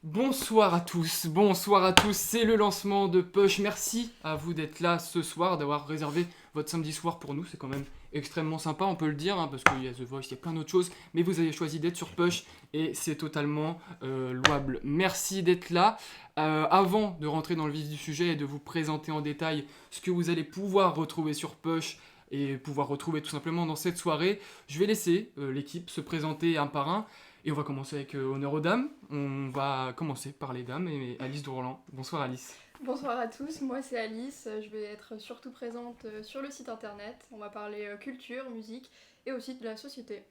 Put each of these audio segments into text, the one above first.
Bonsoir à tous, c'est le lancement de Push. Merci à vous d'être là ce soir, d'avoir réservé votre samedi soir pour nous, c'est quand même extrêmement sympa, on peut le dire, parce qu'il y a The Voice, il y a plein d'autres choses, mais vous avez choisi d'être sur Push et c'est totalement louable. Merci d'être là. Avant de rentrer dans le vif du sujet et de vous présenter en détail ce que vous allez pouvoir retrouver sur Push et pouvoir retrouver tout simplement dans cette soirée, je vais laisser l'équipe se présenter un par un. Et on va commencer avec honneur aux dames. On va commencer par les dames et Alice Dourlan. Bonsoir Alice. Bonsoir à tous, moi c'est Alice, je vais être surtout présente sur le site internet. On va parler culture, musique et aussi de la société.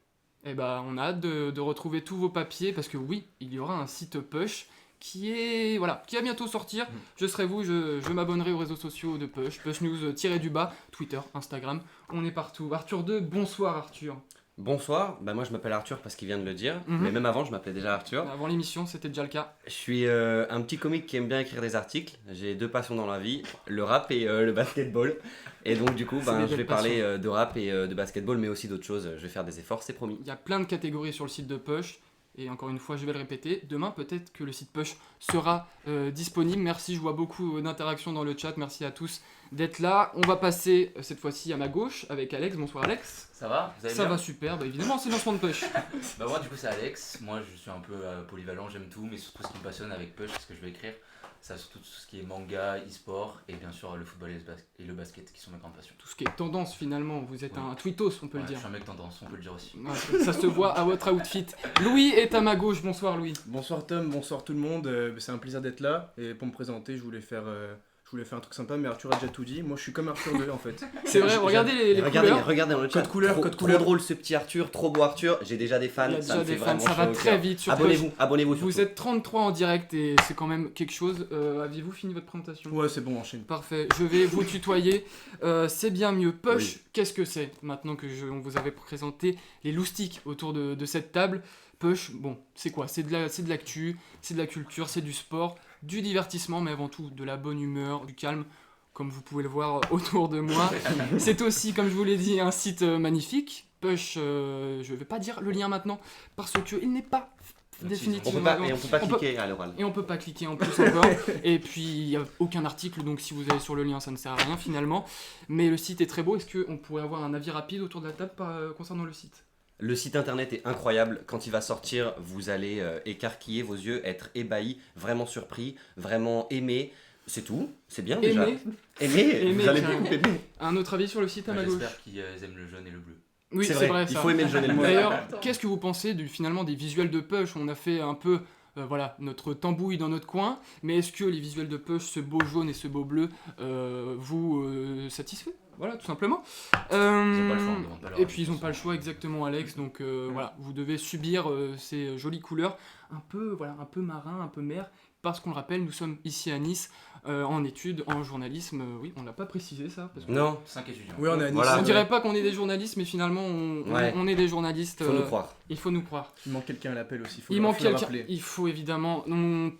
Eh ben, on a hâte de retrouver tous vos papiers parce que oui, il y aura un site Push qui va bientôt sortir. Je serai vous, je m'abonnerai aux réseaux sociaux de Push, Push News _, Twitter, Instagram, on est partout. Arthur 2, bonsoir Arthur. Bonsoir, moi je m'appelle Arthur parce qu'il vient de le dire, mais même avant je m'appelais déjà Arthur. Avant l'émission c'était déjà le cas. Je suis un petit comique qui aime bien écrire des articles, j'ai deux passions dans la vie, le rap et le basketball. Et donc du coup je vais parler de rap et de basketball mais aussi d'autres choses, je vais faire des efforts, c'est promis. Il y a plein de catégories sur le site de Push. Et encore une fois, je vais le répéter, demain peut-être que le site Push sera disponible. Merci, je vois beaucoup d'interactions dans le chat, merci à tous d'être là. On va passer cette fois-ci à ma gauche avec Alex. Bonsoir Alex. Ça va? Vous allez Ça bien? va super, évidemment c'est le lancement de Push. Moi du coup c'est Alex, moi je suis un peu polyvalent, j'aime tout, mais surtout ce qui me passionne avec Push, ce que je vais écrire, c'est surtout tout ce qui est manga, e-sport et bien sûr le football et le basket qui sont mes grandes passions. Tout ce qui est tendance finalement, vous êtes un tweetos on peut le dire. Je suis un mec tendance, on peut le dire aussi. Ça se voit à votre outfit. Louis est à ma gauche, bonsoir Louis. Bonsoir Tom, bonsoir tout le monde, c'est un plaisir d'être là et pour me présenter je voulais faire un truc sympa mais Arthur a déjà tout dit, moi je suis comme Arthur 2 en fait. C'est vrai, regardez les couleurs. Regardez dans le chat, code couleur. Trop drôle ce petit Arthur, trop beau Arthur, j'ai déjà des fans, Il y a ça déjà me fait des fans, vraiment ça va chaud au très cœur. vite sur Abonnez-vous surtout. Vous êtes 33 en direct et c'est quand même quelque chose. Aviez-vous fini votre présentation? Ouais c'est bon, enchaîne. Parfait, je vais vous tutoyer, c'est bien mieux. Push, Oui. Qu'est-ce que c'est? Maintenant que on vous avait présenté les loustiques autour de cette table, Push, bon, c'est quoi? C'est de l'actu, c'est de la culture, c'est du sport, du divertissement, mais avant tout de la bonne humeur, du calme, comme vous pouvez le voir autour de moi. C'est aussi, comme je vous l'ai dit, un site magnifique. Push, je vais pas dire le lien maintenant, parce qu'il n'est pas définitivement... On peut pas cliquer à l'oral. Et on peut pas cliquer en plus encore. Et puis il n'y a aucun article, donc si vous allez sur le lien, ça ne sert à rien finalement. Mais le site est très beau. Est-ce qu'on pourrait avoir un avis rapide autour de la table concernant le site? Le site internet est incroyable, quand il va sortir, vous allez écarquiller vos yeux, être ébahis, vraiment surpris, vraiment aimé. C'est tout, c'est bien déjà. Aimer, vous allez beaucoup aimer. Un autre avis sur le site à ma gauche? J'espère qu'ils aiment le jaune et le bleu. Oui, c'est vrai, il ça. faut aimer le jaune et le bleu. D'ailleurs, qu'est-ce que vous pensez finalement des visuels de Push? On a fait un peu notre tambouille dans notre coin, mais est-ce que les visuels de Push, ce beau jaune et ce beau bleu, vous satisfait? Voilà, tout simplement. Ils ont pas le choix, on demande pas leur Et avis, puis ils n'ont pas le choix exactement, Alex, donc voilà, vous devez subir ces jolies couleurs, un peu marin, un peu mer, parce qu'on le rappelle, nous sommes ici à Nice, en études, en journalisme, oui, on l'a pas précisé ça, parce que Non, 5 étudiants. Oui on est à Nice. Voilà. on dirait pas qu'on est des journalistes, mais finalement on est des journalistes. faut nous croire. Il faut nous croire. Il manque quelqu'un à l'appel aussi, Il manque faut le quelqu'un, rappeler. il faut évidemment.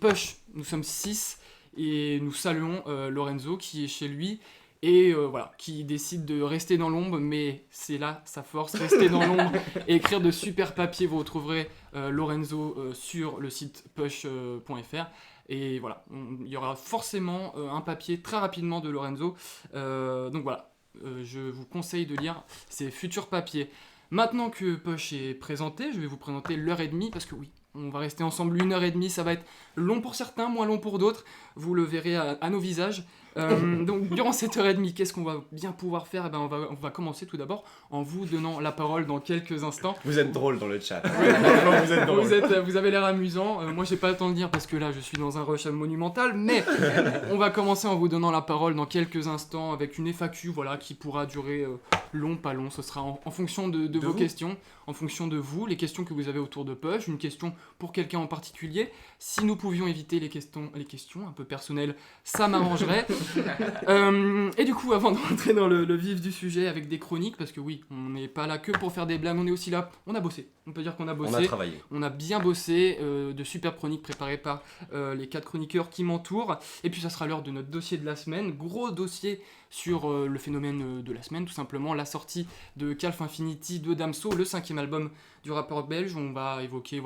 Push, nous sommes 6 et nous saluons Lorenzo qui est chez lui et qui décide de rester dans l'ombre, mais c'est là sa force, rester dans l'ombre et écrire de super papiers. Vous retrouverez Lorenzo sur le site push.fr. Et voilà, il y aura forcément un papier très rapidement de Lorenzo. Donc voilà, je vous conseille de lire ces futurs papiers. Maintenant que Push est présenté, je vais vous présenter l'heure et demie, parce que oui, on va rester ensemble 1h30, ça va être long pour certains, moins long pour d'autres, vous le verrez à nos visages. Donc durant cette heure et demie, qu'est-ce qu'on va bien pouvoir faire? On va commencer tout d'abord en vous donnant la parole dans quelques instants. Vous êtes drôle dans le chat. Vous êtes drôle. Vous avez l'air amusant, moi j'ai pas le temps de dire parce que là je suis dans un rush monumental, mais on va commencer en vous donnant la parole dans quelques instants avec une FAQ qui pourra durer long, pas long, ce sera en fonction de vos questions, en fonction de vous, les questions que vous avez autour de Push, une question pour quelqu'un en particulier. Si nous pouvions éviter les questions un peu personnelles, ça m'arrangerait. Et du coup, avant de rentrer dans le vif du sujet avec des chroniques, parce que oui, on n'est pas là que pour faire des blagues, on est aussi là, on a bossé. On peut dire qu'on a bossé. On a travaillé. On a bien bossé, de super chroniques préparées par les 4 chroniqueurs qui m'entourent. Et puis ça sera l'heure de notre dossier de la semaine. Gros dossier sur le phénomène de la semaine, tout simplement. La sortie de Calf Infinity de Damso, le 5e album du rappeur belge. On va évoquer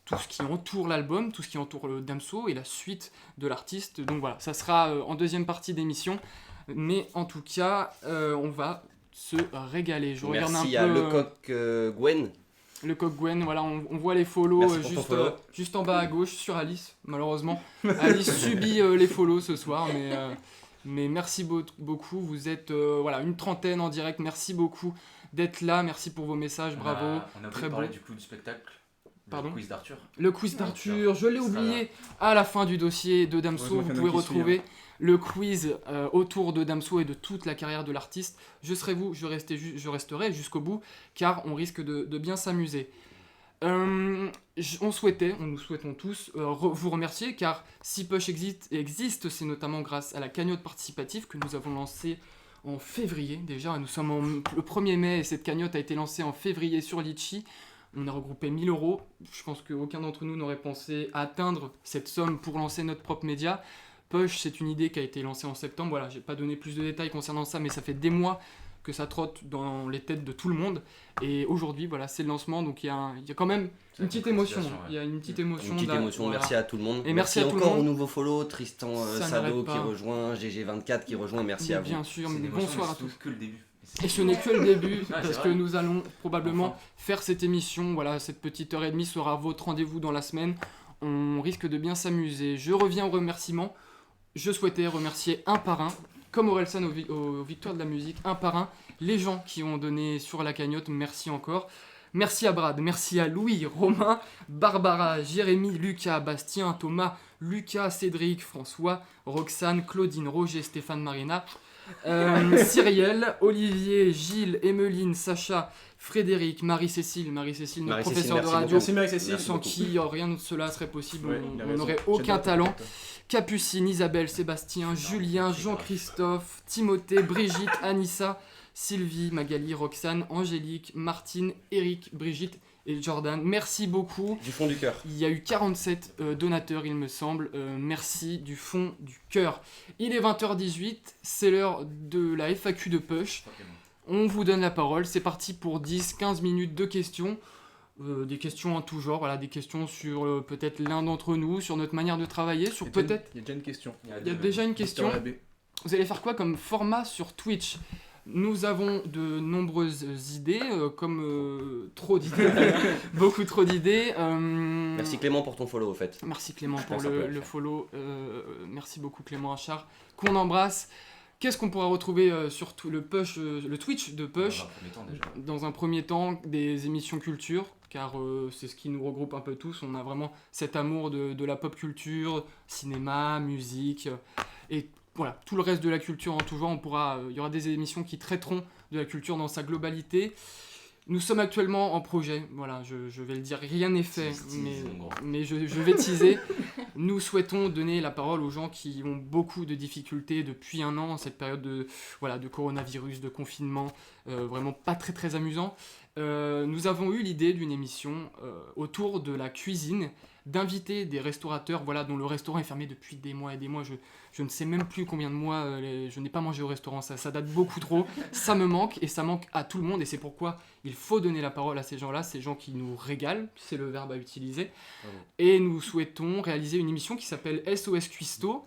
tout ce qui entoure l'album, tout ce qui entoure le Damso et la suite de l'artiste. Donc voilà, ça sera en deuxième partie d'émission. Mais en tout cas, on va se régaler. Je regarde un Merci peu, à Lecoq Gwen. le coq Gwen, voilà, on voit les follow, Merci pour ton follow. juste en bas à gauche sur Alice, malheureusement. Alice subit les follows ce soir, mais merci beaucoup. Vous êtes voilà, une trentaine en direct. Merci beaucoup d'être là. Merci pour vos messages. Bravo. On a très oublié de parler beau. du coup du spectacle. Pardon ? Le quiz d'Arthur. Le quiz d'Arthur, je l'ai Ce sera oublié à la fin du dossier de Damso. Heureusement Vous qu'il y en a pouvez qui suivent, retrouver le quiz autour de Damso et de toute la carrière de l'artiste. Je resterai jusqu'au bout car on risque de bien s'amuser. Nous souhaitons tous vous remercier car si Push existe, c'est notamment grâce à la cagnotte participative que nous avons lancée en février déjà. Nous sommes le 1er mai et cette cagnotte a été lancée en février sur Litchi. On a regroupé 1000 €. Je pense qu'aucun d'entre nous n'aurait pensé atteindre cette somme pour lancer notre propre média. Push, c'est une idée qui a été lancée en septembre. Voilà, j'ai pas donné plus de détails concernant ça, mais ça fait des mois que ça trotte dans les têtes de tout le monde. Et aujourd'hui, voilà, c'est le lancement, donc il y a quand même C'est une petite émotion. concrétisation, ouais. Il y a une petite émotion. Une petite là, émotion, voilà. merci à tout le monde. Et merci à tout le encore monde. aux nouveaux follow, Tristan Ça Sado n'arrête qui pas. rejoint, GG24 qui rejoint, merci Mais à vous. bien sûr, C'est mais une émotion, bonsoir mais à c'est tous. que le début. Et ce n'est que le début, Ah, parce c'est que vrai. nous allons probablement Enfin. faire cette émission. Voilà, cette petite heure et demie sera votre rendez-vous dans la semaine. On risque de bien s'amuser. Je reviens aux remerciements. Je souhaitais remercier un par un, comme Orelsan aux Victoires de la musique, un par un, les gens qui ont donné sur la cagnotte. Merci encore. Merci à Brad, merci à Louis, Romain, Barbara, Jérémy, Lucas, Bastien, Thomas, Lucas, Cédric, François, Roxane, Claudine, Roger, Stéphane, Marina, Cyrielle, Olivier, Gilles, Emeline, Sacha, Frédéric, Marie-Cécile, notre Marie-Cécile, professeur de merci radio, beaucoup. Merci Marie-Cécile. Merci sans beaucoup. qui rien de cela serait possible, Ouais, il a on raison. n'aurait aucun J'adore talent. ton Capucine, Isabelle, Sébastien, Julien, Jean-Christophe, Timothée, Brigitte, Anissa, Sylvie, Magali, Roxane, Angélique, Martine, Eric, Brigitte et Jordan. Merci beaucoup. Du fond du cœur. Il y a eu 47 donateurs, il me semble. Merci du fond du cœur. Il est 20h18, c'est l'heure de la FAQ de Push. On vous donne la parole. C'est parti pour 10-15 minutes de questions. Des questions en tout genre, voilà, des questions sur peut-être l'un d'entre nous, sur notre manière de travailler, sur peut-être... Il y a déjà une question. Il y a déjà une question. Mister Abbé. Vous allez faire quoi comme format sur Twitch ? Nous avons de nombreuses idées, comme trop d'idées, beaucoup trop d'idées. Merci Clément pour ton follow au fait. Merci Clément pour pense que ça peut le le faire. follow. Merci beaucoup Clément Achard, qu'on embrasse. Qu'est-ce qu'on pourra retrouver sur le Twitch de Push ? Dans un premier temps, des émissions culture, car c'est ce qui nous regroupe un peu tous. On a vraiment cet amour de la pop culture, cinéma, musique, et voilà, tout le reste de la culture en tout genre. Il y aura des émissions qui traiteront de la culture dans sa globalité. Nous sommes actuellement en projet, voilà, je vais le dire, rien n'est fait, Tease, mon grand. mais je vais teaser. Nous souhaitons donner la parole aux gens qui ont beaucoup de difficultés depuis un an, cette période de coronavirus, de confinement, vraiment pas très très amusant. Nous avons eu l'idée d'une émission autour de la cuisine, d'inviter des restaurateurs, voilà, dont le restaurant est fermé depuis des mois et des mois. Je ne sais même plus combien de mois je n'ai pas mangé au restaurant, ça date beaucoup trop. Ça me manque et ça manque à tout le monde et c'est pourquoi il faut donner la parole à ces gens-là, ces gens qui nous régalent, c'est le verbe à utiliser. Bravo. Et nous souhaitons réaliser une émission qui s'appelle SOS Cuisto.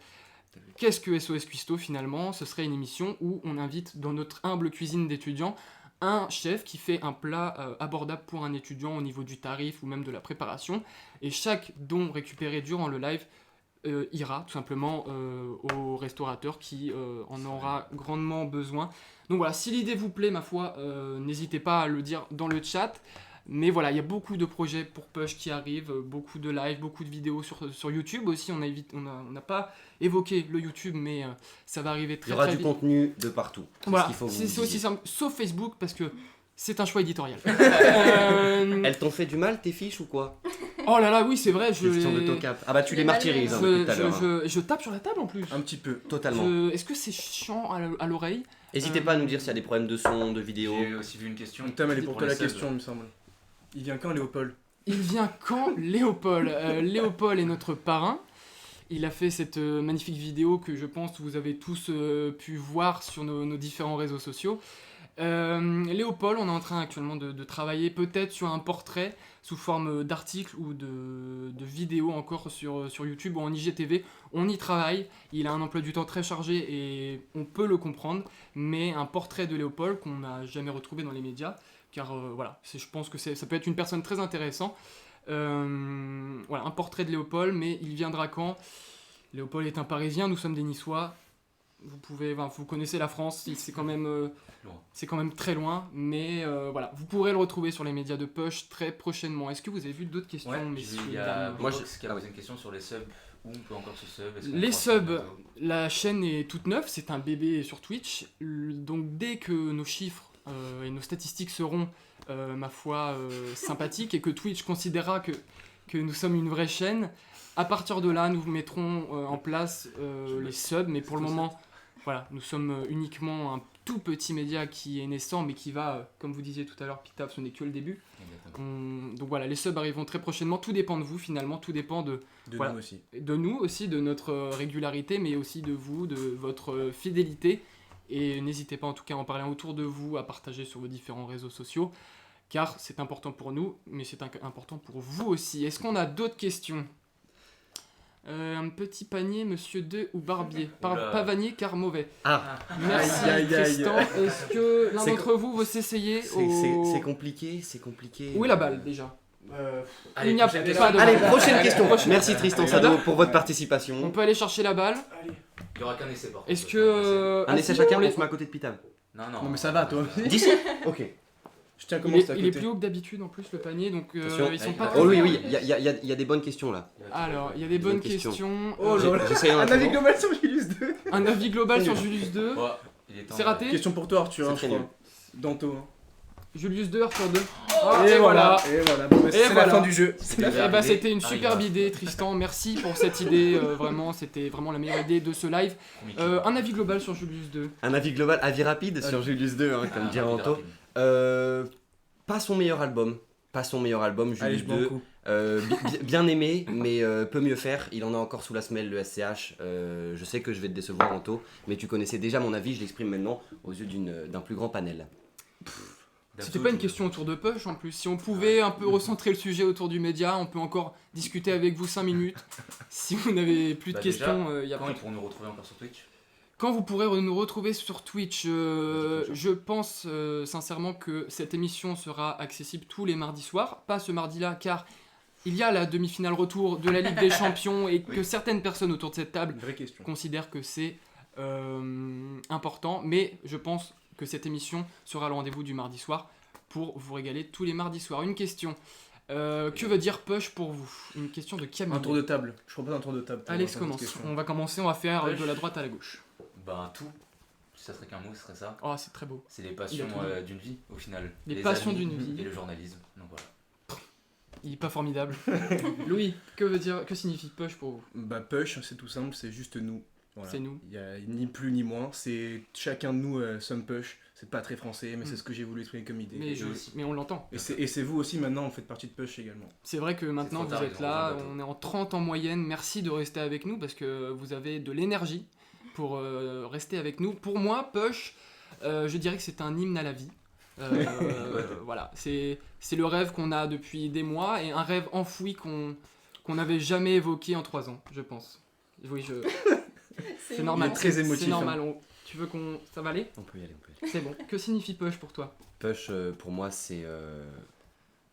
Qu'est-ce que SOS Cuisto finalement ? Ce serait une émission où on invite dans notre humble cuisine d'étudiants un chef qui fait un plat abordable pour un étudiant au niveau du tarif ou même de la préparation. Et chaque don récupéré durant le live ira tout simplement au restaurateur qui en aura grandement besoin. Donc voilà, si l'idée vous plaît, ma foi, n'hésitez pas à le dire dans le chat. Mais voilà, il y a beaucoup de projets pour Push qui arrivent, beaucoup de lives, beaucoup de vidéos sur YouTube aussi. On n'a pas évoqué le YouTube, mais ça va arriver Il y très aura très du vite. contenu de partout. C'est Voilà, ce qu'il faut que c'est vous aussi disiez. simple, sauf Facebook, parce que c'est un choix éditorial. Elles t'ont fait du mal tes fiches ou quoi? Oh là là, oui, c'est vrai, je Question de les... tocap. Ah bah tu les Les martyrises hein, je, depuis tout à l'heure. hein. je tape sur la table en plus. Un petit peu. Totalement. Est-ce que c'est chiant à l'oreille? N'hésitez pas à nous dire s'il y a des problèmes de son, de vidéo. J'ai aussi vu une question. Tom, elle est pour toi les la seuls. question, il me semble. Il vient quand, Léopold? Il vient quand Léopold Léopold est notre parrain. Il a fait cette magnifique vidéo que je pense vous avez tous pu voir sur nos différents réseaux sociaux. Léopold, on est en train actuellement de travailler peut-être sur un portrait sous forme d'article ou de vidéo encore sur YouTube ou en IGTV. On y travaille, il a un emploi du temps très chargé et on peut le comprendre, mais un portrait de Léopold qu'on n'a jamais retrouvé dans les médias, car voilà, je pense que ça peut être une personne très intéressante. Voilà, un portrait de Léopold, mais il viendra quand? Léopold est un Parisien, nous sommes des Niçois. Vous connaissez la France, c'est quand même très loin, mais voilà, vous pourrez le retrouver sur les médias de Push très prochainement. Est-ce que vous avez vu d'autres questions, Ouais, messieurs, il y a dames Box qui a posé une question sur les subs. Où on peut encore se sub? Les subs, la chaîne est toute neuve, c'est un bébé sur Twitch, donc dès que nos chiffres et nos statistiques seront, ma foi, sympathiques et que Twitch considérera que nous sommes une vraie chaîne, à partir de là, nous mettrons en place les subs, mais pour le moment, voilà, nous sommes uniquement un tout petit média qui est naissant, mais qui va, comme vous disiez tout à l'heure, Pictave, ce n'est que le début. Donc voilà, les subs arriveront très prochainement, tout dépend de vous finalement, tout dépend de voilà, nous aussi, de notre régularité, mais aussi de vous, de votre fidélité. Et n'hésitez pas en tout cas à en parler autour de vous, à partager sur vos différents réseaux sociaux, car c'est important pour nous, mais c'est important pour vous aussi. Est-ce qu'on a d'autres questions? Un petit panier, monsieur De ou Barbier. Pas vanier car mauvais. Ah, Merci Tristan. Est-ce que l'un d'entre vous veut s'essayer c'est compliqué, c'est compliqué. Où est la balle déjà? Allez, Il n'y a prochaine pas question. de Allez, balle. prochaine question. Prochaine. Merci Tristan Sado pour votre participation. On peut aller chercher la balle. Il n'y aura qu'un essai par contre. Est-ce que... Un essai chacun, on se met à côté de Pitav. Non, Non, mais ça va, toi. 10. Ok. Je tiens à il commencer à est côté. plus haut que d'habitude en plus le panier, donc Attention. ils sont pas... Oh oui, oui, il y a des bonnes questions là. Alors, il y a des bonnes questions. Oh là là. J'essaie Un avis global sur Julius 2. Un avis global sur Julius 2. Ouais, il est temps, C'est raté. Question pour toi, Arthur, C'est hein, très je crois. nul. Danto. Hein. Julius 2, Arthur 2. Et voilà. Et voilà. Bon, bah, c'est la voilà. fin du jeu. C'est Eh déjà bah, arrivé. c'était une superbe idée, Tristan. Merci pour cette idée. Vraiment, c'était vraiment la meilleure idée de ce live. Un avis global sur Julius 2. Un avis global, avis rapide sur Julius 2, hein, comme dirait Anto. Pas son meilleur album. Pas son meilleur album, Allez, Julius je m'en 2. coupe. Bien aimé, mais peut mieux faire. Il en a encore sous la semelle, le SCH. Je sais que je vais te décevoir, Anto, mais tu connaissais déjà mon avis, je l'exprime maintenant aux yeux d'un plus grand panel. C'était pas une question autour de Push en plus. Si on pouvait un peu recentrer le sujet autour du média, on peut encore discuter avec vous 5 minutes. Si vous n'avez plus de questions, il y a Quand pas ils pourront nous retrouver encore sur Twitch? Quand vous pourrez nous retrouver sur Twitch, je pense sincèrement que cette émission sera accessible tous les mardis soirs. Pas ce mardi-là, car il y a la demi-finale retour de la Ligue des Champions et que certaines personnes autour de cette table Vraie question. considèrent que c'est important. Mais je pense que cette émission sera le rendez-vous du mardi soir pour vous régaler tous les mardis soirs. Une question. Que veut dire Push pour vous? Une question de Camille. Un tour de table. Je propose un tour de table. Alex commence. On va commencer, on va faire Push. de la droite à la gauche. Ben tout. Si ça serait qu'un mot, ce serait ça. Oh, c'est très beau. C'est les passions d'une vie, au final. Les passions amis d'une vie. Et le journalisme. Donc voilà. Il est pas formidable. Louis, que signifie Push pour vous? Bah, Push, c'est tout simple, c'est juste nous. Voilà. C'est nous. Il y a ni plus ni moins. C'est chacun de nous, sommes Push. C'est pas très français, mais c'est ce que j'ai voulu exprimer comme idée. Mais on l'entend. Et c'est vous aussi maintenant, vous faites partie de Push également. C'est vrai que maintenant trop vous tard, êtes ils ont là, rejoint le bateau. on est en 30 en moyenne. Merci de rester avec nous parce que vous avez de l'énergie pour rester avec nous. Pour moi, Push, je dirais que c'est un hymne à la vie. Voilà, c'est le rêve qu'on a depuis des mois et un rêve enfoui qu'on n'avait jamais évoqué en 3 ans, je pense. Oui, c'est normal. Il est très émotif, C'est normal. Tu veux qu'on... Ça va aller? On peut y aller, on peut y aller. C'est bon. Que signifie Push pour toi? Push, pour moi, c'est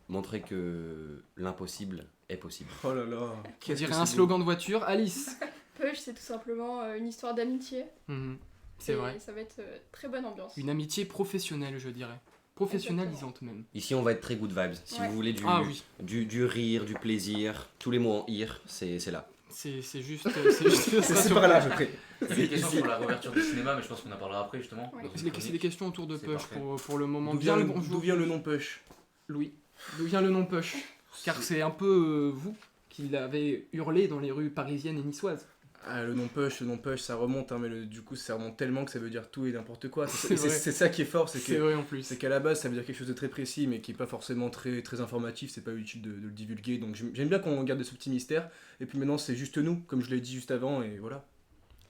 montrer que l'impossible est possible. Oh là là. On dirait un slogan de voiture. Alice. Push, c'est tout simplement une histoire d'amitié. Mhm. C'est Et vrai. Ça va être très bonne ambiance. Une amitié professionnelle, je dirais. Professionnalisante même. Ici, on va être très good vibes. Si Ouais. vous voulez Ah oui, du rire, du plaisir, tous les mots en ir, c'est là. c'est juste. C'est par là, je prie. Il y a des questions sur la réouverture du cinéma, mais je pense qu'on en parlera après justement. Ouais. dans une C'est des chronique. questions autour de C'est Push parfait. pour le moment. D'où Bien vient, le bonjour. d'où vient le nom Push? Louis. D'où vient le nom Push? Car c'est un peu vous qui l'avez hurlé dans les rues parisiennes et niçoises. Ah, le nom Push, ça remonte, hein, mais du coup, ça remonte tellement que ça veut dire tout et n'importe quoi. C'est Et vrai. c'est ça qui est fort, C'est vrai en plus. c'est qu'à la base, ça veut dire quelque chose de très précis, mais qui est pas forcément très, très informatif, c'est pas utile de le divulguer. Donc j'aime bien qu'on garde ce petit mystère. Et puis maintenant, c'est juste nous, comme je l'ai dit juste avant, et voilà.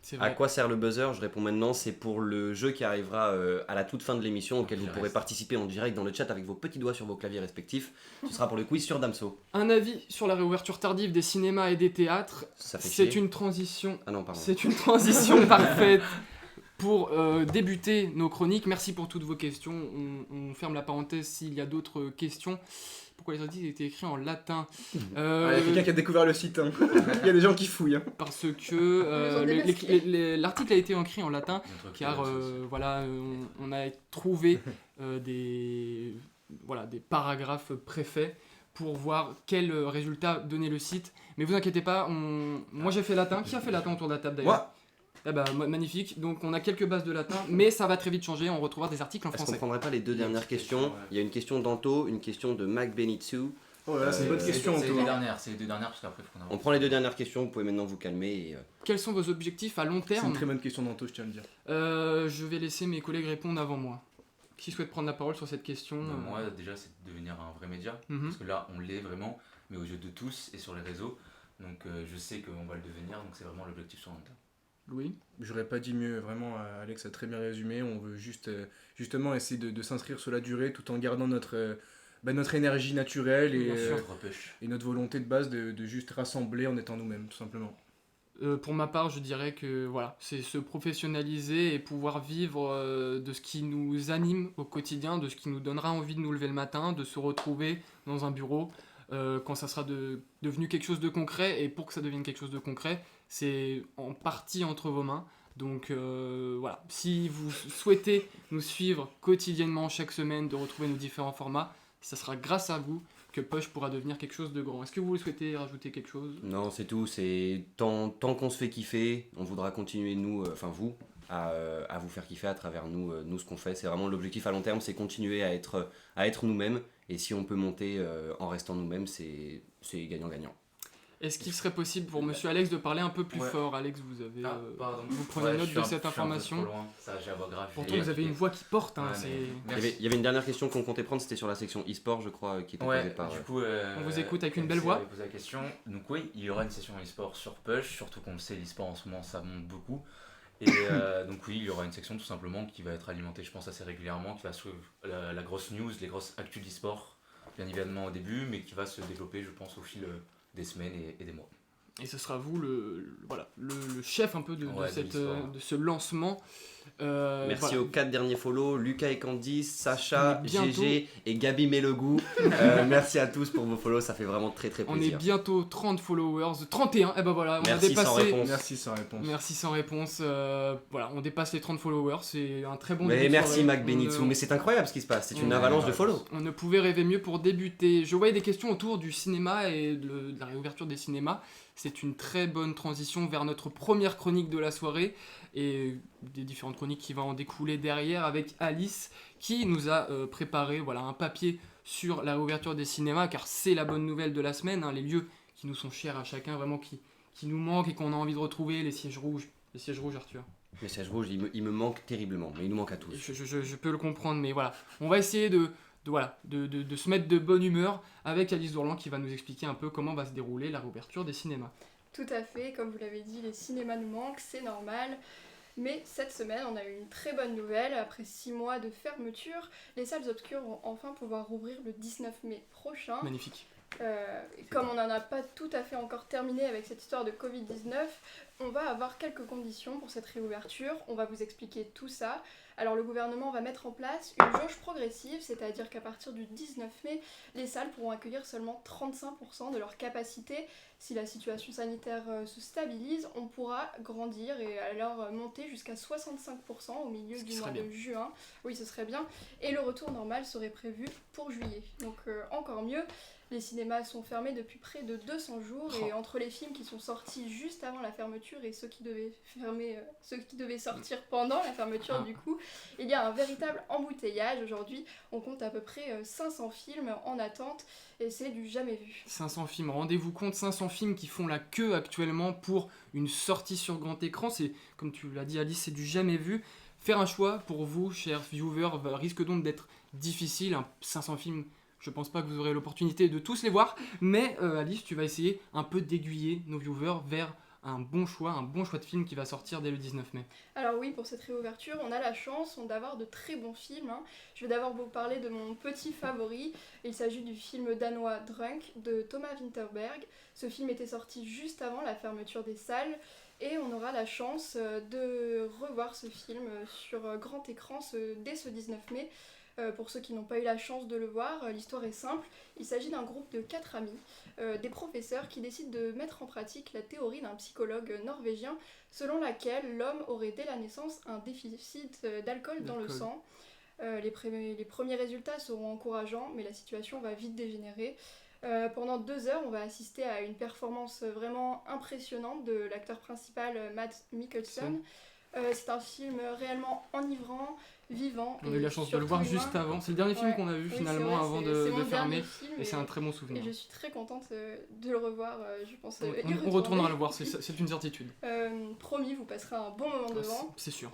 C'est À vrai. quoi sert le buzzer? Je réponds maintenant, c'est pour le jeu qui arrivera à la toute fin de l'émission, auquel vous direct. pourrez participer en direct dans le chat avec vos petits doigts sur vos claviers respectifs. Ce sera pour le quiz sur Damso. Un avis sur la réouverture tardive des cinémas et des théâtres. Ça fait C'est chier. une transition. Ah non, pardon. C'est une transition parfaite pour débuter nos chroniques. Merci pour toutes vos questions. On ferme la parenthèse s'il y a d'autres questions. Pourquoi les articles étaient écrits en latin? Il y a quelqu'un qui a découvert le site. Hein. Il y a des gens qui fouillent. Hein. Parce que Ils ont démasqué. l'article a été écrit en latin Notre car freelance aussi. voilà, on a trouvé des paragraphes préfaits pour voir quel résultat donnait le site. Mais vous inquiétez pas, moi j'ai fait latin. Qui a fait latin autour de la table d'ailleurs? Moi. Eh ben, magnifique, donc on a quelques bases de latin, mais ça va très vite changer, on retrouvera des articles en Est-ce qu'on français. prendrait pas les deux Il y a une dernières petite questions? question, ouais. Il y a une question d'Anto, une question de Mac Benitsu. Oh là là, c'est une bonne question, C'est les Anto. deux dernières, parce qu'après, il faut qu'on avance. On prend les deux dernières questions, vous pouvez maintenant vous calmer. Quels sont vos objectifs à long C'est une terme? très bonne question d'Anto, je tiens à le dire. Je vais laisser mes collègues répondre avant moi. Qui souhaite prendre la parole sur cette question? Moi, déjà, c'est de devenir un vrai média. Mhm. Parce que là, on l'est vraiment, mais aux yeux de tous et sur les réseaux. Donc, je sais qu'on va le devenir, donc c'est vraiment l'objectif sur long terme. Louis? J'aurais pas dit mieux, vraiment, Alex a très bien résumé. On veut justement essayer de s'inscrire sur la durée tout en gardant notre énergie naturelle Bien sûr. Notre push. et notre volonté de base de juste rassembler en étant nous-mêmes, tout simplement. Pour ma part, je dirais que voilà, c'est se professionnaliser et pouvoir vivre de ce qui nous anime au quotidien, de ce qui nous donnera envie de nous lever le matin, de se retrouver dans un bureau quand ça sera devenu quelque chose de concret. Et pour que ça devienne quelque chose de concret, c'est en partie entre vos mains. Donc voilà, si vous souhaitez nous suivre quotidiennement chaque semaine, de retrouver nos différents formats, ça sera grâce à vous que Push pourra devenir quelque chose de grand. Est-ce que vous souhaitez rajouter quelque chose? Non, c'est tout. C'est tant qu'on se fait kiffer, on voudra continuer, nous, vous, à vous faire kiffer à travers nous ce qu'on fait. C'est vraiment l'objectif à long terme, c'est continuer à être nous-mêmes. Et si on peut monter en restant nous-mêmes, c'est gagnant-gagnant. Est-ce qu'il serait possible pour Monsieur Alex de parler un peu plus Ouais. fort? Alex, vous avez, Pardon. vous prenez note de cette information. Ça, j'ai à voix grave. Pourtant, j'ai vous avez expliqué. une voix qui porte. Hein, Ouais, c'est... mais merci. Il y avait une dernière question qu'on comptait prendre, c'était sur la section e-sport, je crois, qui était posée Ouais, par... du coup, On vous écoute avec une MC belle voix. avait posé la question. Donc oui, il y aura une session e-sport sur Push, surtout qu'on le sait, l'e-sport en ce moment ça monte beaucoup. Et donc oui, il y aura une section tout simplement qui va être alimentée, je pense, assez régulièrement, qui va suivre la grosse news, les grosses actus d'e-sport, bien évidemment au début, mais qui va se développer, je pense, au fil des semaines et des mois. Et ce sera vous le chef un peu de Ouais, de l'histoire. de ce lancement. Merci voilà. aux 4 derniers follow, Lucas et Candice, Sacha, On est bientôt- GG et Gabi Mélegou. Merci à tous pour vos follow, ça fait vraiment très très On est plaisir. bientôt 30 followers, 31, et ben voilà, on a Merci sans dépassé. réponse. Merci sans réponse. Merci sans réponse. Voilà, on dépasse les 30 followers, c'est un très bon Mais début de merci soirée. Mac Benitsu, mais c'est incroyable ce qui se passe, c'est une on- avalanche de follow. On ne pouvait rêver mieux pour débuter. Je voyais des questions autour du cinéma et de la réouverture des cinémas. C'est une très bonne transition vers notre première chronique de la soirée et des différentes chroniques qui vont en découler derrière avec Alice qui nous a préparé un papier sur la réouverture des cinémas car c'est la bonne nouvelle de la semaine, hein, les lieux qui nous sont chers à chacun, vraiment qui nous manquent et qu'on a envie de retrouver, les sièges rouges. Les sièges rouges, Arthur. Le siège rouge, il me manque terriblement, mais il nous manque à tous. Je peux le comprendre, mais voilà. On va essayer de se mettre de bonne humeur avec Alice Dourlan qui va nous expliquer un peu comment va se dérouler la réouverture des cinémas. Tout à fait, comme vous l'avez dit, les cinémas nous manquent, c'est normal. Mais cette semaine, on a eu une très bonne nouvelle. Après 6 mois de fermeture, les salles obscures vont enfin pouvoir rouvrir le 19 mai prochain. Magnifique. Comme on n'en a pas tout à fait encore terminé avec cette histoire de Covid-19, on va avoir quelques conditions pour cette réouverture. On va vous expliquer tout ça. Alors le gouvernement va mettre en place une jauge progressive, c'est-à-dire qu'à partir du 19 mai, les salles pourront accueillir seulement 35% de leur capacité. Si la situation sanitaire se stabilise, on pourra grandir et alors monter jusqu'à 65% au milieu Ce qui du serait mois bien. de juin. Oui, ce serait bien. Et le retour normal serait prévu pour juillet. Donc encore mieux. Les cinémas sont fermés depuis près de 200 jours et entre les films qui sont sortis juste avant la fermeture et ceux qui devaient sortir pendant la fermeture du coup, il y a un véritable embouteillage. Aujourd'hui, on compte à peu près 500 films en attente et c'est du jamais vu. 500 films, rendez-vous compte, 500 films qui font la queue actuellement pour une sortie sur grand écran. C'est, comme tu l'as dit Alice, c'est du jamais vu. Faire un choix pour vous, chers viewers, risque donc d'être difficile. 500 films, je pense pas que vous aurez l'opportunité de tous les voir, mais Alice, tu vas essayer un peu d'aiguiller nos viewers vers un bon choix de film qui va sortir dès le 19 mai. Alors oui, pour cette réouverture, on a la chance d'avoir de très bons films. Je vais d'abord vous parler de mon petit favori. Il s'agit du film danois Drunk de Thomas Vinterberg. Ce film était sorti juste avant la fermeture des salles et on aura la chance de revoir ce film sur grand écran dès ce 19 mai. Pour ceux qui n'ont pas eu la chance de le voir, l'histoire est simple. Il s'agit d'un groupe de 4 amis, des professeurs qui décident de mettre en pratique la théorie d'un psychologue norvégien selon laquelle l'homme aurait dès la naissance un déficit d'alcool dans le sang. Les premiers résultats seront encourageants, mais la situation va vite dégénérer. Pendant 2 heures, on va assister à une performance vraiment impressionnante de l'acteur principal Mads Mikkelsen. C'est un film réellement enivrant, vivant. On a eu la chance de le voir juste avant. C'est le dernier film qu'on a vu finalement vrai, avant de fermer. Et c'est un très bon souvenir. Et je suis très contente de le revoir, je pense. On retournera le voir, c'est une certitude. Promis, vous passerez un bon moment devant. C'est sûr.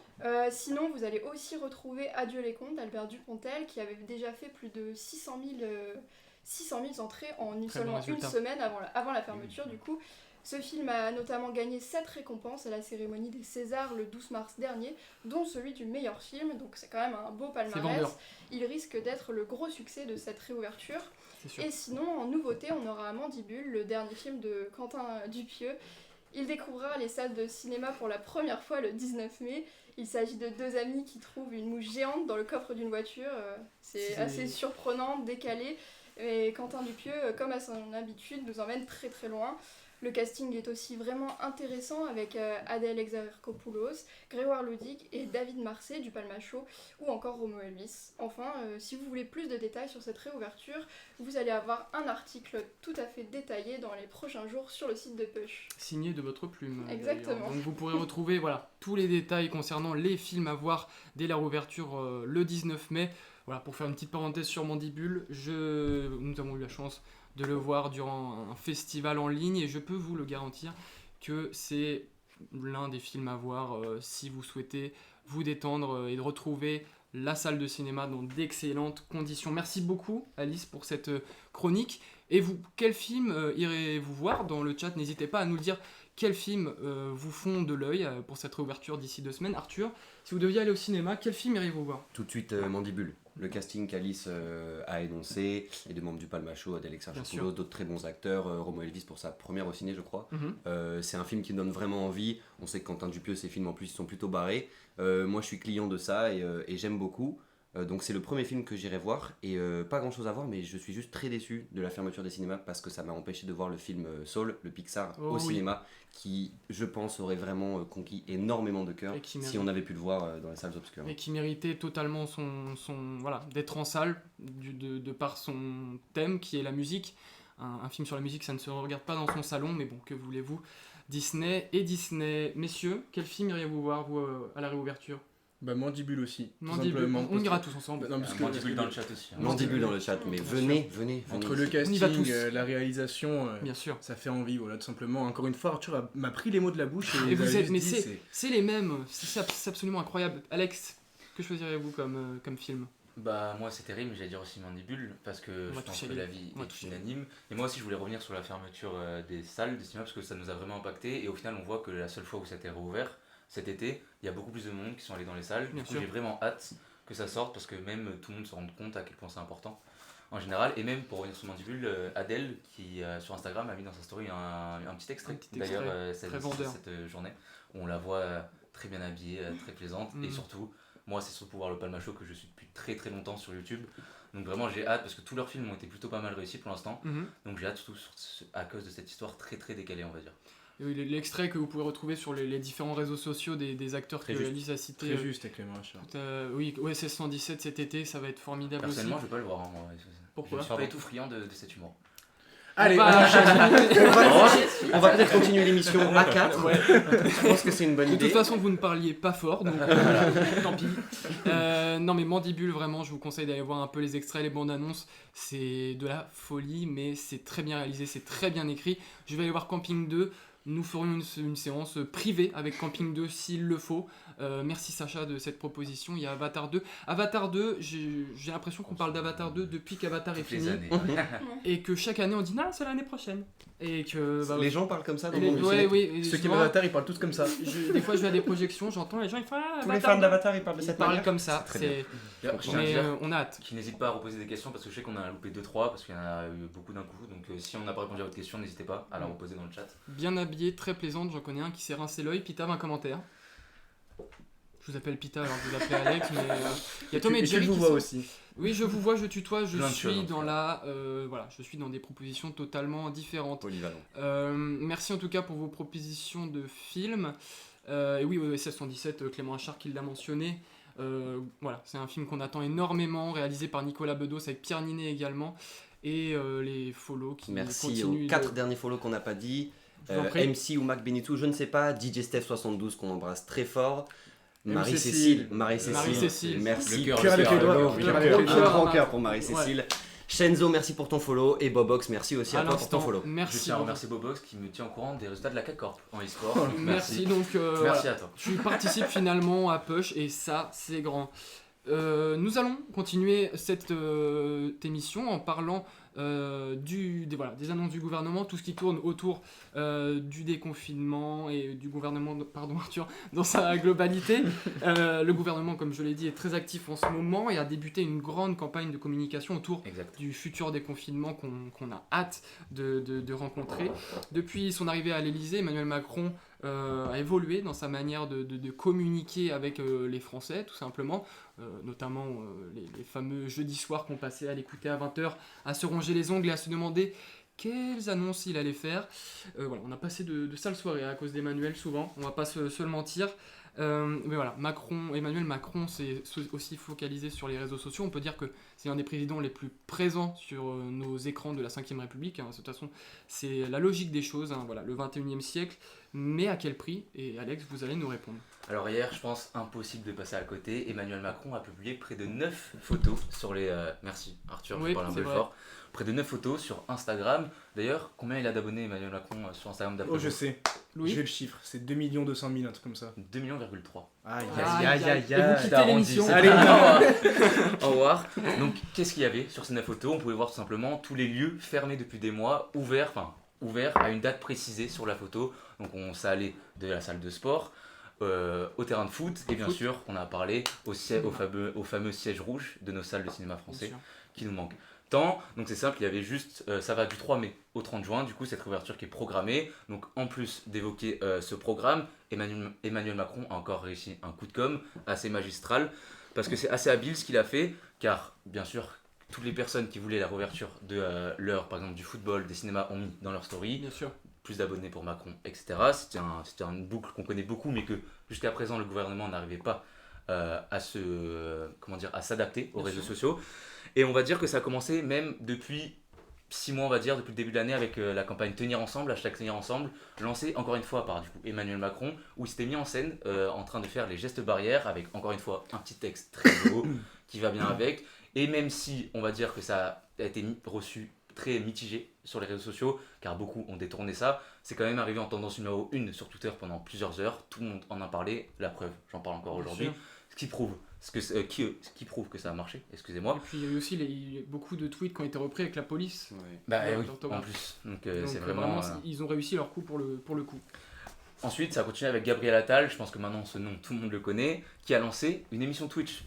Sinon, vous allez aussi retrouver Adieu les contes d'Albert Dupontel, qui avait déjà fait plus de 600 000 entrées en seulement une semaine avant la fermeture du coup. Ce film a notamment gagné 7 récompenses à la cérémonie des Césars le 12 mars dernier, dont celui du meilleur film, donc c'est quand même un beau palmarès. Il risque d'être le gros succès de cette réouverture. Et sinon, en nouveauté, on aura Mandibule, le dernier film de Quentin Dupieux. Il découvrira les salles de cinéma pour la première fois le 19 mai. Il s'agit de 2 amis qui trouvent une mouche géante dans le coffre d'une voiture. C'est assez surprenant, décalé. Et Quentin Dupieux, comme à son habitude, nous emmène très très loin. Le casting est aussi vraiment intéressant avec Adèle Exarchopoulos, Grégoire Ludig et David Marsay du Palmacho ou encore Romo Elvis. Enfin, si vous voulez plus de détails sur cette réouverture, vous allez avoir un article tout à fait détaillé dans les prochains jours sur le site de Push. Signé de votre plume. Exactement. Donc vous pourrez retrouver tous les détails concernant les films à voir dès la réouverture le 19 mai. Voilà, pour faire une petite parenthèse sur Mandibule, nous avons eu la chance de le voir durant un festival en ligne et je peux vous le garantir que c'est l'un des films à voir si vous souhaitez vous détendre et de retrouver la salle de cinéma dans d'excellentes conditions. Merci beaucoup Alice pour cette chronique. Et vous, quel film irez-vous voir dans le chat? N'hésitez pas à nous le dire. Quels films vous font de l'œil pour cette réouverture d'ici 2 semaines? Arthur, si vous deviez aller au cinéma, quel film iriez-vous voir? Tout de suite Mandibule. Le casting qu'Alice a énoncé, les 2 membres du Palmacho, Adèle Exarchopoulos, d'autres très bons acteurs, Romo Elvis pour sa première au ciné je crois. C'est un film qui donne vraiment envie. On sait que Quentin Dupieux, ses films en plus ils sont plutôt barrés. Moi je suis client de ça et j'aime beaucoup. Donc c'est le premier film que j'irai voir et pas grand chose à voir, mais je suis juste très déçu de la fermeture des cinémas parce que ça m'a empêché de voir le film Soul, le Pixar au cinéma, qui je pense aurait vraiment conquis énormément de cœur si on avait pu le voir dans les salles obscures. Et qui méritait totalement d'être en salle de par son thème qui est la musique. Un film sur la musique, ça ne se regarde pas dans son salon, mais bon, que voulez-vous, Disney et Disney. Messieurs, quel film iriez-vous voir vous, à la réouverture? Mandibule aussi. Mandibule, on ira tous ensemble. Mandibule dans le chat aussi. Mandibule dans le chat, mais venez. Entre le casting, la réalisation, bien sûr. Ça fait envie, voilà, tout simplement. Encore une fois, Arthur m'a pris les mots de la bouche. C'est les mêmes, c'est absolument incroyable. Alex, que choisirez-vous comme film? Bah moi c'est terrible, mais j'allais dire aussi Mandibule parce que je pense que l'avis est unanime. Et moi aussi je voulais revenir sur la fermeture des salles de cinéma parce que ça nous a vraiment impacté et au final on voit que la seule fois où ça a été réouvert cet été, il y a beaucoup plus de monde qui sont allés dans les salles. Du coup j'ai vraiment hâte que ça sorte parce que même tout le monde se rende compte à quel point c'est important en général. Et même pour revenir sur Mandibule, Adèle qui sur Instagram a mis dans sa story un petit extrait d'ailleurs cette journée où on la voit très bien habillée, très plaisante et surtout moi c'est surtout pour voir le Palmacho que je suis depuis très très longtemps sur YouTube, donc vraiment j'ai hâte parce que tous leurs films ont été plutôt pas mal réussis pour l'instant, donc j'ai hâte surtout à cause de cette histoire très très décalée on va dire. Et oui, l'extrait que vous pouvez retrouver sur les différents réseaux sociaux des acteurs que Alice a cités. Très juste avec les mains. Oui, OSS 117 cet été, ça va être formidable. Personnellement aussi. je vais pas le voir. Hein, moi. Pourquoi? Je suis pas du tout friand de cet humour. Allez, on va peut-être continuer l'émission à 4. Ouais. Je pense que c'est une bonne idée. De toute façon, vous ne parliez pas fort, donc tant pis. Non, mais Mandibule, vraiment, je vous conseille d'aller voir un peu les extraits, les bandes annonces. C'est de la folie, mais c'est très bien réalisé, c'est très bien écrit. Je vais aller voir Camping 2. nous ferions une séance privée avec Camping 2 s'il le faut. Merci Sacha de cette proposition. Il y a Avatar 2. Avatar 2, j'ai l'impression qu'on parle d'Avatar 2 depuis qu'Avatar est Toutes les fini. années. Et que chaque année on dit non, c'est l'année prochaine. Et que. Les gens parlent comme ça dans le et monde du ouais, ciné. oui, et Ceux qui souvent, aiment Avatar, ils parlent tous comme ça. des fois je vais à des projections, j'entends les gens ils font ah, Tous les Avatar fans d'Avatar, ils parlent de ils cette parlent manière. comme ça. C'est très Je tiens à Mais dire on a hâte. qu'ils n'hésitent pas à reposer des questions parce que je sais qu'on a loupé 2-3 parce qu'il y en a eu beaucoup d'un coup. Donc si on n'a pas répondu à votre question, n'hésitez pas à la reposer dans le chat. Bien habillée, très plaisante, j'en connais un qui s'est rincé l'œil. Pita, un commentaire. Je vous appelle Pita alors que vous appelez Alex, mais il y a Tom et Tu Jerry le qui vois sont... aussi. Oui, je vous vois, je tutoie, je Plein de suis choses, en tout dans cas. voilà, je suis dans des propositions totalement différentes. Polyvalent. Merci en tout cas pour vos propositions de films. Et oui, OSS 117, Clément Achard qui l'a mentionné. Voilà, c'est un film qu'on attend énormément, réalisé par Nicolas Bedos avec Pierre Ninet également. Et les follow qui Merci continuent aux 4 derniers follow qu'on n'a pas dit. Je vous en prie. MC ou Mac Benitou, je ne sais pas. DJ Steph72 qu'on embrasse très fort. Marie-Cécile. Marie-Cécile. Merci. Le Cœur avec les doigts. Oui, Cœur un avec les grand doigts. grand cœur pour Marie-Cécile. Shenzo, merci pour ton follow. Et Bobox, merci aussi à toi pour ton follow. Je Merci. tiens à Bobo. remercier Bobox qui me tient au courant des résultats de la CAC Corp en e-sport. Merci donc. Merci Voilà. à toi. Tu participes finalement à Push et ça c'est grand. Nous allons continuer cette émission en parlant des annonces du gouvernement, tout ce qui tourne autour du déconfinement et du gouvernement, pardon Arthur, dans sa globalité. Le gouvernement, comme je l'ai dit, est très actif en ce moment et a débuté une grande campagne de communication autour Exact. du futur déconfinement qu'on a hâte de rencontrer. Depuis son arrivée à l'Elysée, Emmanuel Macron a évolué dans sa manière de communiquer avec les Français, tout simplement, notamment les fameux jeudis soirs qu'on passait à l'écouter à 20h, à se ronger les ongles et à se demander quelles annonces il allait faire. Voilà, on a passé de sales soirées à cause d'Emmanuel souvent, on va pas se le mentir. Mais voilà, Emmanuel Macron s'est aussi focalisé sur les réseaux sociaux. On peut dire que c'est un des présidents les plus présents sur nos écrans de la 5ème République. De toute façon, c'est la logique des choses. Voilà, le 21e siècle. Mais à quel prix? Et Alex, vous allez nous répondre. Alors hier, je pense impossible de passer à côté. Emmanuel Macron a publié près de 9 photos sur les... Merci Arthur, Oui, je parle un c'est peu vrai. fort. Près de 9 photos sur Instagram. D'ailleurs, combien il a d'abonnés Emmanuel Macron sur Instagram d'après Oh, je vous sais. Louis J'ai le chiffre. C'est 2 200 000, un truc comme ça. 2,3 millions. Aïe, Aïe, aïe, aïe, aïe, Et vous aïe. quittez l'émission. Allez, Au revoir. Donc, qu'est-ce qu'il y avait sur ces 9 photos? On pouvait voir tout simplement tous les lieux fermés depuis des mois, ouverts à une date précisée sur la photo. Donc, ça allait de la salle de sport au terrain de foot et bien sûr, on a parlé au fameux siège rouge de nos salles de cinéma français Bien sûr. qui nous manquent. Donc c'est simple, il y avait juste, ça va du 3 mai au 30 juin, du coup cette réouverture qui est programmée. Donc en plus d'évoquer ce programme, Emmanuel Macron a encore réussi un coup de com' assez magistral, parce que c'est assez habile ce qu'il a fait, car bien sûr, toutes les personnes qui voulaient la réouverture de l'heure, par exemple du football, des cinémas, ont mis dans leur story, Bien sûr. plus d'abonnés pour Macron, etc. C'était une boucle qu'on connaît beaucoup, mais que jusqu'à présent le gouvernement n'arrivait pas à s'adapter aux Bien réseaux sûr. sociaux. Et on va dire que ça a commencé même depuis 6 mois, on va dire, depuis le début de l'année, avec la campagne Tenir Ensemble, hashtag Tenir Ensemble, lancée encore une fois par du coup, Emmanuel Macron, où il s'était mis en scène en train de faire les gestes barrières, avec encore une fois un petit texte très beau qui va bien avec. Et même si on va dire que ça a été reçu très mitigé sur les réseaux sociaux, car beaucoup ont détourné ça, c'est quand même arrivé en tendance numéro 1 sur Twitter pendant plusieurs heures, tout le monde en a parlé, la preuve, j'en parle encore Bien aujourd'hui, sûr. ce qui prouve que ça a marché, excusez-moi. Et puis il y a eu aussi beaucoup de tweets qui ont été repris avec la police. Bah Ouais, oui, d'orthographe. en plus, donc Donc, c'est vraiment... ils ont réussi leur coup pour le coup. Ensuite, ça a continué avec Gabriel Attal, je pense que maintenant ce nom, tout le monde le connaît, qui a lancé une émission Twitch.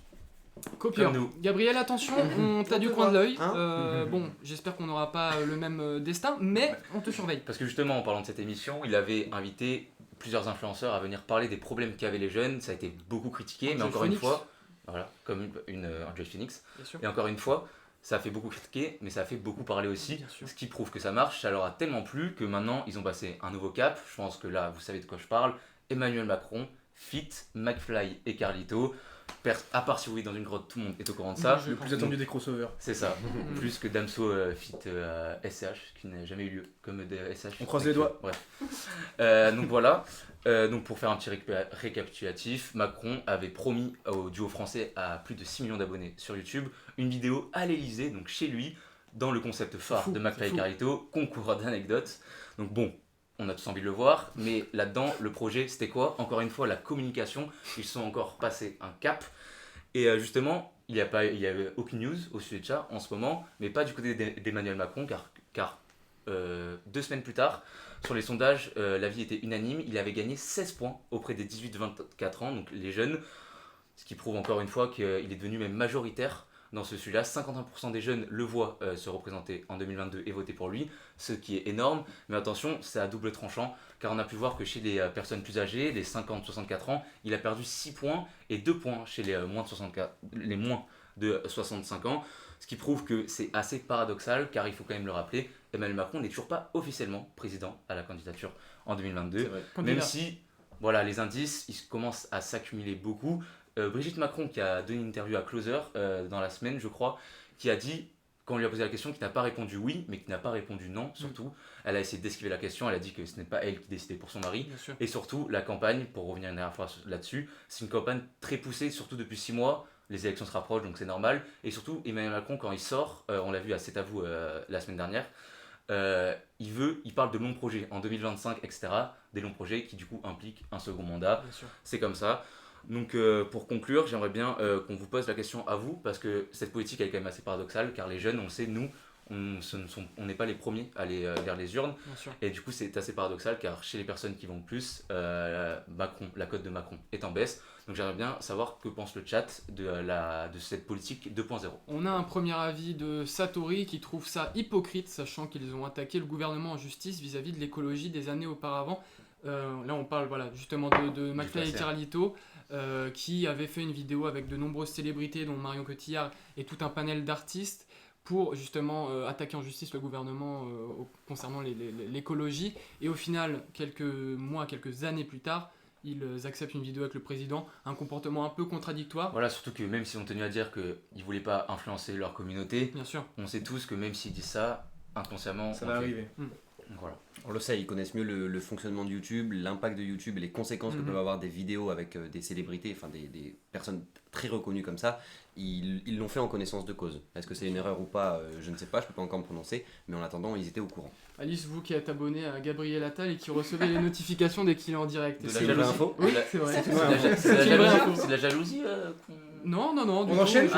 Copieur. Comme nous. Gabriel, attention, on t'a du coin de l'œil. Hein Bon, j'espère qu'on n'aura pas le même destin, mais on te surveille. Parce que justement, en parlant de cette émission, il avait invité plusieurs influenceurs à venir parler des problèmes qu'avaient les jeunes. Ça a été beaucoup critiqué, mais Joy encore Phoenix. une fois, voilà, comme un Joy Phoenix. Bien sûr. Et encore une fois, ça a fait beaucoup critiquer, mais ça a fait beaucoup parler aussi. Bien sûr. Ce qui prouve que ça marche, ça leur a tellement plu que maintenant ils ont passé un nouveau cap. Je pense que là, vous savez de quoi je parle. Emmanuel Macron, Fit, McFly et Carlito. À part si vous vivez dans une grotte, tout le monde est au courant de ça. Je Le plus attendu des crossovers. C'est ça, plus que Damso Fit SCH, qui n'a jamais eu lieu, comme des SCH. On croise les doigts. Bref. Donc voilà, donc pour faire un petit récapitulatif, Macron avait promis au duo français à plus de 6 millions d'abonnés sur YouTube une vidéo à l'Elysée, donc chez lui, dans le concept phare fou, de c'est McFly et fou. Carlito, concours d'anecdotes. Donc bon, on a tous envie de le voir, mais là-dedans, le projet, c'était quoi? Encore une fois, la communication, ils sont encore passés un cap. Et justement, il n'y avait aucune news au sujet de ça en ce moment, mais pas du côté d'Emmanuel Macron, car 2 semaines plus tard, sur les sondages, l'avis était unanime, il avait gagné 16 points auprès des 18-24 ans, donc les jeunes, ce qui prouve encore une fois qu'il est devenu même majoritaire dans ce sujet-là. 51% des jeunes le voient se représenter en 2022 et voter pour lui, ce qui est énorme, mais attention, c'est à double tranchant, car on a pu voir que chez les personnes plus âgées, les 50-64 ans, il a perdu 6 points et 2 points chez les moins de 65 ans, ce qui prouve que c'est assez paradoxal, car il faut quand même le rappeler, Emmanuel Macron n'est toujours pas officiellement président à la candidature en 2022, même si voilà, les indices ils commencent à s'accumuler beaucoup. Brigitte Macron, qui a donné une interview à Closer dans la semaine, je crois, qui a dit, quand on lui a posé la question, qui n'a pas répondu oui, mais qui n'a pas répondu non, surtout. Elle a essayé d'esquiver la question, elle a dit que ce n'est pas elle qui décidait pour son mari. Et surtout, la campagne, pour revenir une dernière fois là-dessus, c'est une campagne très poussée, surtout depuis 6 mois. Les élections se rapprochent, donc c'est normal. Et surtout, Emmanuel Macron, quand il sort, on l'a vu à C'est à vous la semaine dernière, il parle de longs projets en 2025, etc. Des longs projets qui du coup impliquent un second mandat. C'est comme ça. Donc pour conclure, j'aimerais bien qu'on vous pose la question à vous, parce que cette politique elle est quand même assez paradoxale, car les jeunes, on le sait, nous, on n'est pas les premiers à aller vers les urnes, et du coup c'est assez paradoxal, car chez les personnes qui vont le plus, la cote de Macron est en baisse. Donc j'aimerais bien savoir que pense le chat de cette politique 2.0. On a un premier avis de Satori qui trouve ça hypocrite, sachant qu'ils ont attaqué le gouvernement en justice vis-à-vis de l'écologie des années auparavant. Là on parle justement de McFly et Carlito, qui avait fait une vidéo avec de nombreuses célébrités dont Marion Cotillard et tout un panel d'artistes pour justement attaquer en justice le gouvernement concernant l'écologie. Et au final, quelques années plus tard, ils acceptent une vidéo avec le président, un comportement un peu contradictoire. Voilà, surtout que même si on tenait à dire qu'ils ne voulaient pas influencer leur communauté, bien sûr, on sait tous que même s'ils disent ça, inconsciemment, ça va arriver. Donc voilà. On le sait, ils connaissent mieux le fonctionnement de YouTube, l'impact de YouTube et les conséquences que peuvent avoir des vidéos avec des célébrités, enfin des personnes très reconnues comme ça. Ils l'ont fait en connaissance de cause. Est-ce que c'est une erreur ou pas? Je ne sais pas, je ne peux pas encore me prononcer, mais en attendant, ils étaient au courant. Alice, vous qui êtes abonné à Gabriel Attal et qui recevez les notifications dès qu'il est en direct. C'est une vraie info? Oui, c'est vrai. C'est de la jalousie Non, On enchaîne.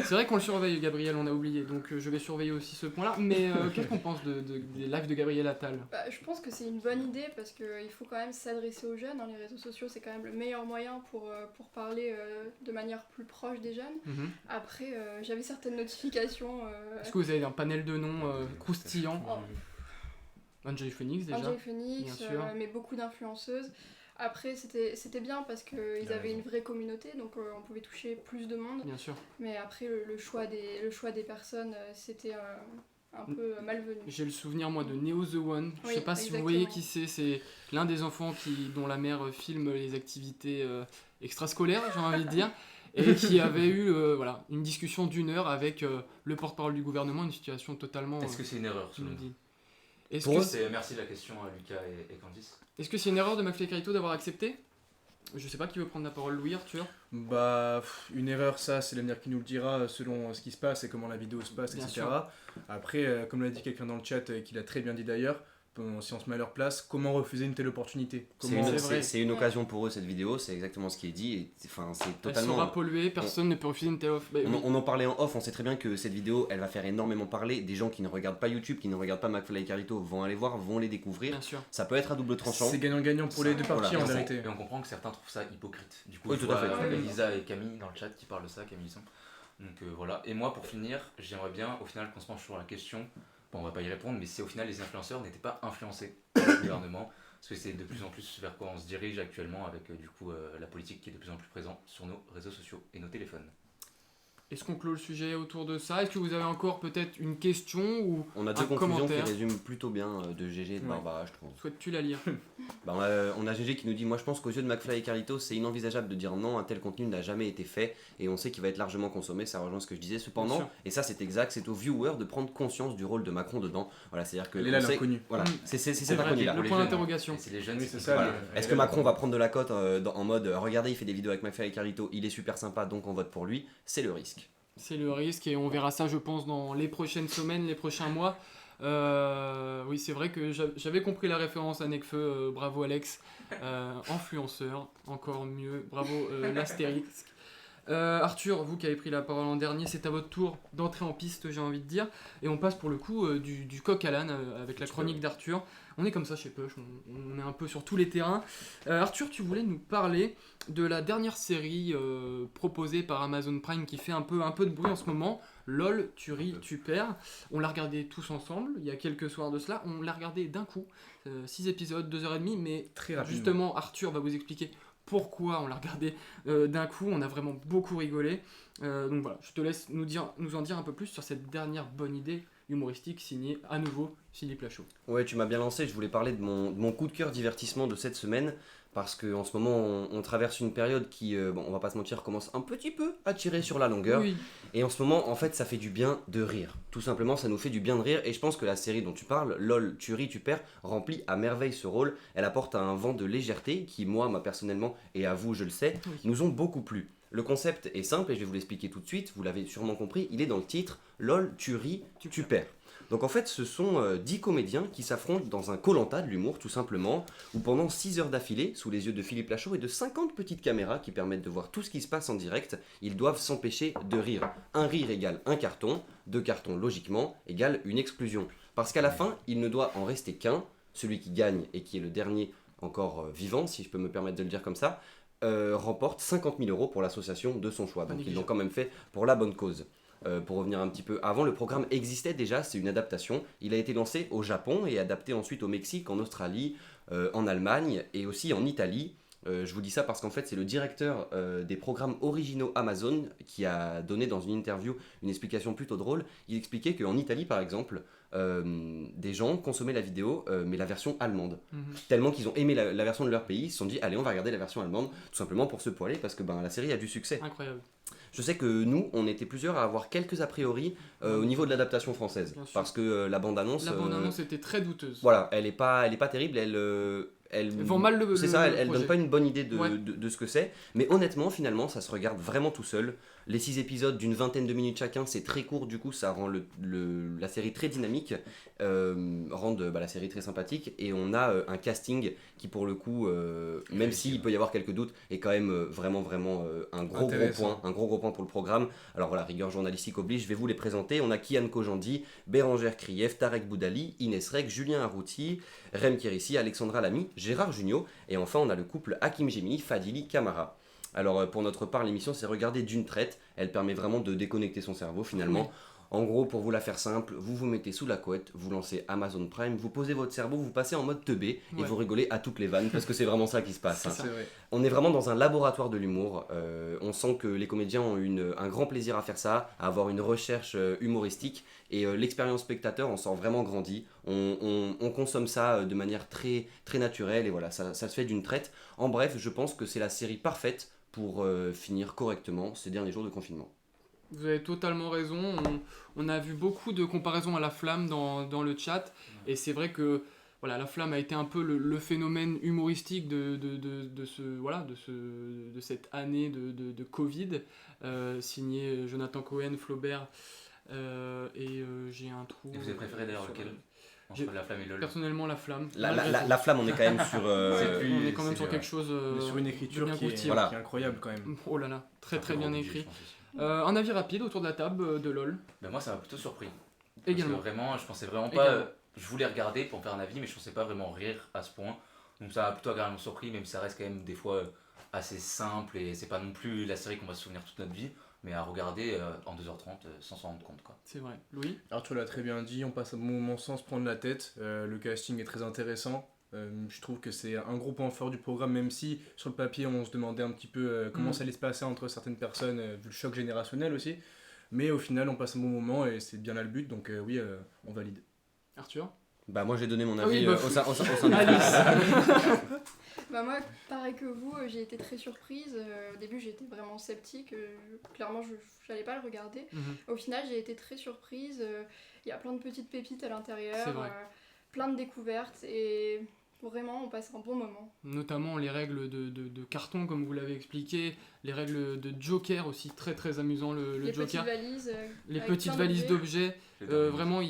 C'est vrai qu'on le surveille, Gabriel, on a oublié, donc je vais surveiller aussi ce point-là. Mais qu'est-ce qu'on pense des lives de Gabriel Attal? Je pense que c'est une bonne idée parce qu'il faut quand même s'adresser aux jeunes. Les réseaux sociaux, c'est quand même le meilleur moyen pour parler de manière plus proche des jeunes. Après, j'avais certaines notifications. Est-ce que vous avez un panel de noms croustillants? Angel Phoenix déjà. Angel Phoenix, mais beaucoup d'influenceuses. Après, c'était bien parce qu'ils avaient une vraie communauté, donc on pouvait toucher plus de monde. Bien sûr. Mais après, le choix des personnes, c'était un peu malvenu. J'ai le souvenir, moi, de Neo The One. Je Oui, sais pas si vous voyez qui c'est l'un des enfants dont la mère filme les activités extrascolaires, j'ai envie de dire. Et qui avait eu une discussion d'1 heure avec le porte-parole du gouvernement, une situation totalement... Est-ce que c'est une erreur selon vous? Merci de la question à Lucas et Candice. Est-ce que c'est une erreur de McFly et Carlito d'avoir accepté? Je sais pas qui veut prendre la parole, Louis, Arthur. Une erreur, ça, c'est l'avenir qui nous le dira selon ce qui se passe et comment la vidéo se passe, Bien etc. sûr. Après, comme l'a dit quelqu'un dans le chat, qui l'a très bien dit d'ailleurs, si on se met à leur place, comment refuser une telle opportunité? C'est une occasion pour eux, cette vidéo, c'est exactement ce qui est dit. C'est totalement... Elle sera polluée, personne ne peut refuser une telle offre. On en parlait en off, on sait très bien que cette vidéo, elle va faire énormément parler. Des gens qui ne regardent pas YouTube, qui ne regardent pas McFly et Carlito vont aller voir, vont les découvrir. Bien sûr. Ça peut être à double tranchant. C'est gagnant-gagnant pour les deux parties en vérité. Et on comprend que certains trouvent ça hypocrite. Du coup, oui, tout à fait. Elisa et Camille dans le chat qui parlent de ça, Camille. Donc voilà. Et moi, pour finir, j'aimerais bien au final qu'on se penche sur la question. Bon, on va pas y répondre, mais si au final les influenceurs n'étaient pas influencés par le gouvernement, parce que c'est de plus en plus vers quoi on se dirige actuellement avec la politique qui est de plus en plus présente sur nos réseaux sociaux et nos téléphones. Est-ce qu'on clôt le sujet autour de ça? Est-ce que vous avez encore peut-être une question ou on a deux conclusions qui résument plutôt bien de GG et de Barbara, je trouve. Souhaites-tu la lire? On a GG qui nous dit: moi je pense qu'aux yeux de McFly et Carlito, c'est inenvisageable de dire non, un tel contenu n'a jamais été fait et on sait qu'il va être largement consommé. Ça rejoint ce que je disais. Cependant, et ça c'est exact, c'est aux viewers de prendre conscience du rôle de Macron dedans. Voilà, c'est-à-dire que l'inconnu. Voilà, c'est cet inconnu-là. Le point d'interrogation. C'est les jeunes, c'est ça. Est-ce que Macron va prendre de la cote en mode regardez, il fait des vidéos avec McFly et Carlito, il est super sympa, donc on vote pour lui? C'est le risque. C'est le risque et on verra ça, je pense, dans les prochaines semaines, les prochains mois. Oui, c'est vrai que j'avais compris la référence à Nekfeu, bravo Alex. Influenceur, encore mieux, bravo l'astérisque. Arthur, vous qui avez pris la parole en dernier, c'est à votre tour d'entrer en piste, j'ai envie de dire. Et on passe pour le coup du coq à l'âne avec la chronique d'Arthur. On est comme ça chez Push, on est un peu sur tous les terrains. Arthur, tu voulais nous parler de la dernière série proposée par Amazon Prime qui fait un peu de bruit en ce moment. LOL, tu ris, tu perds. On l'a regardé tous ensemble, il y a quelques soirs de cela. On l'a regardé d'un coup, 6 épisodes, 2h30, mais Très rapidement. justement Arthur va vous expliquer pourquoi on l'a regardé d'un coup. On a vraiment beaucoup rigolé. Donc voilà, je te laisse nous en dire un peu plus sur cette dernière bonne idée humoristique signée à nouveau Philippe Lachaud. Ouais, tu m'as bien lancé, je voulais parler de mon coup de cœur divertissement de cette semaine, parce qu'en ce moment on traverse une période qui, bon, on va pas se mentir, commence un petit peu à tirer sur la longueur, Oui, et en ce moment en fait ça fait du bien de rire, tout simplement ça nous fait du bien de rire, et je pense que la série dont tu parles, LOL, tu ris, tu perds, remplit à merveille ce rôle, elle apporte un vent de légèreté qui moi personnellement, et à vous je le sais, oui. nous ont beaucoup plu. Le concept est simple et je vais vous l'expliquer tout de suite, vous l'avez sûrement compris, il est dans le titre, LOL, tu ris, tu perds. Donc en fait, ce sont 10 comédiens qui s'affrontent dans un Koh-Lanta de l'humour, tout simplement, où pendant 6 heures d'affilée, sous les yeux de Philippe Lachaud et de 50 petites caméras qui permettent de voir tout ce qui se passe en direct, ils doivent s'empêcher de rire. Un rire égale un carton, 2 cartons logiquement égale une exclusion. Parce qu'à la fin, il ne doit en rester qu'un, celui qui gagne et qui est le dernier encore vivant, si je peux me permettre de le dire comme ça, remporte 50 000 € pour l'association de son choix. Donc ils l'ont quand même fait pour la bonne cause. Pour revenir un petit peu avant, le programme existait déjà, c'est une adaptation. Il a été lancé au Japon et adapté ensuite au Mexique, en Australie, en Allemagne et aussi en Italie. Je vous dis ça parce qu'en fait c'est le directeur des programmes originaux Amazon qui a donné dans une interview une explication plutôt drôle. Il expliquait qu'en Italie par exemple, des gens consommaient la vidéo mais la version allemande. Tellement qu'ils ont aimé la version de leur pays, ils se sont dit allez on va regarder la version allemande tout simplement pour se poiler parce que la série a du succès. Incroyable. Je sais que nous, on était plusieurs à avoir quelques a priori au niveau de l'adaptation française. Bien sûr. Parce que la bande-annonce... La bande-annonce était très douteuse. Voilà, elle est pas terrible, elle vend mal le c'est ça, elle projet. donne pas une bonne idée Ouais. de ce que c'est. Mais honnêtement, finalement, ça se regarde vraiment tout seul. Les 6 épisodes d'une vingtaine de minutes chacun, c'est très court, du coup, ça rend la série très dynamique, rendent la série très sympathique. Et on a un casting qui, pour le coup, même s'il peut y avoir quelques doutes, est quand même vraiment un gros point pour le programme. Alors voilà, rigueur journalistique oblige, je vais vous les présenter. On a Kian Kojandi, Bérangère Krief, Tarek Boudali, Inès Reg, Julien Arrouti, Rem Kérissi, Alexandra Lamy, Gérard Jugnot, et enfin on a le couple Hakim Gemini, Fadili Camara. Alors pour notre part, l'émission c'est regardée d'une traite, elle permet vraiment de déconnecter son cerveau finalement. En gros, pour vous la faire simple, vous vous mettez sous la couette, vous lancez Amazon Prime, vous posez votre cerveau, vous passez en mode teubé et Ouais. vous rigolez à toutes les vannes parce que c'est vraiment ça qui se passe. C'est hein. ça. C'est vrai. On est vraiment dans un laboratoire de l'humour. On sent que les comédiens ont un grand plaisir à faire ça, à avoir une recherche humoristique. Et l'expérience spectateur en sort vraiment grandi. On consomme ça de manière très, très naturelle. Et voilà, ça se fait d'une traite. En bref, je pense que c'est la série parfaite pour finir correctement ces derniers jours de confinement. Vous avez totalement raison. On a vu beaucoup de comparaisons à La Flamme dans le chat. Et c'est vrai que voilà, La Flamme a été un peu le phénomène humoristique de cette année de Covid. Signé Jonathan Cohen, Flaubert. J'ai un trou. Et vous avez préféré d'ailleurs sur- lequel J'ai- Entre La Flamme et LOL. Personnellement, La Flamme. La flamme, on est quand même sur... C'est plus- On est quand même c'est sur vrai. quelque chose On est sur une de écriture bien qui est, croustillant. Voilà. qui est incroyable quand même. Oh là là, très très Un peu bien grand budget, écrit. je pense aussi. Un avis rapide autour de la table de LOL. Ben moi, ça m'a plutôt surpris. Également. Parce que vraiment, je pensais vraiment Également. pas. Je voulais regarder pour me faire un avis, mais je pensais pas vraiment rire à ce point. Donc ça m'a plutôt agréablement surpris, même si ça reste quand même des fois assez simple et c'est pas non plus la série qu'on va se souvenir toute notre vie, mais à regarder en 2h30 sans s'en rendre compte, quoi. C'est vrai. Louis? Alors tu l'as très bien dit, on passe un bon moment sans se prendre la tête. Le casting est très intéressant. Je trouve que c'est un gros point fort du programme, même si sur le papier on se demandait un petit peu comment ça allait se passer entre certaines personnes, vu le choc générationnel aussi. Mais au final on passe un bon moment et c'est bien là le but, donc oui, on valide. Arthur? Bah moi j'ai donné mon Ah avis oui, bah, au sein du Alice. Bah moi, pareil que vous, j'ai été très surprise. Au début, j'étais vraiment sceptique. Clairement, je n'allais pas le regarder. Au final, j'ai été très surprise. Il y a plein de petites pépites à l'intérieur, C'est vrai. plein de découvertes. Et Vraiment, on passe un bon moment. Notamment les règles de carton, comme vous l'avez expliqué, les règles de Joker aussi, très très amusant le Les Joker. petites valises. Les avec petites plein valises d'objets, J'ai dormi. vraiment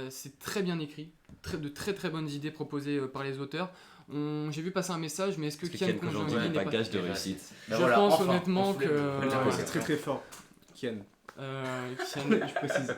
c'est très bien écrit, de très très bonnes idées proposées par les auteurs. J'ai vu passer un message, mais est-ce que Parce que Kian Ken Kojandi Kojandi n'est n'est pas... pas gage de réussite. Ben Je voilà, pense enfin, honnêtement on soulève que- le problème. Ouais. C'est très très fort. Kian, Kian, je précise.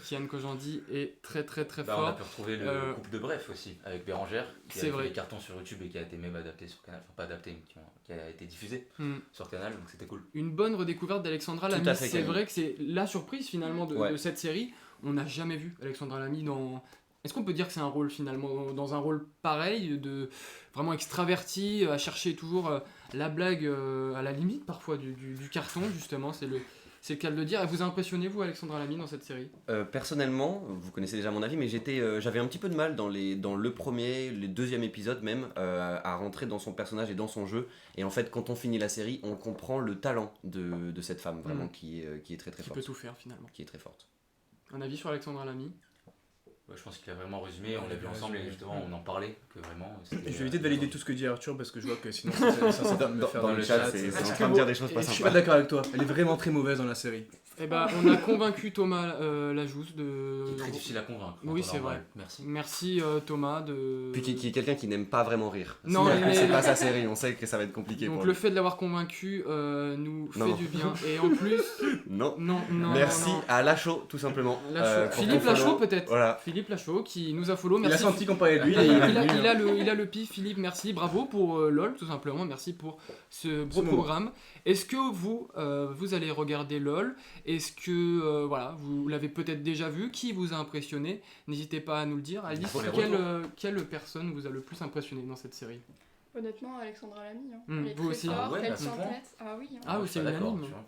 Kian Kojandi est très très très Bah, on a fort. pu retrouver le couple de Bref aussi, avec Bérangère, qui C'est a fait vrai. des cartons sur YouTube et qui a été même adapté sur Canal, enfin pas adapté, mais qui a été diffusé Hmm. sur Canal, donc c'était cool. Une bonne redécouverte d'Alexandra Tout Lamy. à fait, C'est Camille. vrai que c'est la surprise finalement Ouais. de cette série. On n'a jamais vu Alexandra Lamy dans... Est-ce qu'on peut dire que c'est un rôle finalement, dans un rôle pareil, de vraiment extraverti, à chercher toujours la blague à la limite parfois du carton justement, c'est le cas de le dire. Et vous a impressionné vous Alexandra Lamy dans cette série? Personnellement, vous connaissez déjà mon avis, mais j'avais un petit peu de mal dans le premier, le deuxième épisode même, à rentrer dans son personnage et dans son jeu. Et en fait, quand on finit la série, on comprend le talent de cette femme, vraiment, qui est très très Qui peut forte. tout faire finalement. Qui est très forte. Un avis sur Alexandra Lamy? Ouais, je pense qu'il a vraiment résumé, on l'a vu bien ensemble et résumé. justement on en parlait, que vraiment c'était... Je vais éviter de valider tout ce que dit Arthur parce que je vois que sinon ça va me faire Dans le chat, c'est Est-ce en que train de vous- dire des choses pas je Je suis sympas. pas d'accord avec toi, elle est vraiment très mauvaise dans la série. Eh ben, on a convaincu Thomas Lajousse de... C'est très difficile à convaincre. Oui, en temps c'est normal. vrai. Merci. Merci Thomas de... Puis qui est quelqu'un qui n'aime pas vraiment rire. Non, mais- C'est pas sa série, on sait que ça va être compliqué Donc pour le lui. fait de l'avoir convaincu nous fait Non. du bien. Et en plus, Non. non, Merci non. à Lachaud, tout simplement. Lachaud. pour Philippe ton follow. Lachaud peut-être. Voilà. Philippe Lachaud qui nous a follow. Il a Merci. senti qu'on parlait de lui. Il a, et il a- venu, il hein. a le, il a le pif, Philippe, merci, bravo pour LOL tout simplement, merci pour ce beau moment. programme. Est-ce que vous, vous allez regarder LOL? Est-ce que voilà, vous l'avez peut-être déjà vu? Qui vous a impressionné? N'hésitez pas à nous le dire. Alice, Pour les quelle personne vous a le plus impressionné dans cette série? Honnêtement, Alexandra Lamy. Hein. Hmm, Elle est vous très aussi. forte, Ah ouais, elle à ce point s'entête. Ah oui. Hein. Ah oui, Je suis c'est pas d'accord, unanime. tu vois.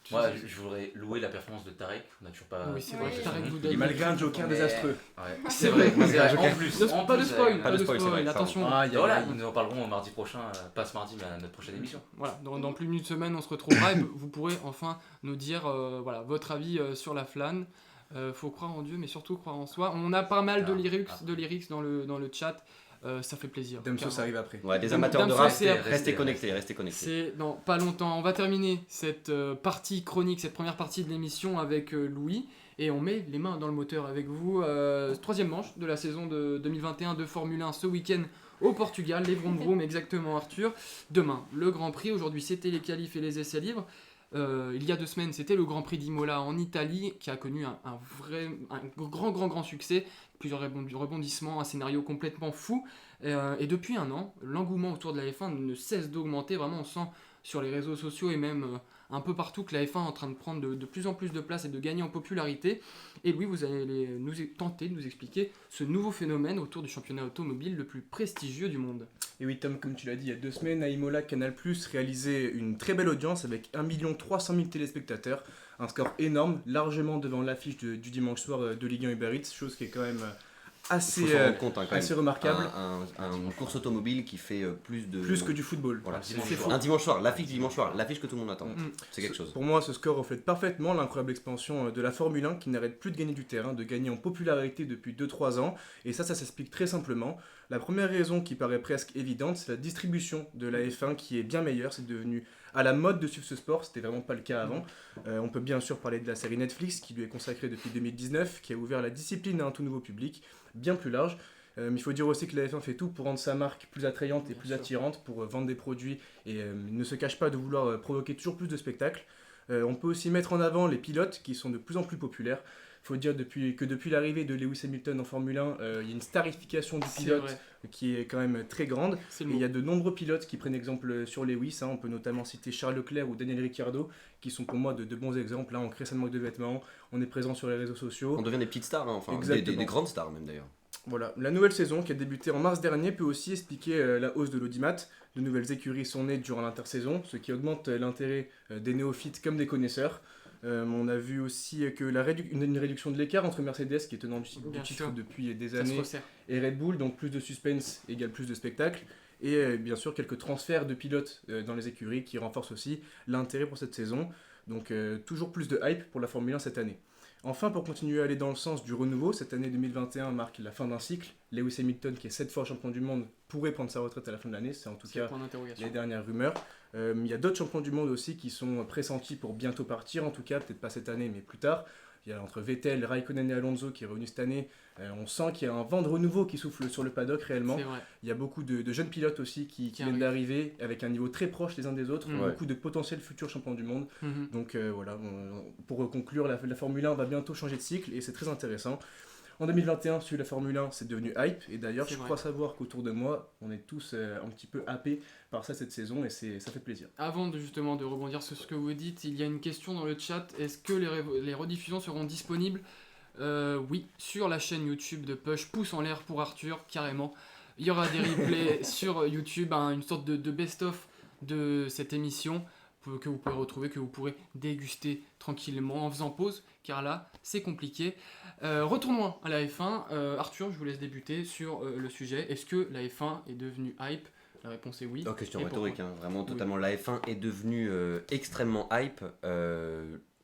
Tu Moi, sais- je voudrais louer la performance de Tarek, on n'a toujours pas... Oui, c'est vrai, vrai. Oui. Tarek Et Boudali. malgré un Joker Mais- désastreux. Ouais. C'est vrai. C'est vrai, Joker. en plus. Pas de spoil, Pas pas de de spoil, c'est spoil, vrai, attention. Ah, il y a- Voilà, il y a- nous en parlerons mardi prochain, pas ce mardi, mais à notre prochaine émission. Voilà, dans plus d'une semaine, on se retrouvera et vous pourrez enfin nous dire voilà, votre avis sur la flan. Faut croire en Dieu, mais surtout croire en soi. On a pas mal de lyrics dans le chat. Ça fait plaisir. Damso, Car ça arrive après. Ouais, des Dame- amateurs de Damso, rap, c'est après. restez connectés, restez connectés. c'est dans pas longtemps. On va terminer cette partie chronique, cette première partie de l'émission avec Louis. Et on met les mains dans le moteur avec vous. Troisième manche de la saison de 2021 de Formule 1 ce week-end au Portugal. Les vroom vroom, exactement Arthur. Demain, le Grand Prix. Aujourd'hui, c'était les qualifs et les essais libres. Il y a 2 semaines, c'était le Grand Prix d'Imola en Italie qui a connu un grand succès, plusieurs rebondissements, un scénario complètement fou. Et depuis un an, l'engouement autour de la F1 ne cesse d'augmenter. Vraiment, on sent sur les réseaux sociaux et même un peu partout que la F1 est en train de prendre de plus en plus de place et de gagner en popularité. Et Louis, vous allez tenter de nous expliquer ce nouveau phénomène autour du championnat automobile le plus prestigieux du monde. Et oui, Tom, comme tu l'as dit, il y a 2 semaines, à Imola, Canal+ réalisait une très belle audience avec 1 300 000 téléspectateurs. Un score énorme, largement devant l'affiche du dimanche soir de Ligue 1 Uber Eats, chose qui est quand même Il assez, faut s'en rendre compte, hein, quand assez même. remarquable. Une course automobile qui fait plus Que du football. Voilà, Dimanche c'est soir. un dimanche soir, l'affiche du dimanche soir, l'affiche que tout le monde attend. Mm. C'est quelque chose. Pour moi, ce score reflète parfaitement l'incroyable expansion de la Formule 1 qui n'arrête plus de gagner du terrain, de gagner en popularité depuis 2-3 ans. Et ça s'explique très simplement. La première raison qui paraît presque évidente, c'est la distribution de la F1 qui est bien meilleure. C'est devenu à la mode de suivre ce sport, c'était vraiment pas le cas avant. On peut bien sûr parler de la série Netflix qui lui est consacrée depuis 2019, qui a ouvert la discipline à un tout nouveau public, bien plus large. Mais il faut dire aussi que la F1 fait tout pour rendre sa marque plus attrayante et plus attirante, pour vendre des produits et ne se cache pas de vouloir provoquer toujours plus de spectacles. On peut aussi mettre en avant les pilotes qui sont de plus en plus populaires. Il faut dire que depuis l'arrivée de Lewis Hamilton en Formule 1, il y a une starification du C'est pilote vrai, qui est quand même très grande. c'est Et le il mot. y a de nombreux pilotes qui prennent exemple sur Lewis. On peut notamment citer Charles Leclerc ou Daniel Ricciardo, qui sont pour moi de bons exemples. Là, on crée sa marque de vêtements, on est présent sur les réseaux sociaux. On devient des petites stars, hein, enfin, Exactement. des grandes stars même d'ailleurs. Voilà, la nouvelle saison qui a débuté en mars dernier peut aussi expliquer la hausse de l'audimat. De nouvelles écuries sont nées durant l'intersaison, ce qui augmente l'intérêt des néophytes comme des connaisseurs. On a vu aussi que une réduction de l'écart entre Mercedes, qui est tenant du Bien titre sûr. depuis des Ça se années, resserre. et Red Bull, donc plus de suspense égale plus de spectacle. Et bien sûr quelques transferts de pilotes dans les écuries qui renforcent aussi l'intérêt pour cette saison. Donc toujours plus de hype pour la Formule 1 cette année. Enfin, pour continuer à aller dans le sens du renouveau, cette année 2021 marque la fin d'un cycle. Lewis Hamilton, qui est 7 fois champion du monde, pourrait prendre sa retraite à la fin de l'année. C'est en tout C'est cas point d'interrogation. les dernières rumeurs. Il y a d'autres champions du monde aussi qui sont pressentis pour bientôt partir, en tout cas, peut-être pas cette année, mais plus tard. Il y a entre Vettel, Raikkonen et Alonso qui est revenu cette année. On sent qu'il y a un vent de renouveau qui souffle sur le paddock réellement. C'est vrai. Il y a beaucoup de jeunes pilotes aussi qui viennent arrivent. d'arriver avec un niveau très proche les uns des autres. Ouais. Beaucoup de potentiels futurs champions du monde. Mhm. Donc voilà, pour conclure, la Formule 1 va bientôt changer de cycle et c'est très intéressant. En 2021, suivre la Formule 1, c'est devenu hype. Et d'ailleurs, C'est je vrai. crois savoir qu'autour de moi, on est tous un petit peu happés par ça cette saison et ça fait plaisir. Avant justement de rebondir sur ce que vous dites, il y a une question dans le chat. Est-ce que les rediffusions seront disponibles Oui, sur la chaîne YouTube de Push. Pouce en l'air pour Arthur, carrément. Il y aura des replays sur YouTube, une sorte de best-of de cette émission que vous pourrez retrouver, que vous pourrez déguster tranquillement en faisant pause, car là, c'est compliqué. Retournons à la F1. Arthur, je vous laisse débuter sur le sujet. Est-ce que la F1 est devenue hype ? La réponse est oui. Non, question Et rhétorique, pourquoi ? vraiment totalement. La F1 est devenue extrêmement hype,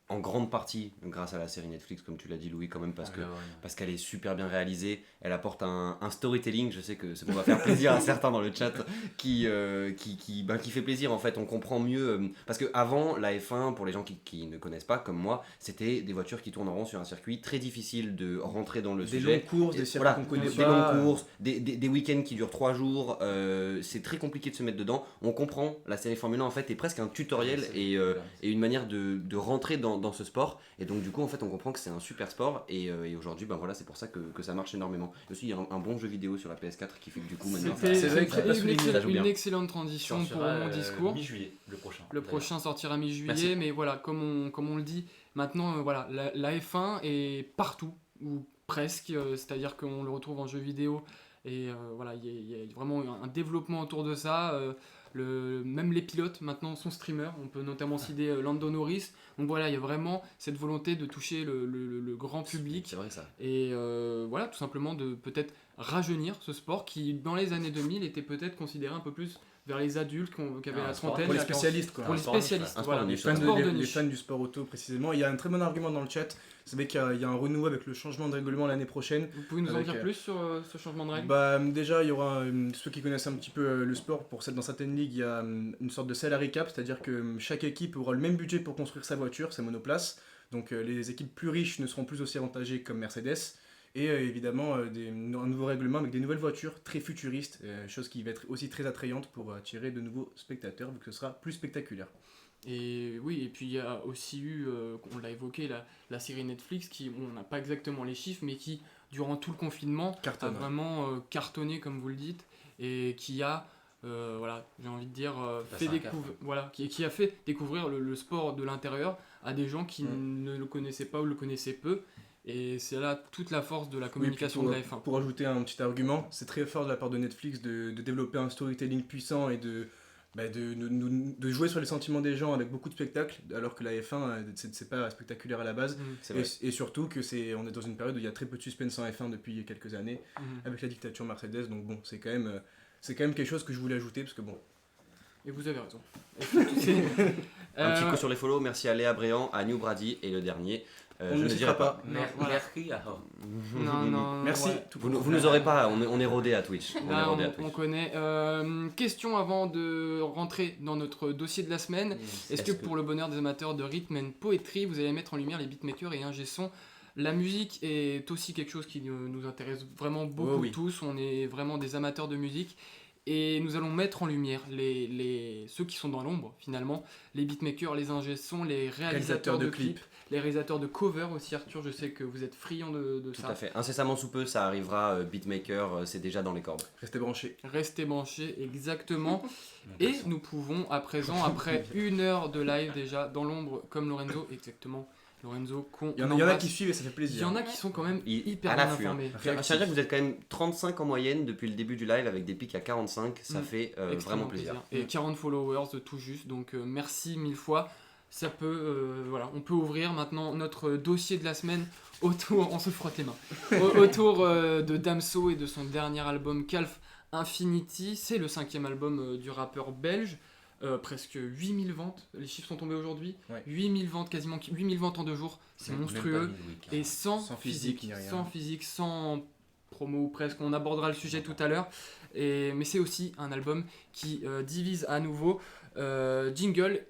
en grande partie grâce à la série Netflix, comme tu l'as dit Louis, quand même, parce qu'elle est super bien réalisée, elle apporte un storytelling, je sais que ça va faire plaisir à certains dans le chat, qui fait plaisir en fait, on comprend mieux, parce qu'avant la F1, pour les gens qui ne connaissent pas, comme moi, c'était des voitures qui tournent en rond sur un circuit, très difficile de rentrer dans le Des sujet. longues courses, des circuits Voilà, qu'on connaît des pas. longues courses, des week-ends qui durent 3 jours, c'est très compliqué de se mettre dedans. On comprend, la série Formule 1 en fait est presque un tutoriel et une manière de rentrer dans ce sport. Et donc du coup en fait on comprend que c'est un super sport et aujourd'hui voilà, c'est pour ça que ça marche énormément. Et aussi il y a un bon jeu vidéo sur la PS4 qui fait que du coup maintenant C'était c'est vrai que ça passe sous les lignes, ça joue bien. une excellente transition pour mon discours. Mi-juillet, le prochain. Le d'ailleurs. prochain sortira mi-juillet, Merci. mais voilà, comme on le dit, maintenant, voilà, la F1 est partout, ou presque, c'est-à-dire qu'on le retrouve en jeu vidéo, et voilà, il y a vraiment un développement autour de ça. Même les pilotes maintenant sont streamers, on peut notamment citer Lando Norris, donc voilà, il y a vraiment cette volonté de toucher le grand public, C'est vrai ça. et voilà, tout simplement de peut-être rajeunir ce sport qui, dans les années 2000, était peut-être considéré un peu plus vers les adultes qui avaient Ah, la un sport trentaine. Pour les la quarantaine. spécialistes quoi. Pour les Un sport niche, spécialistes, ouais. Un voilà. sport Les niche, fans, Sport de les niche. fans du sport auto précisément. Il y a un très bon argument dans le chat, c'est vrai qu'il y a un renouveau avec le changement de règlement l'année prochaine. Vous pouvez nous en Avec, dire plus sur ce changement de règle? Bah, déjà, il y aura ceux qui connaissent un petit peu le sport. Dans certaines ligues, il y a une sorte de salary cap, c'est-à-dire que chaque équipe aura le même budget pour construire sa voiture, sa monoplace. Donc les équipes plus riches ne seront plus aussi avantagées comme Mercedes. Et évidemment, un nouveau règlement avec des nouvelles voitures très futuristes, chose qui va être aussi très attrayante pour attirer de nouveaux spectateurs, vu que ce sera plus spectaculaire. Et oui, et puis il y a aussi eu, on l'a évoqué, la série Netflix qui, on n'a pas exactement les chiffres, mais qui, durant tout le confinement, Cartonne. a vraiment cartonné, comme vous le dites, et qui a, voilà, j'ai envie de dire, Passé un cap. qui a fait découvrir le sport de l'intérieur à des gens qui ne le connaissaient pas ou le connaissaient peu. Et c'est là toute la force de la communication Oui, de puis la F1. pour ajouter un petit argument, c'est très fort de la part de Netflix de développer un storytelling puissant et de jouer sur les sentiments des gens avec beaucoup de spectacles, alors que la F1, c'est pas spectaculaire à la base. C'est vrai. Et surtout que on est dans une période où il y a très peu de suspense en F1 depuis quelques années, avec la dictature Mercedes, donc bon, c'est quand même quelque chose que je voulais ajouter, parce que bon... Et vous avez raison. Un petit coup sur les follow, merci à Léa Bréant, à New Brady et le dernier. On je ne ne citera dirai pas. Voilà. Merci. Non, Merci. ouais. Vous nous aurez pas, on est rodé à Twitch. Là, on connaît. Question avant de rentrer dans notre dossier de la semaine. Est-ce que pour le bonheur des amateurs de rythme and poetry, vous allez mettre en lumière les beatmakers et ingé son? La musique est aussi quelque chose qui nous intéresse vraiment beaucoup oui. tous. On est vraiment des amateurs de musique. Et nous allons mettre en lumière ceux qui sont dans l'ombre finalement, les beatmakers, les ingé sons, les réalisateurs de clips, les réalisateurs de covers aussi. Arthur, je sais que vous êtes friand de Tout ça. à fait. Incessamment sous peu, ça arrivera. Beatmaker, c'est déjà dans les cordes. Restez branchés. Restez branchés, exactement. Et nous pouvons à présent, après 1 heure de live déjà dans l'ombre, comme Lorenzo, exactement. Lorenzo, Il y en a qui suivent et ça fait Il plaisir. y en a qui sont quand même hyper à bien l'affût, hein. informés. Je tiens à dire que vous êtes quand même 35 en moyenne depuis le début du live avec des pics à 45, ça fait Extrêmement vraiment plaisir. Et 40 followers tout juste, donc merci 1000 fois. Ça peut, voilà, on peut ouvrir maintenant notre dossier de la semaine autour, on se frotte les mains, autour de Damso et de son dernier album Calf Infinity. C'est le 5e album du rappeur belge. presque 8000 ventes, les chiffres sont tombés aujourd'hui, Ouais. 8000 ventes, quasiment 8000 ventes en 2 jours, c'est Même pas monstrueux, midweek, hein. et sans Sans physique, physique, ni rien. sans physique, sans promo ou presque, on abordera le sujet tout à l'heure, mais c'est aussi un album qui divise à nouveau. Jingle.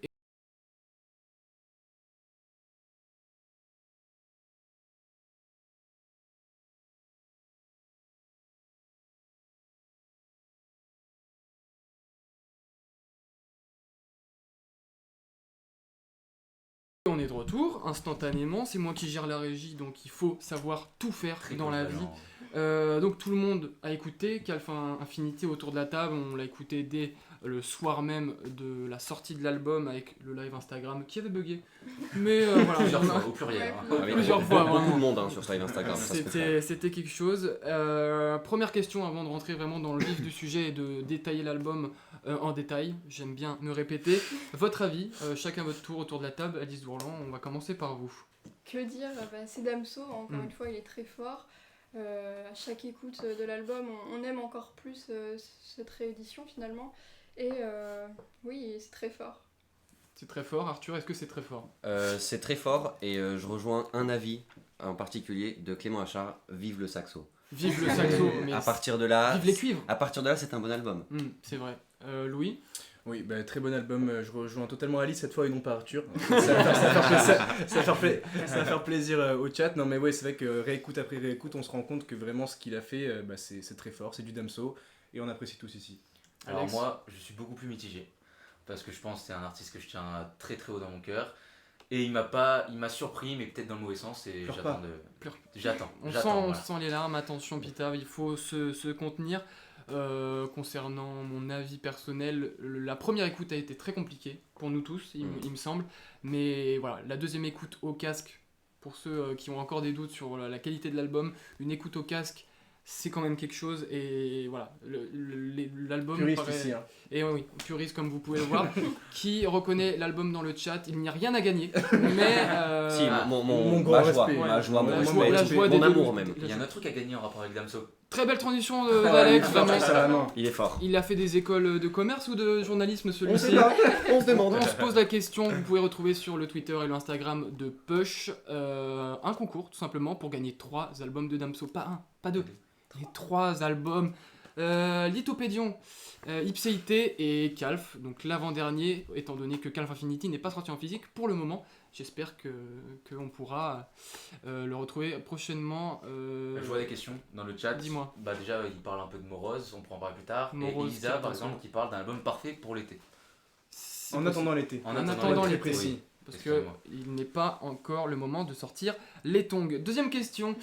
On est de retour, instantanément, c'est moi qui gère la régie, donc il faut savoir tout faire Très dans la vie. polyvalent. Donc tout le monde a écouté Calf Infinity autour de la table, on l'a écouté dès le soir même de la sortie de l'album avec le live Instagram qui avait bugué. Mais voilà, Plusieurs on a- fois, au pluriel. hein. Ouais. Ah oui, Plusieurs beaucoup, fois, beaucoup vraiment. de monde sur ce live Instagram. ça se comprend. C'était quelque chose. Première question avant de rentrer vraiment dans le vif du sujet et de détailler l'album en détail. J'aime bien me répéter. Votre avis, chacun votre tour autour de la table. Alice Dourlan, on va commencer par vous. Que dire? C'est Damso, encore Mm. une fois, il est très fort. À chaque écoute de l'album, on aime encore plus cette réédition finalement. Et oui, c'est très fort. C'est très fort. Arthur, est-ce que c'est très fort? C'est très fort et je rejoins un avis en particulier de Clément Achard, vive le saxo. Vive le saxo, mais À partir de là, vive les cuivres. à partir de là, c'est un bon album. C'est vrai. Louis? Oui, bah, très bon album, je rejoins totalement Alice cette fois et non pas Arthur. Ça va faire plaisir au chat. Non mais ouais, c'est vrai que réécoute après réécoute, on se rend compte que vraiment ce qu'il a fait, c'est très fort, c'est du Damso et on apprécie tous ici. Alors Alex? moi, je suis beaucoup plus mitigé. Parce que je pense que c'est un artiste que je tiens très très haut dans mon cœur. Et il m'a surpris, mais peut-être dans le mauvais sens. Et Pleure j'attends pas. de. Pleure. J'attends. On J'attends. sent les larmes, attention Pita, il faut se contenir. Concernant mon avis personnel, la première écoute a été très compliquée pour nous tous, il me semble. Mais voilà, la deuxième écoute au casque, pour ceux qui ont encore des doutes sur la qualité de l'album, une écoute au casque, c'est quand même quelque chose. Et voilà, l'album Puriste paraît... ici, hein. Et oui, puriste comme vous pouvez le voir, qui reconnaît l'album dans le chat, il n'y a rien à gagner, mais... Si, mon grand ma joie, respect. ma joie, Ouais, mon la respect, joie- la joie mon des amour deux- même. Il y a un autre truc à gagner en rapport avec Damso. Très belle transition d'Alex, vraiment. Vraiment. Il est fort. Il a fait des écoles de commerce ou de journalisme On celui-ci? sait pas, on se demande. On se pose la question, vous pouvez retrouver sur le Twitter et le Instagram de Push un concours tout simplement pour gagner 3 albums de Damso, pas 1, pas 2, mais 3 albums. Lithopédion, Ipséité et Calf, donc l'avant-dernier, étant donné que Calf Infinity n'est pas sorti en physique pour le moment. J'espère qu'on pourra le retrouver prochainement. Je vois des questions dans le chat. Dis-moi. Bah déjà, il parle un peu de Morose, on pourra en parler plus tard. Morose, et Elisa, c'est par intéressant. exemple, qui parle d'un album parfait pour l'été. En attendant l'été. En attendant Très l'été. précis. Parce que Excuse-moi. il n'est pas encore le moment de sortir les tongs. Deuxième question,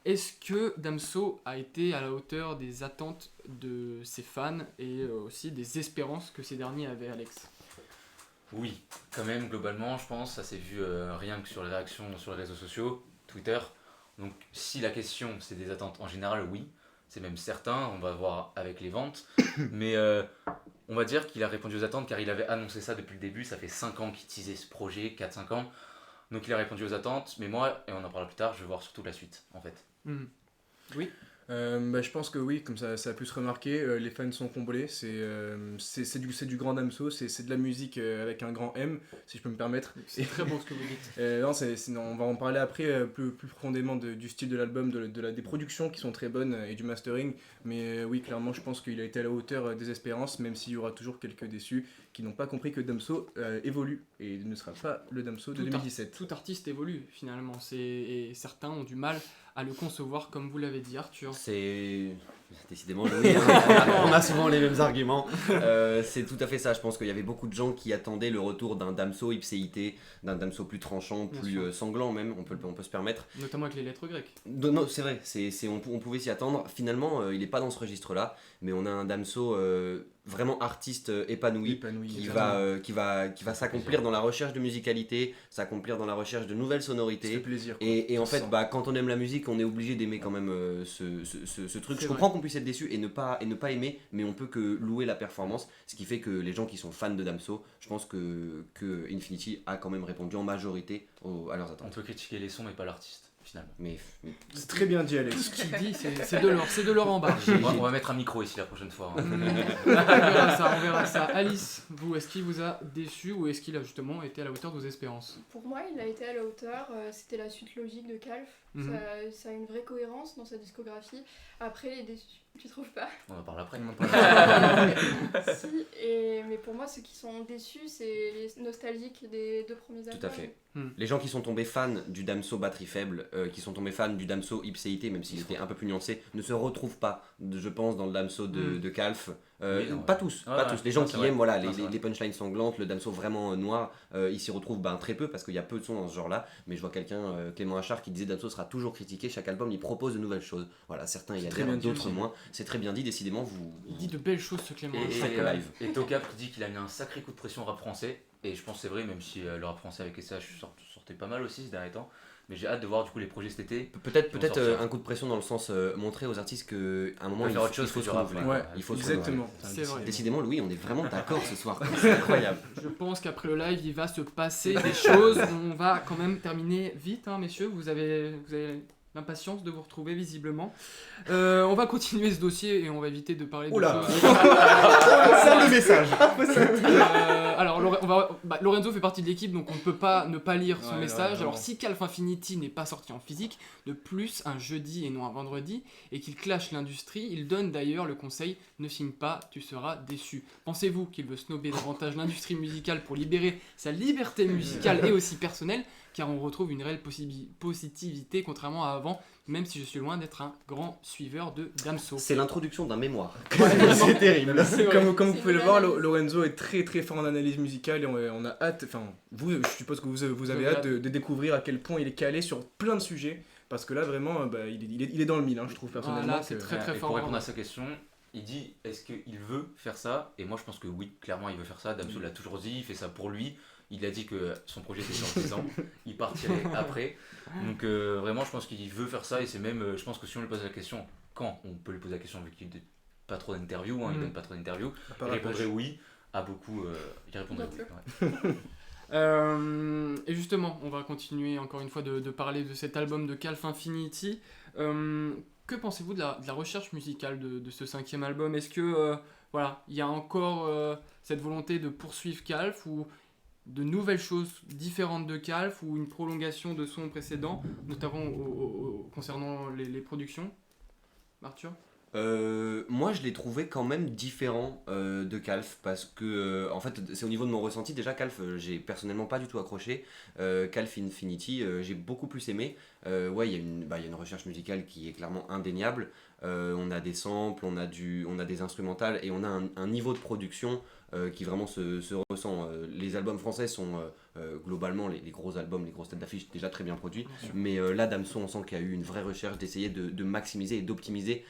est-ce que Damso a été à la hauteur des attentes de ses fans et aussi des espérances que ces derniers avaient, Alex? Oui, quand même, globalement, je pense, ça s'est vu rien que sur les réactions sur les réseaux sociaux, Twitter. Donc, si la question, c'est des attentes en général, oui, c'est même certain, on va voir avec les ventes. Mais on va dire qu'il a répondu aux attentes car il avait annoncé ça depuis le début, ça fait 5 ans qu'il teasait ce projet, 4-5 ans. Donc, il a répondu aux attentes, mais moi, et on en parlera plus tard, je vais voir surtout la suite, en fait. Je pense que oui, comme ça a pu se remarquer, les fans sont comblés, c'est du grand Damso, c'est de la musique avec un grand M, si je peux me permettre. C'est très beau ce que vous dites. Non, on va en parler après plus profondément du style de l'album, des productions qui sont très bonnes et du mastering, mais oui, clairement, je pense qu'il a été à la hauteur des espérances, même s'il y aura toujours quelques déçus qui n'ont pas compris que Damso évolue et ne sera pas le Damso de 2017. Tout artiste évolue finalement, et certains ont du mal à le concevoir comme vous l'avez dit, Arthur. C'est décidément Louis, hein. on a souvent les mêmes arguments. C'est tout à fait ça, je pense qu'il y avait beaucoup de gens qui attendaient le retour d'un Damso ipséité, d'un Damso plus tranchant, Bien plus sûr. sanglant même, on peut se permettre. Notamment avec les lettres grecques. Non, c'est vrai, on pouvait s'y attendre. Finalement, il n'est pas dans ce registre-là, mais on a un Damso vraiment artiste épanoui. Qui va s'accomplir dans la recherche de musicalité, s'accomplir dans la recherche de nouvelles Ça fait sonorités. plaisir. quoi. Et en Ça fait, sent. quand on aime la musique, on est obligé d'aimer quand même ce truc. C'est Je comprends qu'on puisse être déçu et ne pas aimer, mais on peut que louer la performance. Ce qui fait que les gens qui sont fans de Damso, je pense que Infinity a quand même répondu en majorité à leurs On attentes. peut critiquer les sons, mais pas l'artiste. finalement. Mais C'est très bien dit, Tout Alex. ce qu'il dit, c'est de l'or en barre. On va mettre un micro ici la prochaine fois. Hein. On verra ça. Alice, vous, est-ce qu'il vous a déçu ou est-ce qu'il a justement été à la hauteur de vos espérances? Pour moi, il a été à la hauteur. C'était la suite logique de Calf. Mhm. Ça a une vraie cohérence dans sa discographie. Après, les déçus, tu trouves pas? On en parle après. Si, mais pour moi, ceux qui sont déçus, c'est les nostalgiques des 2 premiers albums. tout à fait. Hmm. Les gens qui sont tombés fans du Damso batterie faible, qui sont tombés fans du Damso ipséité, même s'il était un peu plus nuancé, ne se retrouvent pas, je pense, dans le Damso de Calf. Oui, non, pas ouais. tous, Ouais, pas ouais. tous. Les gens Non, qui c'est vrai. aiment voilà, Non, c'est vrai. les punchlines sanglantes, le Damso vraiment noir, ils s'y retrouvent très peu parce qu'il y a peu de sons dans ce genre-là. Mais je vois quelqu'un, Clément Achard, qui disait Damso sera toujours critiqué, chaque album il propose de nouvelles choses. Voilà, certains y C'est très adhèrent, bien dit d'autres aussi. moins. C'est très bien dit, décidément, vous. Il dit de belles choses, ce Clément. Chaque live. Et Tocap qui dit qu'il a mis un sacré coup de pression au rap français. Et je pense que c'est vrai, même si le rap français avec SCH sortait pas mal aussi ces derniers temps. Mais j'ai hâte de voir du coup les projets cet été. Peut-être Ils vont sortir. un coup de pression dans le sens montrer aux artistes qu'à un moment peut il faire autre faut, chose il faut que se du rap, renouveler. Ouais, Il faut se exactement. C'est vrai. Décidément, Louis, on est vraiment d'accord ce soir. C'est incroyable. Je pense qu'après le live, il va se passer des choses. On va quand même terminer vite, hein, messieurs. Vous avez l'impatience de vous retrouver visiblement. On va continuer ce dossier et on va éviter de parler de Oula. choses. Ça le message. Alors Lorenzo fait partie de l'équipe, donc on ne peut pas ne pas lire son Ouais, message. ouais, Alors non. si Calf Infinity n'est pas sorti en physique, de plus un jeudi et non un vendredi, et qu'il clash l'industrie, il donne d'ailleurs le conseil « Ne signe pas, tu seras déçu ». Pensez-vous qu'il veut snober davantage l'industrie musicale pour libérer sa liberté musicale et aussi personnelle, car on retrouve une réelle positivité contrairement à avant, même si je suis loin d'être un grand suiveur de Damso. C'est l'introduction d'un mémoire. C'est terrible. C'est vrai. Comme vous C'est pouvez le une voir, analyse. Lorenzo est très très fort en analyse musicale et on a hâte, enfin vous, je suppose que vous avez hâte de découvrir à quel point il est calé sur plein de sujets, parce que là vraiment il est dans le mille, hein, je trouve personnellement. Là, c'est très, Et fort. pour répondre à sa question, il dit est-ce qu'il veut faire ça? Et moi je pense que oui, clairement il veut faire ça. Damso l'a toujours dit, il fait ça pour lui. Il a dit que son projet était dans 10 ans, il partirait après. Donc vraiment je pense qu'il veut faire ça et c'est même, je pense que si on lui pose la question, quand on peut lui poser la question vu qu'il ne donne pas trop d'interviews, il donne pas trop d'interviews, il répondrait oui à beaucoup, il répondrait oui. Ouais. Et justement, on va continuer encore une fois de parler de cet album de Calf Infinity. Que pensez-vous de la recherche musicale de ce 5e album? Est-ce que voilà, il y a encore cette volonté de poursuivre Calf ou de nouvelles choses différentes de Calf ou une prolongation de son précédent, notamment concernant les productions? Arthur? Moi je l'ai trouvé quand même différent de Calf parce que en fait c'est au niveau de mon ressenti. Déjà Calf j'ai personnellement pas du tout accroché. Calf Infinity j'ai beaucoup plus aimé. Ouais, il y a une recherche musicale qui est clairement indéniable. On a des samples, on a des instrumentales et on a un niveau de production qui vraiment se ressent. Les albums français sont globalement les gros albums, les grosses têtes d'affiche déjà très bien produits. Mais là, Damso, on sent qu'il y a eu une vraie recherche d'essayer de maximiser et d'optimiser.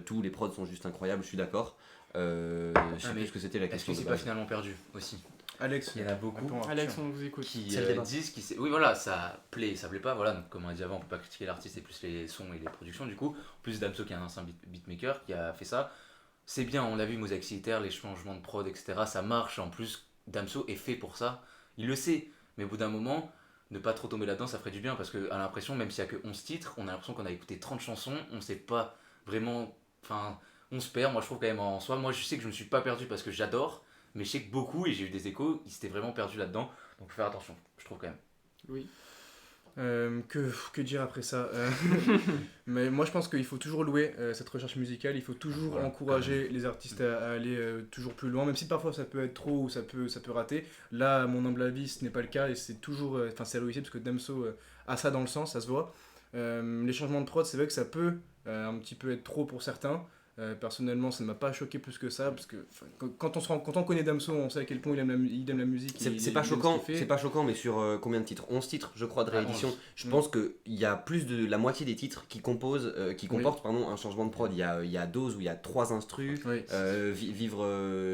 Tous les prods sont juste incroyables, je suis d'accord. Je sais mais plus ce que c'était la Est-ce question qu'il de s'est pas base. finalement perdu aussi? Alex, Il y en a beaucoup réponds à Alex, Arthur. on vous écoute. qui C'est le débat. disent oui voilà ça plaît pas voilà, donc comme on a dit avant on peut pas critiquer l'artiste, c'est plus les sons et les productions du coup. En plus Damso qui est un ancien beatmaker qui a fait ça, c'est bien, on l'a vu, Mosaïque Solitaire, les changements de prod etc, ça marche. En plus Damso est fait pour ça, il le sait, mais au bout d'un moment ne pas trop tomber là-dedans ça ferait du bien, parce qu'on a l'impression, même s'il y a que 11 titres, on a l'impression qu'on a écouté 30 chansons, on sait pas vraiment, enfin on se perd. Moi je trouve quand même en soi, moi je sais que je me suis pas perdu parce que j'adore, mais je sais que beaucoup, et j'ai eu des échos, ils s'étaient vraiment perdus là-dedans, donc faut faire attention, je trouve quand même. Oui. Que dire après ça Mais moi je pense qu'il faut toujours louer cette recherche musicale, il faut toujours Voilà, encourager les artistes à aller toujours plus loin, même si parfois ça peut être trop ou ça peut rater. Là, à mon humble avis, ce n'est pas le cas et c'est toujours, c'est à louer parce que Damso a ça dans le sang, ça se voit. Les changements de prod, c'est vrai que ça peut un petit peu être trop pour certains. Personnellement, ça ne m'a pas choqué plus que ça, parce que quand on connaît Damso, on sait à quel point il aime la musique. C'est pas choquant, mais sur combien de titres? 11 titres, je crois, de réédition. 11. Je pense qu'il y a plus de la moitié des titres qui comportent un changement de prod. Il y a Dose où il y a 3 instrus. Oui. Vivre,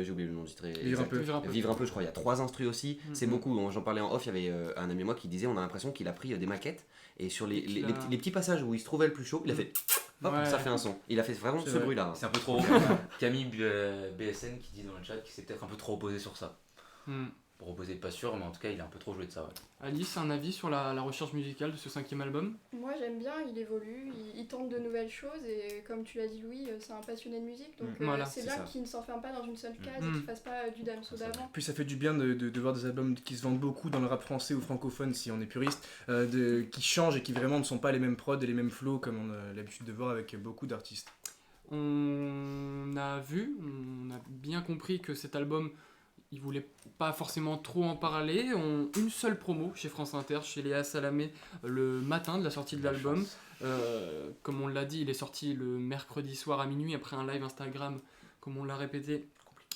j'ai oublié le nom du titre. Vivre un peu. Vivre un peu, je crois, il y a 3 instrus aussi. C'est Mhm. beaucoup. J'en parlais en off, il y avait un ami à moi qui disait on a l'impression qu'il a pris des maquettes et sur les petits passages où il se trouvait le plus chaud, il a fait hop, Ouais. ça fait un son. Il a fait vraiment C'est ce vrai. bruit-là. C'est un peu trop. Camille BSN qui dit dans le chat qu'il s'est peut-être un peu trop opposé sur ça. reposer pas sûr, mais en tout cas il a un peu trop joué de ça. Ouais. Alice, un avis sur la recherche musicale de ce 5e album? Moi j'aime bien, il évolue, il tente de nouvelles choses et comme tu l'as dit Louis, c'est un passionné de musique donc Voilà, c'est c'est bien ça. qu'il ne s'enferme pas dans une seule case et Mm. qu'il fasse pas du Damso d'avant. Puis ça fait du bien de voir des albums qui se vendent beaucoup dans le rap français ou francophone si on est puriste, qui changent et qui vraiment ne sont pas les mêmes prods et les mêmes flows comme on a l'habitude de voir avec beaucoup d'artistes. On a bien compris que cet album, il voulait pas forcément trop en parler. Une seule promo chez France Inter, chez Léa Salamé, le matin de la sortie de l'album. Comme on l'a dit, il est sorti le mercredi soir à minuit après un live Instagram, comme on l'a répété.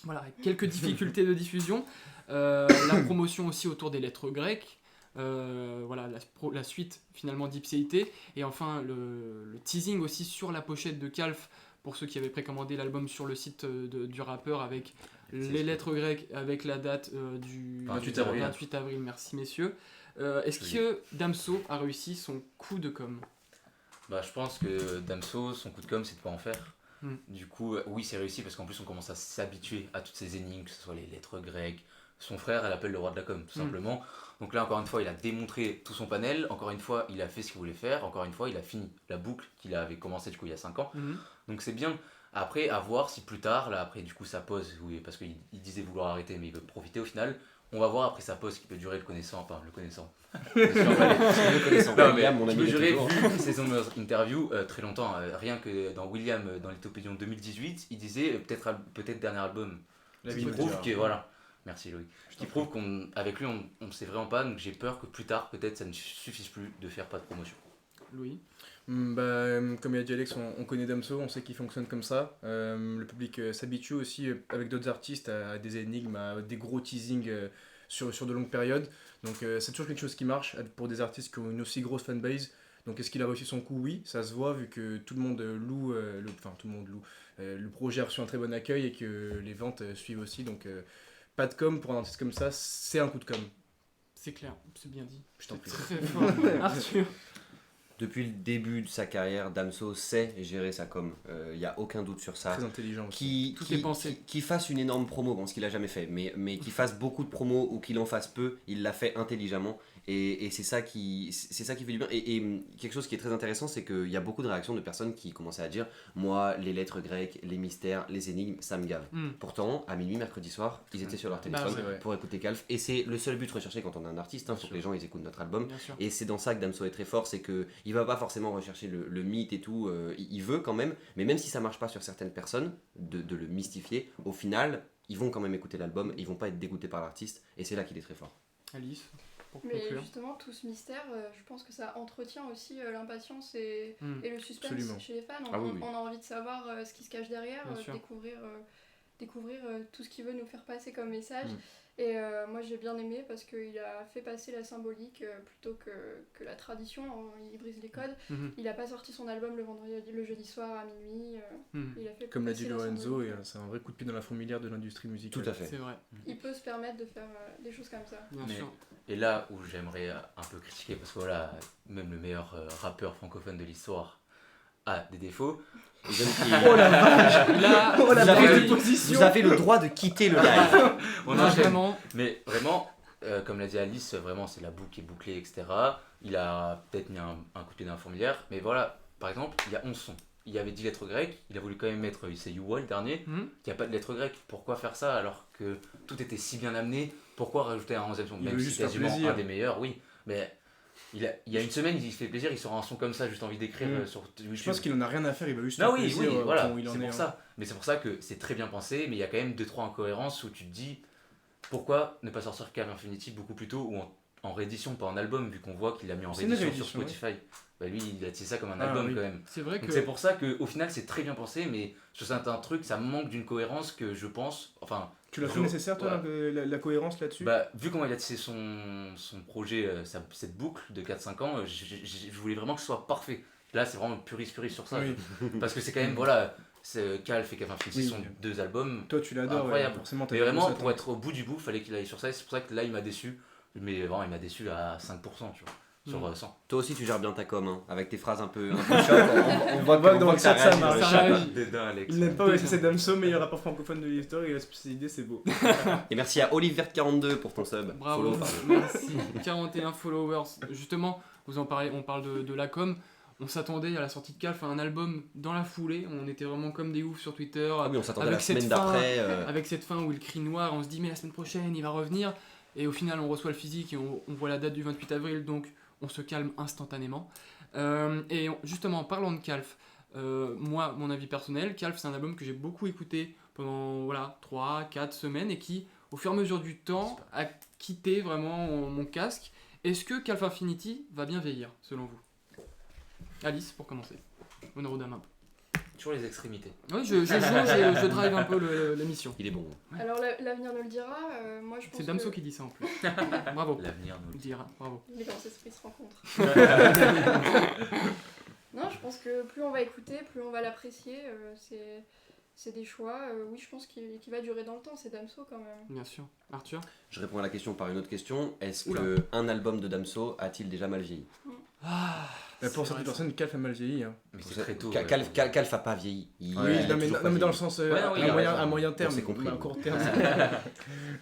Voilà, avec quelques difficultés de diffusion. La promotion aussi autour des lettres grecques. Voilà, la suite finalement d'Ipséité. Et enfin, le teasing aussi sur la pochette de Calf, pour ceux qui avaient précommandé l'album sur le site du rappeur avec les lettres grecques, avec la date du 28 avril. 28 avril. Merci messieurs. Est-ce que Damso a réussi son coup de com'? Bah, je pense que Damso, son coup de com', c'est de pas en faire. Mm. Du coup, oui, c'est réussi parce qu'en plus, on commence à s'habituer à toutes ces énigmes, que ce soit les lettres grecques. Son frère, elle appelle le roi de la com', tout simplement. Donc là, encore une fois, il a démontré tout son panel. Encore une fois, il a fait ce qu'il voulait faire. Encore une fois, il a fini la boucle qu'il avait commencé du coup il y a 5 ans. Mhm. Donc c'est bien. Après, à voir si plus tard, là, après, du coup, sa pause, oui, parce qu'il disait vouloir arrêter, mais il veut profiter au final. On va voir après sa pause qui peut durer le connaissant. Je suis emballé. Le connaissant Non, mais William, mon je ami peux de jurer, toujours. vu ses interviews très longtemps, rien que dans William, dans l'Ethopédion 2018, il disait peut-être dernier album. La Ce vie qui de prouve Gérard. que, voilà, merci Loïc. Ce qui prouve qu'avec lui, on ne sait vraiment pas, donc j'ai peur que plus tard, peut-être, ça ne suffise plus de faire pas de promotion. Louis? Comme il a dit Alex, on connaît Damso, on sait qu'il fonctionne comme ça. Le public s'habitue aussi avec d'autres artistes à des énigmes, à des gros teasings sur de longues périodes. Donc c'est toujours quelque chose qui marche pour des artistes qui ont une aussi grosse fanbase. Donc est-ce qu'il a réussi son coup? Oui, ça se voit vu que tout le monde loue, le projet a reçu un très bon accueil et que les ventes suivent aussi. Donc pas de com pour un artiste comme ça, c'est un coup de com. C'est clair, c'est bien dit. Je t'en prie. Très fort. Arthur? Depuis le début de sa carrière, Damso sait gérer sa com. Il n'y a aucun doute sur ça. Très intelligent aussi. Tout est pensé. Qui fasse une énorme promo, bon, ce qu'il a jamais fait, mais qu'il fasse beaucoup de promos ou qu'il en fasse peu, il l'a fait intelligemment. Et c'est ça qui fait du bien. Et quelque chose qui est très intéressant, c'est qu'il y a beaucoup de réactions de personnes qui commençaient à dire moi, les lettres grecques, les mystères, les énigmes, ça me gave. Pourtant, à minuit, mercredi soir, ils étaient sur leur téléphone c'est vrai. pour écouter Calf. Et c'est le seul but recherché quand on est un artiste, pour que les gens ils écoutent notre album. Bien sûr. Et c'est dans ça que Damso est très fort, c'est qu'il va pas forcément rechercher le mythe et tout, il veut quand même, mais même si ça marche pas sur certaines personnes, de le mystifier, au final, ils vont quand même écouter l'album, ils vont pas être dégoûtés par l'artiste, et c'est là qu'il est très fort. Alice, pour Mais conclure. justement, tout ce mystère, je pense que ça entretient aussi l'impatience et le suspense Absolument. chez les fans. Ah oui, oui. On a envie de savoir ce qui se cache derrière, Bien sûr. découvrir tout ce qu'il veut nous faire passer comme message. Et moi j'ai bien aimé parce qu'il a fait passer la symbolique plutôt que la tradition, il brise les codes. Il a pas sorti son album le jeudi soir à minuit. Il a fait Comme l'a dit passer la Lorenzo, symbolique. c'est un vrai coup de pied dans la fourmilière de l'industrie musicale. Tout à fait. C'est vrai, Il peut se permettre de faire des choses comme ça. bien Mais- sûr. Et là où j'aimerais un peu critiquer, parce que voilà, même le meilleur rappeur francophone de l'histoire a des défauts. Oh la vache Là, vous, la avez, prise de position. vous avez le droit de quitter le live. On Là, enchaîne. vraiment, Mais vraiment, comme l'a dit Alice, vraiment c'est la boucle qui est bouclée, etc. Il a peut-être mis un coup de pied dans la fourmilière, mais voilà, par exemple, il y a 11 sons. Il y avait 10 lettres grecques, il a voulu quand même mettre C'est You le dernier, il n'y a pas de lettres grecques. Pourquoi faire ça alors que tout était si bien amené? Pourquoi rajouter un 11e son? Il Même veut si juste c'est faire quasiment plaisir. un des meilleurs, oui. Mais il y a une semaine, il se fait plaisir, il sort un son comme ça, juste envie d'écrire sur YouTube. Je pense qu'il en a rien à faire, il va juste Non, faire oui, plaisir oui, voilà, où il en c'est est. pour hein. ça. Mais c'est pour ça que c'est très bien pensé, mais il y a quand même 2-3 incohérences où tu te dis pourquoi ne pas sortir Cave Infinity beaucoup plus tôt ou en réédition, pas en album, vu qu'on voit qu'il l'a mis en C'est une réédition sur réédition, Spotify. Bah lui, il a tissé ça comme un Ah, album oui. quand même. c'est vrai Donc que c'est pour ça qu'au final, c'est très bien pensé, mais sur certains trucs, ça manque d'une cohérence que je pense. Enfin, Tu l'as je- fait nécessaire, toi, ouais. la cohérence là-dessus? Bah, vu comment il a tissé son projet, cette boucle de 4-5 ans, je voulais vraiment que ce soit parfait. Là, c'est vraiment puriste sur ça. Oui. Parce que c'est quand même, voilà, Calf et Cave Infinity Oui. sont 2 albums. Toi, tu l'adores, Incroyable. ouais, forcément. t'as Mais des vraiment, grosses pour attentes. être au bout du bout, fallait qu'il aille sur ça. Et c'est pour ça que là, il m'a déçu. Mais vraiment, il m'a déçu à 5%, tu vois. sur 100. Toi aussi, tu gères bien ta com, hein, avec tes phrases un peu choc. On voit voit que on dans voit le que ça chat, ça réagit. marche. Ça réagit. Dédain, Alex. Il n'aime pas c'est Damso, meilleur rapport francophone de l'histoire, et la spécialité, c'est beau. Et merci à Oliver42 pour ton sub. Bravo, Follow, pardon. merci. 41 followers. Justement, vous en parlez, on parle de la com. On s'attendait à la sortie de Calf à un album dans la foulée. On était vraiment comme des oufs sur Twitter. Ah oui, on s'attendait à Avec la semaine cette fin, d'après. Avec cette fin où il crie noir, on se dit mais la semaine prochaine il va revenir. Et au final, on reçoit le physique et on voit la date du 28 avril, donc on se calme instantanément. Justement, en parlant de Calf, moi, mon avis personnel, Calf, c'est un album que j'ai beaucoup écouté pendant 3-4 semaines et qui, au fur et à mesure du temps, a quitté vraiment mon casque. Est-ce que Calf Infinity va bien vieillir, selon vous? Alice, pour commencer. Honneur aux dames un peu. Toujours les extrémités. Oui, je drive un peu l'émission. Il est bon. Alors l'avenir nous le dira, moi je pense C'est que Damso qui dit ça en plus. Bravo. L'avenir nous Il dira, bravo. les grands esprits se rencontrent. Non, je pense que plus on va écouter, plus on va l'apprécier, c'est des choix, oui je pense qu'il va durer dans le temps, c'est Damso quand même. Bien sûr. Arthur? Je réponds à la question par une autre question. Est-ce Oula. qu'un album de Damso a-t-il déjà mal vieilli? Mais pour certaines personnes, Calf a mal vieilli. Hein. Mais c'est très tôt. Calf a pas vieilli. Il Oui, a non, mais, toujours non, pas mais dans le vieilli. sens Ouais, non, oui, il a raison. à moyen terme, On s'est compris. à court terme.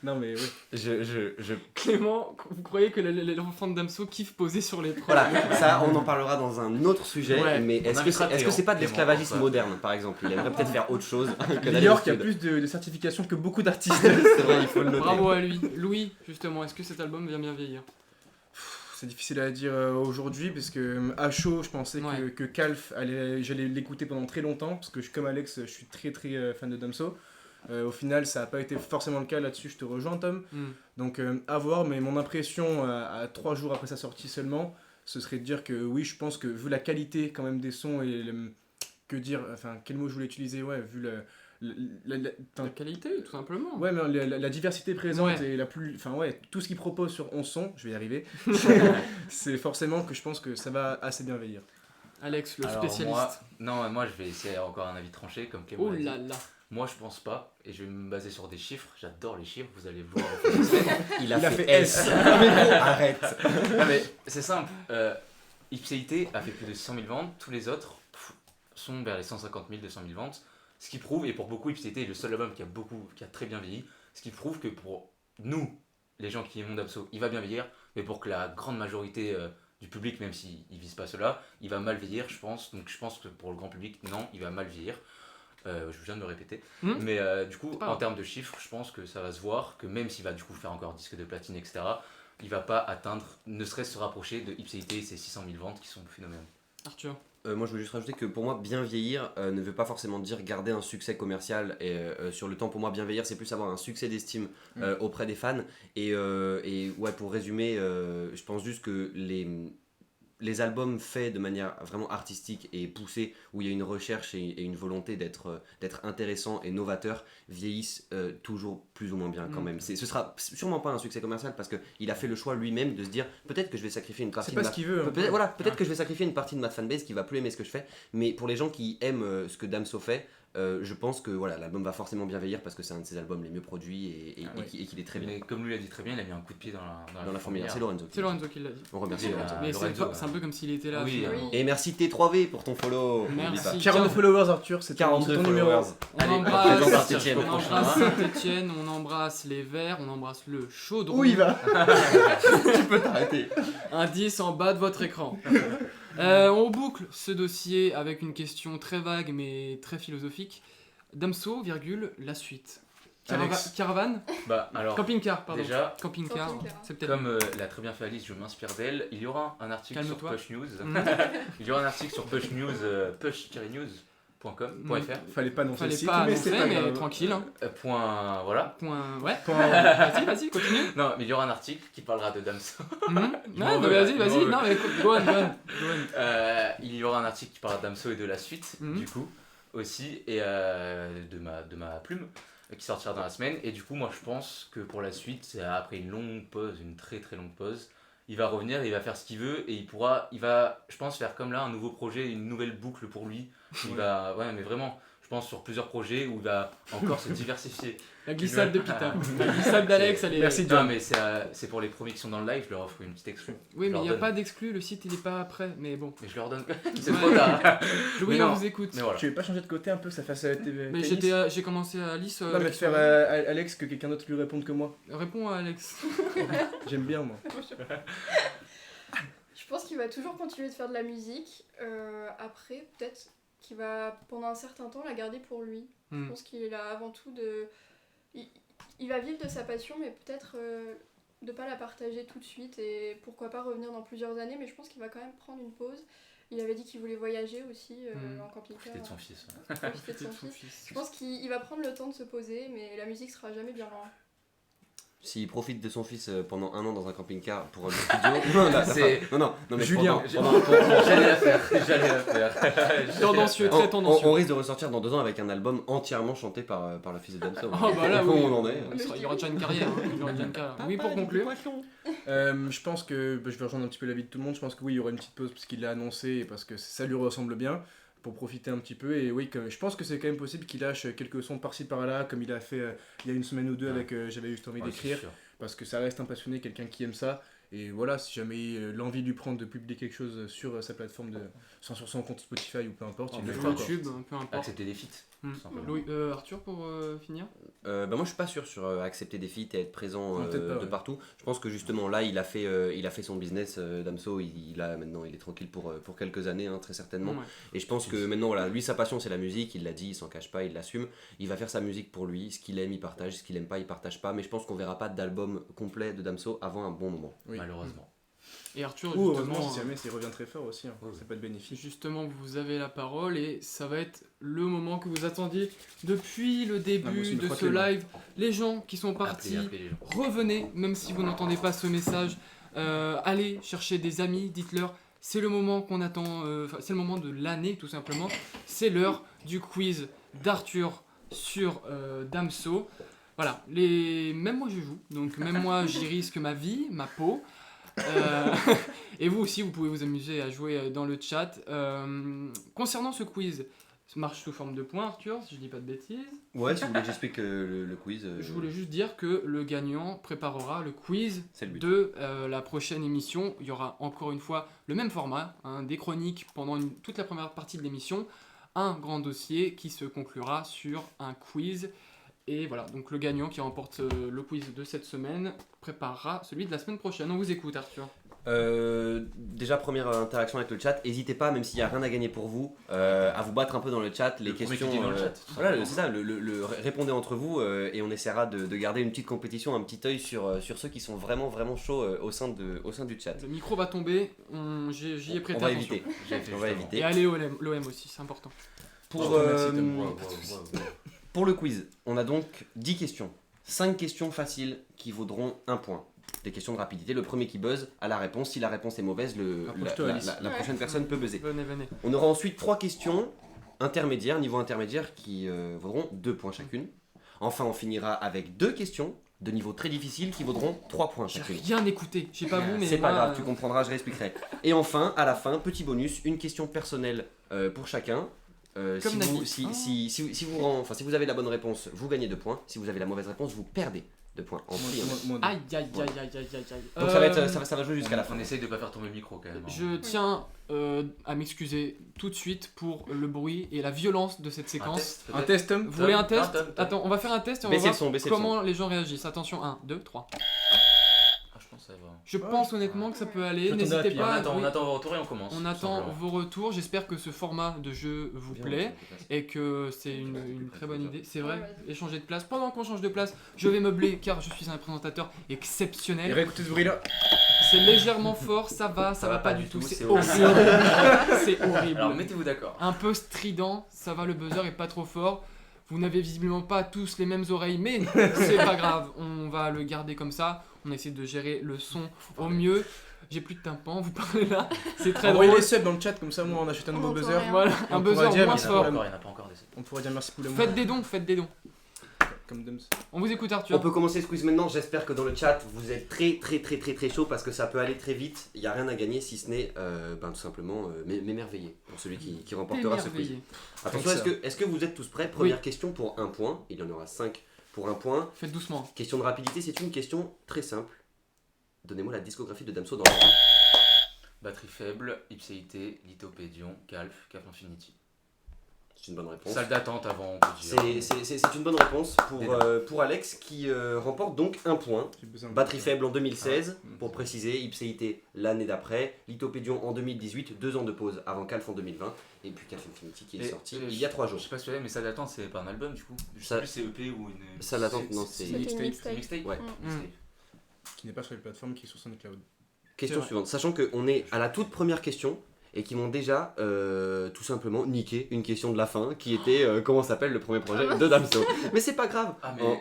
Non, mais oui. Clément, vous croyez que l'enfant de Damso kiffe poser sur les proches? Voilà, ça on en parlera dans un autre sujet, Ouais. mais est-ce invitera que c'est pas de Clément, l'esclavagisme enfin. moderne par exemple? Il aimerait peut-être faire autre chose que d'aller D'ailleurs, au qui a studio. plus de certifications que beaucoup d'artistes. C'est vrai, il faut le noter. Bravo à lui. Louis, justement, est-ce que cet album vient bien vieillir? C'est difficile à dire aujourd'hui parce que à chaud, je pensais Ouais. que Calf, j'allais l'écouter pendant très longtemps parce que comme Alex, je suis très très fan de Damso. Au final, ça n'a pas été forcément le cas là-dessus, je te rejoins Tom. Donc à voir, mais mon impression à 3 jours après sa sortie seulement, ce serait de dire que oui, je pense que vu la qualité quand même des sons et que dire, enfin quel mot je voulais utiliser, ouais, vu La qualité, tout simplement. ouais, mais la diversité présente Ouais. et enfin ouais, tout ce qu'il propose sur 11 sons, je vais y arriver, c'est forcément que je pense que ça va assez bien vieillir. Alex, le Alors, spécialiste. moi je vais essayer encore un avis tranché comme Clément Oh l'a dit. là là. Moi je pense pas, et je vais me baser sur des chiffres, j'adore les chiffres, vous allez le voir. Il a fait S. S. Arrête. Non mais c'est simple, Ipséité a fait plus de 100 000 ventes, tous les autres sont vers les 150 000, 200 000 ventes, ce qui prouve, et pour beaucoup Ipséité est le seul album qui a très bien vieilli, ce qui prouve que pour nous, les gens qui aiment Damso, il va bien vieillir, mais pour que la grande majorité du public, même s'il ne vise pas cela, il va mal vieillir je pense, donc je pense que pour le grand public, non, il va mal vieillir. Je viens de me répéter, mais du coup pas en grave. termes de chiffres je pense que ça va se voir que même s'il va du coup faire encore disque de platine etc, il va pas atteindre, ne serait-ce se rapprocher de Ipséité et ses 600 000 ventes qui sont phénoménales. Arthur. Moi je veux juste rajouter que pour moi bien vieillir ne veut pas forcément dire garder un succès commercial et sur le temps. Pour moi bien vieillir c'est plus avoir un succès d'estime auprès des fans et ouais, pour résumer je pense juste que les albums faits de manière vraiment artistique et poussée, où il y a une recherche et une volonté d'être intéressant et novateur, vieillissent toujours plus ou moins bien quand même. Ce sera sûrement pas un succès commercial parce qu'il a fait le choix lui-même de se dire peut-être que je vais sacrifier une partie C'est pas ce qu'il veut. Hein. Peut-être que je vais sacrifier une partie de ma fanbase qui va plus aimer ce que je fais, mais pour les gens qui aiment ce que Damso fait, je pense que voilà, l'album va forcément bien vieillir parce que c'est un de ses albums les mieux produits et qu'il est très bien. Mais comme lui l'a dit très bien, il a mis un coup de pied dans la fourmilière. C'est Lorenzo. C'est Lorenzo qui l'a dit. On remercie Et, Lorenzo. Mais Lorenzo, c'est un peu comme s'il était là. oui, finalement. Et merci T3V pour ton follow. Merci. N'oublie 42 followers Arthur, c'est 42 ton numéro. followers. On Allez, embrasse, présente Saint-Étienne. on embrasse Saint-Étienne, on embrasse les Verts, on embrasse le Chaudron. Où il va? Tu peux t'arrêter. Un 10 en bas de votre écran. On boucle ce dossier avec une question très vague mais très philosophique. Damso, virgule, la suite. Alex. Caravane Bah alors, Camping-car, pardon. déjà, Camping-car, Camping-car. c'est peut-être... comme l'a très bien fait Alice, je m'inspire d'elle, il y aura un article sur Calme-toi. Push News. Mhm. Il y aura un article sur Push News, push-news.com.fr. Fallait pas annoncer le Fallait site, pas mais c'est annoncer, pas mais grave. tranquille. Hein. Voilà. Point... Ouais. Point- Vas-y, continue. Non, mais il y aura un article qui parlera de Damso. Mhm. Je Ouais, m'en bah veux, vas-y, je m'en vas-y. veux. Non, mais écoute, go on. Il y aura un article qui parlera de Damso et de la suite, Mhm. du coup, aussi, et de ma plume, qui sortira dans la semaine. Et du coup, moi, je pense que pour la suite, c'est après une longue pause, une très très longue pause, il va revenir, il va faire ce qu'il veut, et il va, je pense, faire comme là un nouveau projet, une nouvelle boucle pour lui. Il va, ouais, mais vraiment, je pense sur plusieurs projets où il va encore se diversifier. La glissade de Pita. La glissade d'Alex, elle est... Merci, Non, John. mais c'est pour les premiers qui sont dans le live, je leur offre une petite exclu. Oui, Je mais leur il n'y a donne. pas d'exclus, le site il est pas prêt, mais bon. Mais je leur donne quand même, c'est Ouais. trop tard. Louis, Mais non. on vous écoute. Mais voilà. Tu veux pas changer de côté un peu, ça fasse Mais j'ai commencé à Alice. Non, mais de faire Alex, que quelqu'un d'autre lui réponde que moi. Réponds à Alex. J'aime bien, moi. Je pense qu'il va toujours continuer de faire de la musique. Après, peut-être qu'il va, pendant un certain temps, la garder pour lui. Je Hmm. pense qu'il a avant tout de... Il va vivre de sa passion, mais peut-être de pas la partager tout de suite et pourquoi pas revenir dans plusieurs années. Mais je pense qu'il va quand même prendre une pause. Il avait dit qu'il voulait voyager aussi en camping-car. Profiter de son fils. Profiter de son fils. Je pense qu'il va prendre le temps de se poser, mais la musique sera jamais bien loin. S'il profite de son fils pendant 1 an dans un camping-car pour le studio. Non, mais Julien. J'allais la faire. Tendancieux, On, très tendancieux. on risque de ressortir dans 2 ans avec un album entièrement chanté par le fils de Damso. Oh bah là, Où oui. on en est. Il y aura déjà une carrière. Il y aura déjà une carrière. Oui, pour conclure. Je pense que je vais rejoindre un petit peu l'avis de tout le monde. Je pense que oui, il y aura une petite pause parce qu'il l'a annoncé et parce que ça lui ressemble bien pour profiter un petit peu. Et oui, je pense que c'est quand même possible qu'il lâche quelques sons par-ci par-là, comme il a fait il y a une semaine ou deux avec J'avais juste envie d'écrire, parce que ça reste un passionné, quelqu'un qui aime ça. Et voilà, si jamais l'envie lui prend de publier quelque chose sur sa plateforme, sur son compte Spotify ou peu importe, il le fera. YouTube, peu importe. Accepter des feats. tout simplement. Louis, Arthur, pour finir. Moi je suis pas sûr sur accepter des feats et être présent Non, peut-être pas, de ouais. partout. Je pense que justement là il a fait son business Damso, maintenant il est tranquille pour quelques années très certainement. Ouais. Et je pense que maintenant voilà, lui sa passion c'est la musique, il l'a dit, il s'en cache pas, il l'assume. Il va faire sa musique pour lui, ce qu'il aime il partage, ce qu'il aime pas il partage pas. Mais je pense qu'on verra pas d'album complet de Damso avant un bon moment. Oui. Malheureusement. Et Arthur, Ou heureusement, justement, si jamais il revient très fort aussi, ça peut être bénéfique. justement, vous avez la parole et ça va être le moment que vous attendiez depuis le Ah, moi début aussi, me de ce frotter, moi. live. Les gens qui sont partis, Appelez les gens. revenez, même si vous n'entendez pas ce message. Allez chercher des amis, dites-leur. C'est le moment qu'on attend, c'est le moment de l'année tout simplement. C'est l'heure du quiz d'Arthur sur Damso. Voilà, même moi je joue, donc même moi j'y risque ma vie, ma peau. Et vous aussi, vous pouvez vous amuser à jouer dans le chat. Concernant ce quiz, ça marche sous forme de points, Arthur, si je dis pas de bêtises. Ouais, si vous voulez que j'explique le quiz. Je voulais juste dire que le gagnant préparera le quiz C'est le but. de la prochaine émission. Il y aura encore une fois le même format, des chroniques pendant toute la première partie de l'émission, un grand dossier qui se conclura sur un quiz. Et voilà, donc le gagnant qui remporte le quiz de cette semaine préparera celui de la semaine prochaine. On vous écoute, Arthur. Déjà première interaction avec le chat, n'hésitez pas, même s'il n'y a rien à gagner pour vous, à vous battre un peu dans le chat, les Le premier questions. qui dit dans le chat, tout Voilà, simplement. c'est ça, répondez entre vous et on essaiera de garder une petite compétition, un petit œil sur ceux qui sont vraiment chauds au sein du chat. Le micro va tomber, j'y ai prêté On va attention. éviter. J'ai fait On va justement. éviter. Et allez l'OM aussi, c'est important. Pour, Merci, Tom. Wow, wow, wow. pour le quiz, on a donc 10 questions. 5 questions faciles qui vaudront 1 point. Des questions de rapidité. Le premier qui buzz a la réponse. Si la réponse est mauvaise, Approche-toi, Alice. la prochaine personne peut buzzer. Venez. On aura ensuite 3 questions intermédiaires, niveau intermédiaire, qui vaudront 2 points chacune. Enfin, on finira avec 2 questions de niveau très difficile qui vaudront 3 points J'ai chacune. rien écouté, je sais pas vous, mais C'est pas moi, grave, tu comprendras, je réexpliquerai. Et enfin, à la fin, petit bonus, une question personnelle pour chacun. Comme Si Nagui. vous, si vous avez la bonne réponse, vous gagnez 2 points. Si vous avez la mauvaise réponse, vous perdez 2 points. En prix, hein. Aïe. Donc ça va jouer jusqu'à la fin. On essaye de pas faire tomber le micro quand même. hein. Je tiens à m'excuser tout de suite pour le bruit et la violence de cette Un séquence. test, Un peut-être test, Tom. Vous voulez un test Tom. Attends, on va faire un test et on Baissez va le son, voir baissez le comment les gens réagissent. Attention, 1, 2, 3. Ah, je pense que ça va. Je pense honnêtement que ça peut aller. J'attendais la N'hésitez pire. pas. On attend vos retours et on commence. On tout attend simplement. vos retours. J'espère que ce format de jeu vous plaît et que c'est une très bonne idée. C'est vrai, Ouais, vas-y. échanger de place. Pendant qu'on change de place, je vais meubler car je suis un présentateur Et exceptionnel. réécoutez ce bruit-là. C'est légèrement fort, ça va pas du tout. C'est horrible. horrible. C'est horrible. Alors mettez-vous d'accord. Un peu strident, ça va, le buzzer est pas trop fort. Vous n'avez visiblement pas tous les mêmes oreilles, mais c'est pas grave, on va le garder comme ça. On essaie de gérer le son au mieux. J'ai plus de tympan, vous parlez là, c'est très Envoyez drôle. les subs dans le chat, comme ça, moi, on achète un nouveau On entend buzzer. rien. Voilà, On un pourra buzzer dire, moins mais ça fort. va. Il n'y en a pas encore d'essai. On pourra dire merci pour l'amour. Faites des dons. Comme Dums. On vous écoute On Arthur. peut commencer ce quiz maintenant. J'espère que dans le chat vous êtes très chaud parce que ça peut aller très vite. Il n'y a rien à gagner si ce n'est tout simplement m'émerveiller pour celui qui remportera ce quiz. Émerveillé. Attention, est-ce que vous êtes tous prêts? Première question pour 1 point. Il y en aura 5 pour un point. Faites doucement. Question de rapidité, c'est une question très simple. Donnez-moi la discographie de Damso dans l'ordre. Batterie faible, Ipséité, Lithopédion, Calf Infinity. C'est une bonne réponse. Salle d'attente avant, on peut dire. C'est une bonne réponse pour Alex qui remporte donc un point. J'ai besoin de- Batterie faible en 2016, Ah. pour préciser, Ipséité l'année d'après, Lithopédion en 2018, 2 ans de pause avant Calf en 2020, et puis Calf Infinity qui est Et, sorti je- il y a 3 Je jours. sais pas si tu savais, mais Salle d'attente, c'est pas un album du coup. Je Ça- sais plus, c'est EP ou une. Salle d'attente, non, c'est- C'était une mixtape. mixtape. Mixtape. Ouais. Mixtape. Qui n'est pas sur les plateformes, qui est sur SoundCloud. Question C'est vrai. suivante, sachant qu'on est à la toute première question, et qui m'ont déjà tout simplement niqué une question de la fin, qui était comment s'appelle le premier projet de Damso. Mais c'est pas grave, Ah, mais.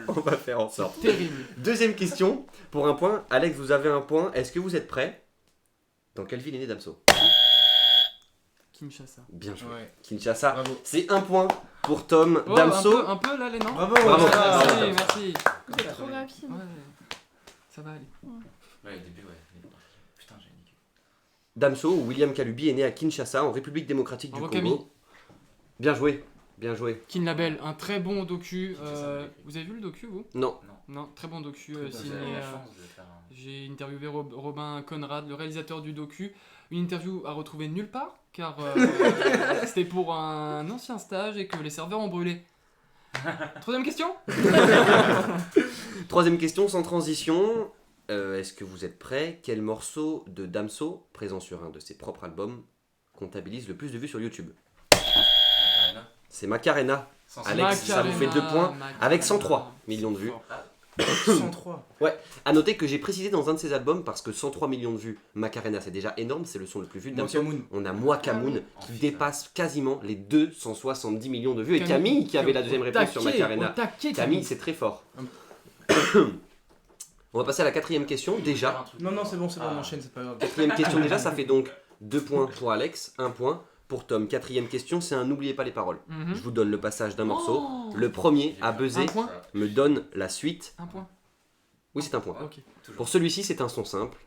on va faire en sorte. Terrible. Deuxième question, pour un point. Alex, vous avez un point. Est-ce que vous êtes prêts? Dans quelle ville est né Damso? Kinshasa. Bien joué. Ouais. Kinshasa. Bravo. C'est un point pour Tom Oh, Damso. un peu là, les noms. Bravo, Bravo. ça va. Merci, Bravo. merci. Vous êtes trop rapide. Ouais, ça va aller. Ouais, au début, ouais. Putain, j'ai niqué. Damso ou William Kalubi est né à Kinshasa, en République démocratique du Bravo, Congo. Camille. Bien joué. Bien joué. Kin Label, un très bon docu. Ça me Vous avez vu le docu, vous? Non. Non, très bon docu. J'ai signé, eu la chance de faire un. j'ai interviewé Robin Conrad, le réalisateur du docu. Une interview à retrouver nulle part, car c'était pour un ancien stage et que les serveurs ont brûlé. Troisième question? Troisième question, sans transition. Est-ce que vous êtes prêts? Quel morceau de Damso, présent sur un de ses propres albums, comptabilise le plus de vues sur YouTube? Macarena. C'est Macarena. Sans Alex, ça vous fait 2 points, avec 103 millions de vues. 103. A noter que j'ai précisé dans un de ses albums, parce que 103 millions de vues, Macarena c'est déjà énorme, c'est le son le plus vu de Damso. Moon. On a Moi Kamoun Ah qui oui. dépasse quasiment les 270 millions de vues. Et Camille qui avait la deuxième réponse sur Macarena. Camille, c'est très fort. On va passer à la quatrième question déjà. Non, non, c'est bon, Ah. on enchaîne, c'est pas grave. Quatrième question déjà, ça fait donc 2 points pour Alex, 1 point pour Tom. Quatrième question, c'est un n'oubliez pas les paroles. Je vous donne le passage d'un morceau. Oh, Le premier à buzzer Un point. me donne la suite. un point. Oui, c'est un point. Ok. Pour celui-ci, c'est un son simple.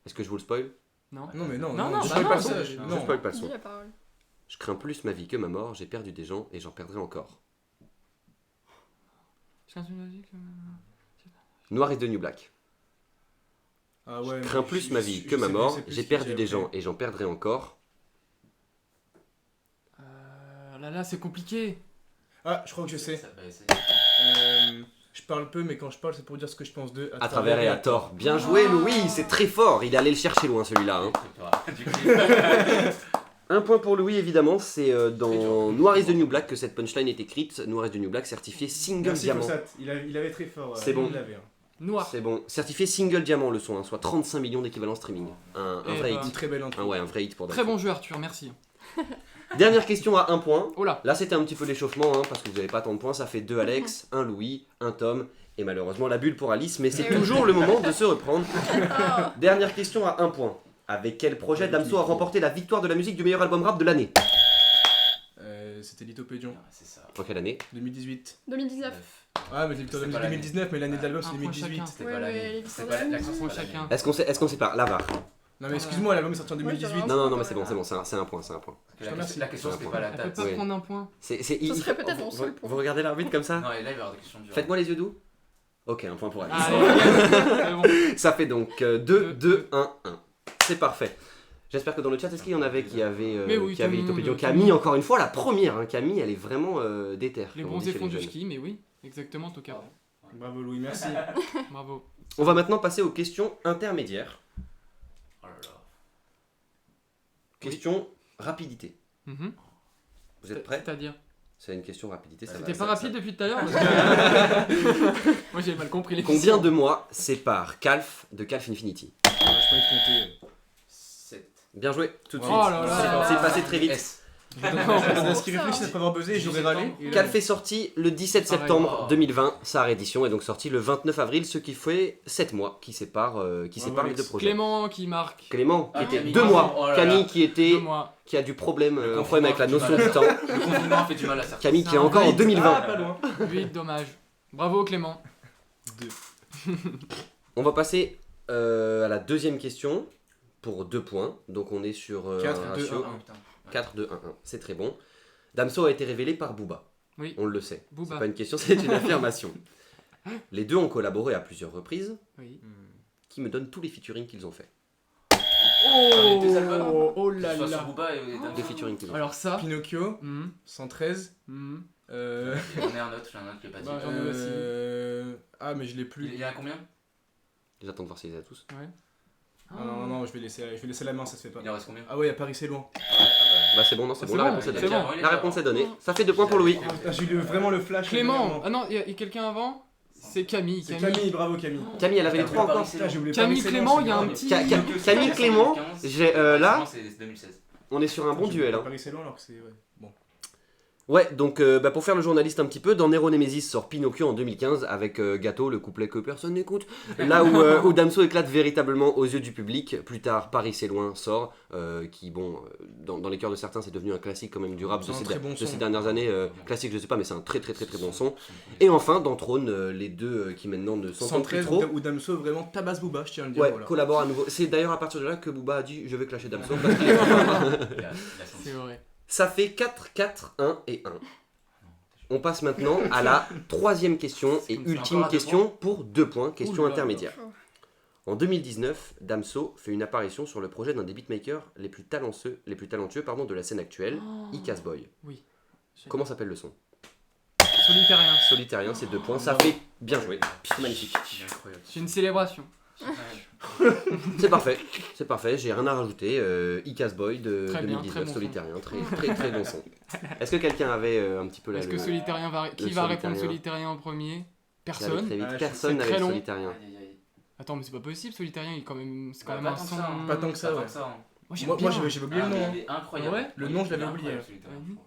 Est-ce que je vous le spoil? Non. Non, mais non, Non, non, non, je bah spoil non, pas le ça, son. je- Je Non. spoil pas le Dis son. la parole. Je crains plus ma vie que ma mort, j'ai perdu des gens et j'en perdrai encore. Je crains une musique, Noir is the New Black. Ah ouais, Je crains mais plus je- ma je- vie je que ma sais mort, plus, c'est plus j'ai ce perdu que des j'ai gens après. et j'en perdrai encore. Là, c'est compliqué. Ah, je crois que je sais. Ça va essayer. Je parle peu, mais quand je parle, c'est pour dire ce que je pense d'eux. À travers et à tort. Bien joué Louis, c'est très fort, il est allé le chercher loin celui-là. Hein. Du coup, Un point pour Louis évidemment, c'est dans Noir is the New Black que cette punchline est écrite. Noir is the New Black certifié single Merci diamant. Fossat, il avait très fort. C'est bon. Il l'avait, hein. Noir. C'est bon, certifié single diamant le son, hein, soit 35 millions d'équivalents streaming. Un Eh vrai ben. Une hit. très belle intro. Ah ouais, un vrai hit pour Très Damso. bon jeu, Arthur, merci. Dernière question à 1 point. Oh là. Là c'était un petit peu l'échauffement hein, parce que vous n'avez pas tant de points, ça fait 2 Alex, 1 Louis, 1 Tom et malheureusement la bulle pour Alice, mais c'est Eh oui. toujours le moment de se reprendre. Ah, Dernière question à 1 point. Avec quel projet Damso a remporté la victoire de la musique du meilleur album rap de l'année? C'était Lithopédion, c'est ça. En quelle année? 2018. 2019. Ah, mais c'est plutôt C'est pas 2019, mais l'année de l'album, c'est Un point 2018. chacun. C'était Ouais, pas mais l'année. les C'est victoires pas de la l'accent musique. sur chacun. Est-ce qu'on sait pas? L'avare. Non, mais excuse-moi, l'album est sorti en Ouais, je dirais 2018. un Non, non, point, non, mais c'est quand bon, même. c'est un point, c'est un point. Je te remercie. La question, c'était pas la Elle peut date. pas Ouais. prendre un point. Il serait peut-être mon seul vous, point. vous regardez l'arbitre comme ça? Non, et là, il va y avoir des questions dures. Faites-moi les yeux doux. Ok, un point pour Alice. Allez, bon. Ça fait donc 2, 2, 1, 1. C'est parfait. J'espère que dans le chat, est-ce qu'il y en avait qui avaient Mais oui, qui avaient tout le monde, Lithopédion? tout le Camille, monde. encore une fois, la première. Hein. Camille, elle est vraiment déter. Les comme on dit bronzés chez font les du jeunes. ski, mais oui, exactement, Tocaro. Bravo Louis, merci. Bravo. On va maintenant passer aux questions intermédiaires. Oh là là. Question rapidité. Mhm. Vous êtes prêts? C'est-à-dire? C'est une question rapidité. Ça C'était va, pas ça- rapide depuis tout à l'heure parce que- Moi j'ai mal compris les Combien de mois sépare Calf de Calf Infinity? Je peux te compter. 7. Bien joué, tout de Oh suite. là là. C'est passé très vite. S. Parce qu'il réfléchit après avoir buzzé et j'aurais râlé. Et là, Calf est sorti le 17 Pareil. septembre Oh. 2020, sa réédition est donc sortie le 29 avril, ce qui fait 7 mois qui séparent les Alex. deux projets. Clément qui marque Clément, qui Ah, était Camille. 2 mois. Oh là là. Camille qui 2 mois. qui a du problème, Le un problème avec la confinement notion fait du temps. Le confinement fait du mal à certains. Camille qui C'est est un encore en rythme. 2020. Ah, pas loin. 8, dommage. Bravo Clément. On va passer à la deuxième question pour 2 points. Donc on est sur 4, un 2, ratio 1, 1. 4, 2, 1, 1. C'est très bon. Damso a été révélé par Booba. Oui. On le sait. Booba. C'est pas une question, c'est une affirmation. Les deux ont collaboré à plusieurs reprises, Oui. qui me donnent tous les featuring qu'ils ont fait. Oh, des albums. oh Que là ce soit sur là. Booba et Damso. Des featuring qu'ils ont Alors ça. Pinocchio, Mhm, 113. mhm. J'en ai un autre qui est pas dit. Bah, j'en ai aussi. Ah, mais je l'ai Il plus. y a combien? fait. J'attends de voir s'ils les a tous. Ouais. Non, je vais laisser la main, ça se fait pas. Il en reste combien? Ah ouais, à Paris c'est loin. Bah c'est bon, non, c'est Ah, bon, c'est la bon, réponse est c'est donnée. bon. La réponse est donnée. Ça fait 2 points pour Louis. Ah, j'ai eu vraiment le flash. Clément. vraiment. Ah non, il y a quelqu'un avant. C'est Camille. C'est Camille, bravo Camille. Camille, elle avait les 3 encore. Putain, j'ai oublié Camille Paris, c'est Clément, loin, il y a c'est un grave. petit. Camille Clément, j'ai là, C'est 2016. on est sur un bon J'ai duel. oublié Hein. Paris c'est loin alors que c'est. Ouais. Bon. Ouais, donc pour faire le journaliste un petit peu, dans Nero Nemesis sort Pinocchio en 2015 avec Gâteau, le couplet que personne n'écoute. Là où Damso éclate véritablement aux yeux du public. Plus tard, Paris c'est loin sort, qui bon, dans les cœurs de certains c'est devenu un classique quand même du rap C'est de un ces, très bon de son. ces dernières années. Classique je sais pas, mais c'est un très bon son. Et enfin, dans Trône, les deux qui maintenant ne s'entendent plus 113 trop. ou Damso vraiment tabasse Booba, je tiens à le dire. Ouais, voilà. collabore à nouveau. C'est d'ailleurs à partir de là que Booba a dit je vais clasher Damso. Parce qu'il est pas mal. C'est vrai. Ça fait 4, 4, 1 et 1. On passe maintenant à la troisième question et comme ça. ultime Encore à deux question pour 2 points, question Ouh là là. intermédiaire. En 2019, Damso fait une apparition sur le projet d'un des beatmakers les plus talentueux de la scène actuelle, Icaz Boy. Oui. Comment s'appelle le son? Solitairien. Solitairien, c'est 2 points, ça fait bien joué. Magnifique. Il est incroyable. C'est une célébration. C'est parfait, j'ai rien à rajouter. Icaz Boy de Très bien, 2019, très bon Solitairien, très bon son. Est-ce que quelqu'un avait un petit peu la Est-ce que Solitairien va. Qui le va répondre Solitairien. Solitairien en premier? Ça allait Personne. très vite. Ah, Personne c'est n'avait très le long. Solitairien. Aïe, aïe, aïe. Attends, mais c'est pas possible, Solitairien, il est quand même. C'est quand Bah, même pas un tant que son. ça, hein. Pas tant que ça, Pas ouais. tant que ça, hein. Moi j'aime Moi bien. j'avais oublié le Ah, mais nom. hein. il est incroyable. Ouais Le nom, je l'avais Il est oublié. incroyable, Solitairien, franchement.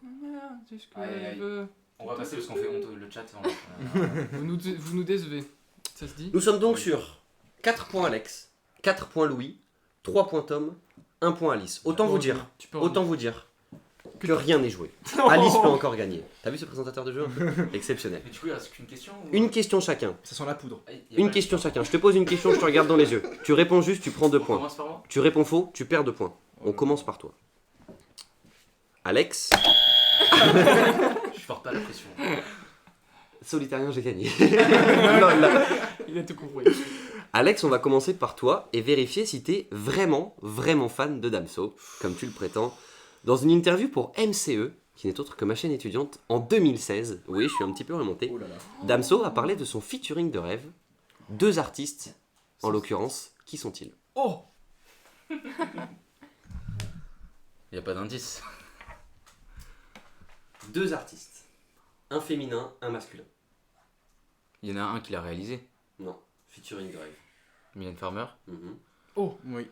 C'est ce que Aïe, aïe, aïe. je veux. On va passer parce qu'on fait honte le chat. Vous nous décevez. Ça se dit? Nous sommes donc Oui. sur 4 points Alex, 4 points Louis, 3 points Tom, 1 point Alice. Autant vous dire Tu peux que rien n'est joué. Alice peut encore gagner. T'as vu ce présentateur de jeu? Exceptionnel. Mais du coup, il reste qu'une question ou- Une question chacun. Ça sent la poudre. Ah, il y a Une pas- question chacun. Je te pose une question, je te regarde dans les yeux. Tu réponds juste, tu prends 2 On points. commence par moi? Tu réponds faux, tu perds 2 points. On commence par toi. Alex, Je porte pas la pression. Solitarien, j'ai gagné. Non, là. Il a tout compris. Alex, on va commencer par toi et vérifier si t'es vraiment fan de Damso, comme tu le prétends. Dans une interview pour MCE, qui n'est autre que ma chaîne étudiante, en 2016, oui, je suis un petit peu remonté, Oh là là. Damso a parlé de son featuring de rêve. 2 artistes, en l'occurrence, qui sont-ils? Oh! Il n'y a pas d'indice. 2 artistes. Un féminin, un masculin. Il y en a un qui l'a réalisé. Non, featuring de rêve. Mylène Farmer. Mhm. Oui.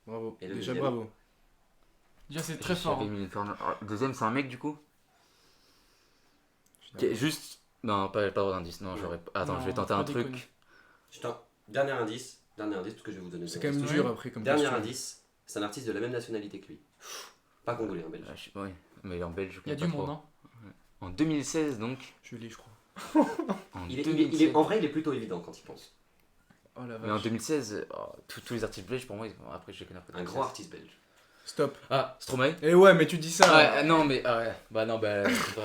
Bravo. Et le Déjà deuxième bravo. Déjà, c'est très fort. J'avais hein. Mylène Farmer. Ah, deuxième, c'est un mec du coup. Juste. Non, pas d'indice. Non, j'aurais pas. Attends, Non, je vais tenter pas un truc. déconner. Dernier indice, parce que je vais vous donner. C'est deux quand même indices. dur après comme Dernier question. indice, c'est un artiste de la même nationalité que lui. Pas congolais, un belge. Ah, ouais, mais en belge, je Il y a connais du pas monde, trop. hein. En 2016, donc. Je l'ai, je crois. En Il est, 2016. en vrai, il est plutôt évident quand il pense. Oh la Mais en vache. 2016, tous les artistes belges, pour moi, après je les connais après. Un grand artiste belge. Stop. Ah, Stromae. Eh ouais, mais tu dis ça. Ouais, non, mais. Ouais. Bah non,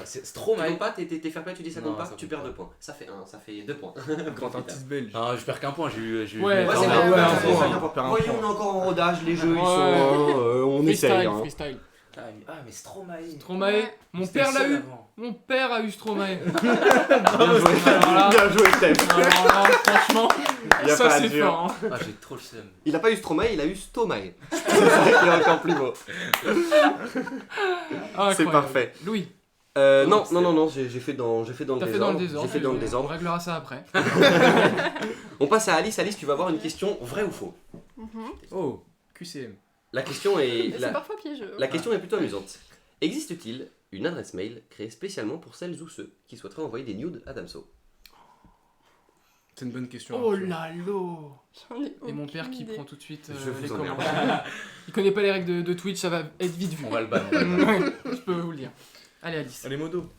c'est Tu Stromae. comptes pas, t'es fair play, tu dis ça Non, compte pas, ça tu compte perds pas. 2 points. Ça fait 1, ça fait 2 points. Grand artiste belge. Non, je perds qu'un point, j'ai eu. Ouais, Ouais, Non, c'est mais vrai, ouais, ouais, un c'est point, vrai, on perd un Voyons, point. on est encore en rodage, les jeux, ils Ouais. sont. on essaye. Freestyle, Hein. freestyle. Mais Stromae. Stromae, mon père l'a eu. Mon père a eu Stromae. Bien joué, Voilà. bien joué, Steph. Alors là, franchement, Il y a ça pas à c'est dire. fort. Hein. Ah, j'ai trop le seum. Il a pas eu Stromae, il a eu Stomae. C'est ça qui est encore plus beau. Ah, C'est incroyable. parfait. Louis, Non, j'ai fait dans le t'as fait dans désordre. le désordre. J'ai fait dans le On désordre. réglera ça après. On passe à Alice. Alice, tu vas avoir une question vrai ou faux. Mhm. Oh, QCM. La question est. Mais c'est parfois piégeux. La question est plutôt amusante. Existe-t-il une adresse mail créée spécialement pour celles ou ceux qui souhaiteraient envoyer des nudes à Damso? C'est une bonne question. Oh Arthur. là là. J'en ai Et mon père aucune qui idée. prend tout de suite Je vous les emmerde. commentaires. Il connaît pas les règles de Twitch, ça va être vite vu. On va le ban. Ouais, je peux vous le dire. Allez Alice. Allez, modo.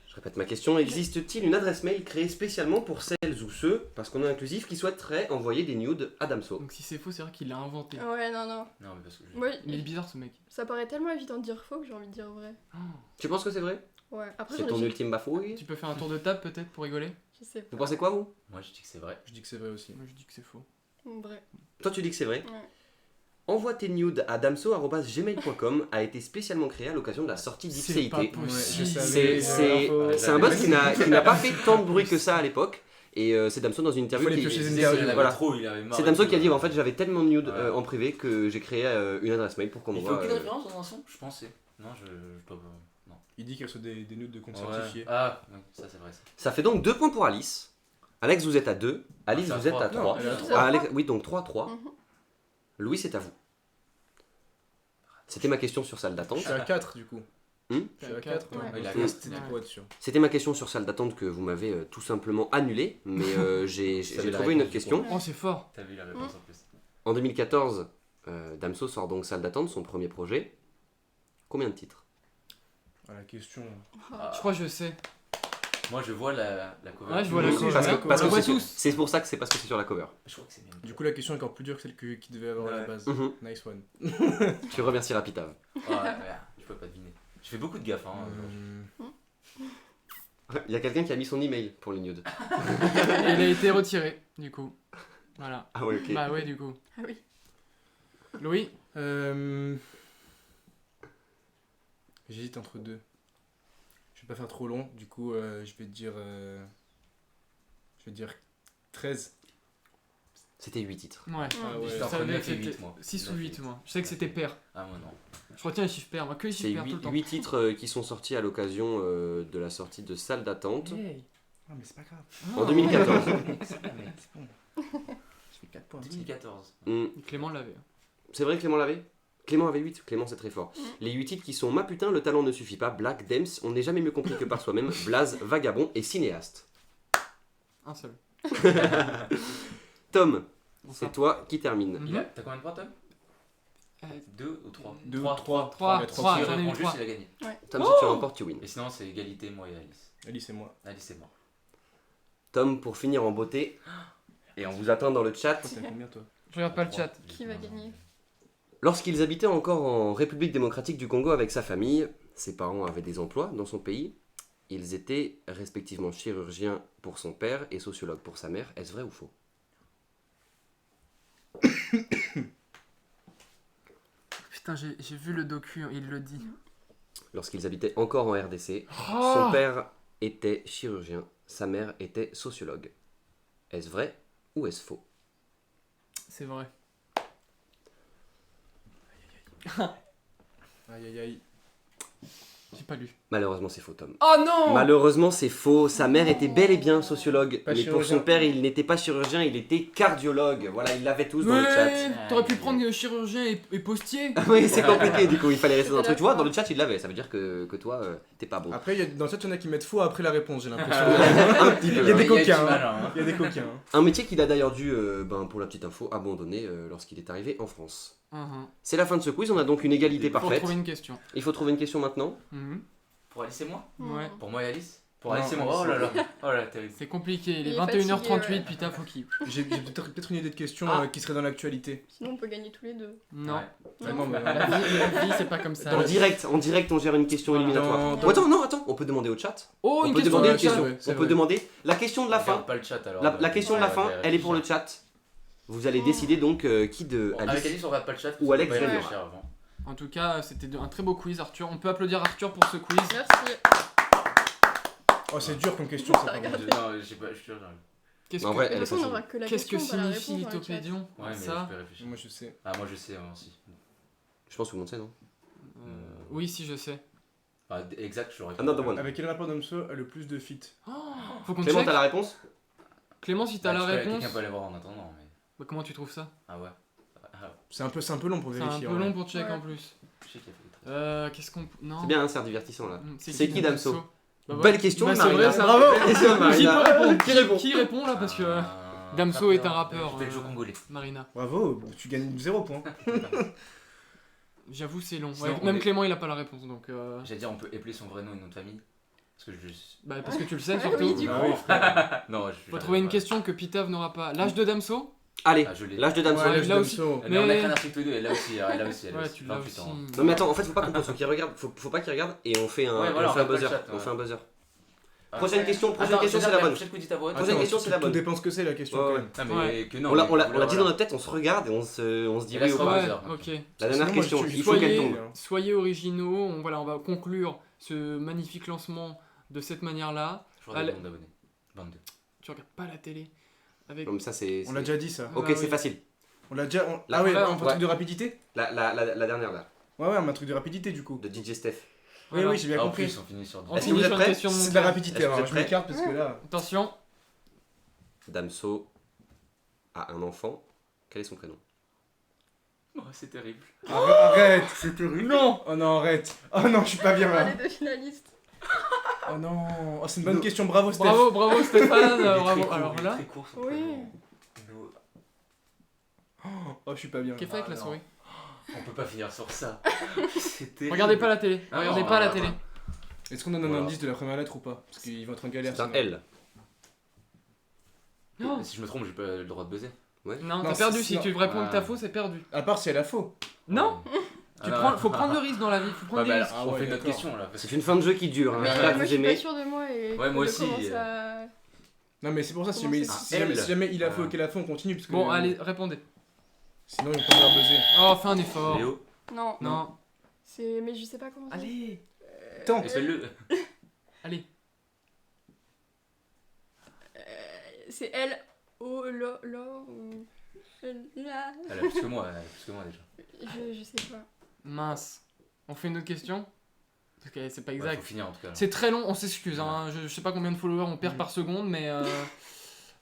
Je répète ma question. Existe-t-il une adresse mail créée spécialement pour celles ou ceux, parce qu'on est inclusif, qui souhaiteraient envoyer des nudes à Damso? Donc si c'est faux, c'est vrai qu'il l'a inventé. Ouais, non. Non, mais parce que. Oui, Mais il est bizarre ce mec. ça paraît tellement évident de dire faux que j'ai envie de dire vrai. Tu penses que c'est vrai? Ouais, après C'est j'en ton ai... ultime bafouille? Tu peux faire un tour de table peut-être pour rigoler? Je sais Vous pas. pensez quoi, vous? Moi, je dis que c'est vrai. Je dis que c'est vrai aussi. Moi je dis que c'est faux. Vrai. Toi, tu dis que c'est vrai? Ouais. Envoie tes nudes à damso@gmail.com a été spécialement créé à l'occasion de la sortie C'est pas d'Ipséité. possible. C'est un buzz qui n'a pas fait tant de bruit que ça à l'époque. Et c'est Damso dans une interview Faut les qui... piocher Il les disait interviews, qu'il en avait voilà. trop, il avait marre. C'est Damso qui a dit en fait j'avais tellement de nudes Ouais. en privé que j'ai créé une adresse mail pour qu'on Il fait m'envoie. aucune référence dans un son? Je pensais. Non, je dois pas. Non. Il dit qu'elles sont des nudes de compte Ouais. certifiés. Ah, ouais, ça c'est vrai. Ça. Ça fait donc 2 points pour Alice. Alex, vous êtes à 2. Alice, c'est à vous êtes trois. à 3. Non, elle est à trois. Ah, Alex, oui, donc 3-3. Mhm. Louis, c'est à vous. C'était ma question sur salle Je d'attente. suis à 4 du coup. Hmm Je suis à 4. Ouais. Il a Mm. C'était quoi dessus? C'était ma question sur salle d'attente que vous m'avez tout simplement annulée, mais j'ai savais la trouvé une autre réponse, du question. Oh, c'est fort. T'as vu la réponse en plus. En 2014, Damso sort donc salle d'attente, son premier projet. Combien de titres? Ah, la question. Ah, Je crois que je sais. Moi, je vois la cover. Ouais, je vois la Oui, cover. Parce que, Ouais, parce on que voit c'est tous. c'est pour ça que c'est parce que c'est sur la cover. Je crois que c'est bien. Du coup, la question est encore plus dure que celle qui devait avoir à la Ouais. base. Mhm. Nice one. Tu remercieras Pitav. Ah, ouais, je peux pas deviner. Je fais beaucoup de gaffe. Hein, Il y a quelqu'un qui a mis son email pour les nudes. Et il a été retiré, du coup. Voilà. Ah ouais, ok. Bah ouais, du coup. Ah oui. Louis? J'hésite entre deux. Je vais pas faire trop long, du coup, je vais dire 13. C'était 8 titres. Ouais. Ah ouais. J'étais Je entre savais 9 que et 8, c'était moi. 6 ou 9 et 8, moi. Je sais que c'était pair. Ah, moi non. Je retiens les chiffres pairs, moi que les C'est chiffres pairs tout le temps. 8 titres qui sont sortis à l'occasion de la sortie de salle d'attente Hey. Ah, mais c'est pas grave. en 2014. C'est bon. Je fais 4 points. 2014. Hmm. Clément l'avait. C'est vrai que Clément l'avait? Clément avait 8, Clément c'est très fort. Les 8 titres qui sont Ma putain, le talent ne suffit pas, Black, Dems, On n'est jamais mieux compris que par soi-même, Blaze, Vagabond et Cinéaste. Un seul. Tom, Bonsoir. c'est toi qui termine. Mhm. T'as combien de points, Tom? Euh, 2 ou 3? 2 ou 3. Trois. Si Trois, il j'en ai eu répond juste, trois. il a gagné. Tom, si tu remportes, tu win. Et sinon, c'est égalité, moi et Alice. Alice et moi. Alice et moi. Tom, pour finir en beauté, et on vous attend dans le chat. Toi, t'as combien toi? Je regarde pas le chat. Qui va gagner? Lorsqu'ils habitaient encore en République démocratique du Congo avec sa famille, ses parents avaient des emplois dans son pays. Ils étaient respectivement chirurgiens pour son père et sociologues pour sa mère. Est-ce vrai ou faux? Putain, j'ai vu le docu, il le dit. Lorsqu'ils habitaient encore en RDC, Oh son père était chirurgien, sa mère était sociologue. Est-ce vrai ou est-ce faux? C'est vrai. Aïe aïe aïe. J'ai pas lu. Malheureusement, c'est faux, Tom. Oh non Malheureusement, c'est faux. Sa mère était bel et bien sociologue, Pas mais pour chirurgien. son père, il n'était pas chirurgien, il était cardiologue. Voilà, ils l'avaient tous dans le Ouais, chat. t'aurais pu prendre chirurgien et postier. Oui, c'est compliqué, du coup, il fallait rester dans le truc. Tu vois, dans le chat, il l'avait. Ça veut dire que toi, t'es pas bon. Après, dans le chat, il y en a qui mettent faux après la réponse, j'ai l'impression. Un petit Il y a peu. des Il y a coquins. du hein. malin, hein. Il y a des coquins. hein. Un métier qu'il a d'ailleurs dû, pour la petite info, abandonner lorsqu'il est arrivé en France. Mhm. C'est la fin de ce quiz, on a donc une égalité Faut parfaite. trouver une question. Il faut trouver une question maintenant. Mhm. Pour Alice et moi? Ouais. Pour moi et Alice? Pour Non, Alice et moi? Alice Oh là là. Oh là là, terrible. C'est compliqué, il est Il est 21h38, fatigué, ouais. putain, faut qu'il. J'ai peut-être une idée de question Ah. qui serait dans l'actualité. Sinon, on peut gagner tous les deux. Non. Ouais. Ah non, mais La vie, c'est pas comme ça. En direct, on gère une question Voilà. éliminatoire. Dans- Oh, attends, non, attends, on peut demander au chat. Oh, On une peut question demander de une chat. question. ouais, c'est On peut vrai. demander la question de la Regarde fin. pas le chat alors. La question de la Ouais, fin, je vais elle est pour le réfléchir. chat. Vous allez décider donc qui de Bon, avec Alice. Alice, on regarde pas le chat. Ou Alex on va y gagnera. réfléchir avant. En tout cas, c'était un très beau quiz, Arthur. On peut applaudir Arthur pour ce quiz. Merci. Oh, c'est dur comme question, ça. par contre. Non, je sais pas, je suis sûr, j'arrive. Qu'est-ce En que, vrai, De elle est toute façon, on facile. n'aura que la qu'est-ce que question, pas la signifie réponse dans le chat. l'hytopédion Ouais, mais Ça je peux réfléchir. Moi, je sais. Ah, moi je sais aussi. Je pense que tout le monde sait, non? Oui, si, je sais. Ah, exact, je l'aurais Another one. Avec quel rapport d'Amso a le plus de feats? Faut qu'on Clément, check. t'as la réponse? Clément, si t'as la réponse, Quelqu'un peut aller voir en attendant, mais. bah, comment tu trouves ça? Ah ouais. Ah, C'est un peu long pour C'est un vérifier. peu ouais. long pour check Ouais. en plus. je sais qu'il y a fait des trucs. Qu'est-ce qu'on. Non. C'est bien, hein, c'est un divertissant là. Hmm, C'est qui Damso? Bah, Belle question, bah, c'est Marina. vrai, ça. Bravo! Question de Qui Marina. peut répondre Qui répond? Qui répond là? Parce que Damso est un rappeur, Je fais le jeu congolais. Marina. Bravo, tu gagnes 0 points. J'avoue, c'est long. Sinon, Ouais, on même est- Clément, il a pas la réponse donc. J'allais dire, on peut épeler son vrai nom et nom de famille. Parce que je. Parce que tu le sais Ah surtout. oui, du Ah coup. oui, frère. Non, je Faut trouver une question que Pitav n'aura pas. L'âge de Damso? Allez, Ah, je l'ai. l'âge de Damso. Ouais, l'âge là de aussi. Damso. Mais on a Mais- qu'un article tous les deux, elle l'a aussi, elle l'a aussi, elle Ouais, a aussi. tu l'as 28 aussi. ans. Non mais attends, en fait faut pas qu'on pense, faut qu'il regarde, faut pas qu'il regarde et on fait un, Ouais, voilà, on fait un on regarde buzzer. le chat, On ouais. fait un buzzer. Ah, Prochaine ouais. question, Attends, c'est la bonne. prochaine coup dit ta voix. Prochaine question, c'est la bonne. Tout dépend ce que c'est la question Ouais, quand ouais. même. Non, mais Ouais. que non. On l'a mais dit dans notre tête, on se regarde et on se dit Et là, oui ou c'est pas. vrai. Ouais, buzzer. ok. La dernière Sinon, moi, question, je il faut qu'elle soyez- tombe. Soyez originaux, on va conclure ce magnifique lancement de cette manière-là. Je vois Allez. le nombre d'abonnés. 22. Tu regardes pas la télé avec... Comme ça c'est. On l'a déjà dit ça. Ok, Ah, c'est oui. facile. On l'a déjà. Là, Ah ouais, voilà, un ouais. truc de rapidité. La dernière là, Ouais, un truc de rapidité du coup. de DJ Steph. Oui, Voilà. oui, j'ai bien En compris. plus, on finit sur On Est-ce que finit vous êtes sur une prêts question de C'est de la montage. rapidité, Est-ce que vous alors êtes je m'écarte parce que là. Attention. Damso a un enfant. Quel est son prénom? Oh, c'est terrible. Arrête, c'est terrible. Non. Oh non, arrête. Oh non, je suis pas bien On a là. les deux finalistes. Oh non. Oh, c'est une bonne question, bravo Steph. Bravo Stéphane, Il est bravo. très court, Alors il est là, très court, son Oui. prénom. Oh, je suis pas bien. qu'est-ce que fait avec la Ah, souris? On peut pas finir sur ça. C'est terrible. Regardez pas la télé, Ah, regardez non, pas la attends. télé. Est-ce qu'on donne un Voilà. indice de la première lettre ou pas? Parce qu'ils vont être en galère. C'est un sinon. L. Non, Si je me trompe, j'ai pas le droit de buzzer. non, Non, t'as perdu, c'est- si non. tu réponds que t'as Ah. faux, c'est perdu. À part si elle a faux. Non, faut prendre le risque dans la vie, faut prendre Ouais, des bah, risques. Ah on ouais, fait une autre d'accord. question là. parce C'est que- une fin de jeu qui dure. Hein. Mais J'espère que moi je vous suis pas aimez. sûre de moi et Ouais, moi je aussi. commence à... Non, mais c'est pour ça, si Comment jamais, c'est si jamais- L. si jamais il a faux Ah. et qu'elle a faux, on continue. Parce que Bon, allez, répondez. Sinon, ils vont pas me buzzer. Oh, fais un effort. Léo, Non, Non. c'est... Mais je sais pas comment ça. Allez, Tente. épelle-le. allez. C'est elle, oh, là, ou... Là. Elle a plus que moi, déjà. Je sais pas. Mince. On fait une autre question? Parce que c'est pas Ouais, exact. faut finir en tout cas. C'est très long, on s'excuse. Hein. Je sais pas combien de followers on perd par seconde, mais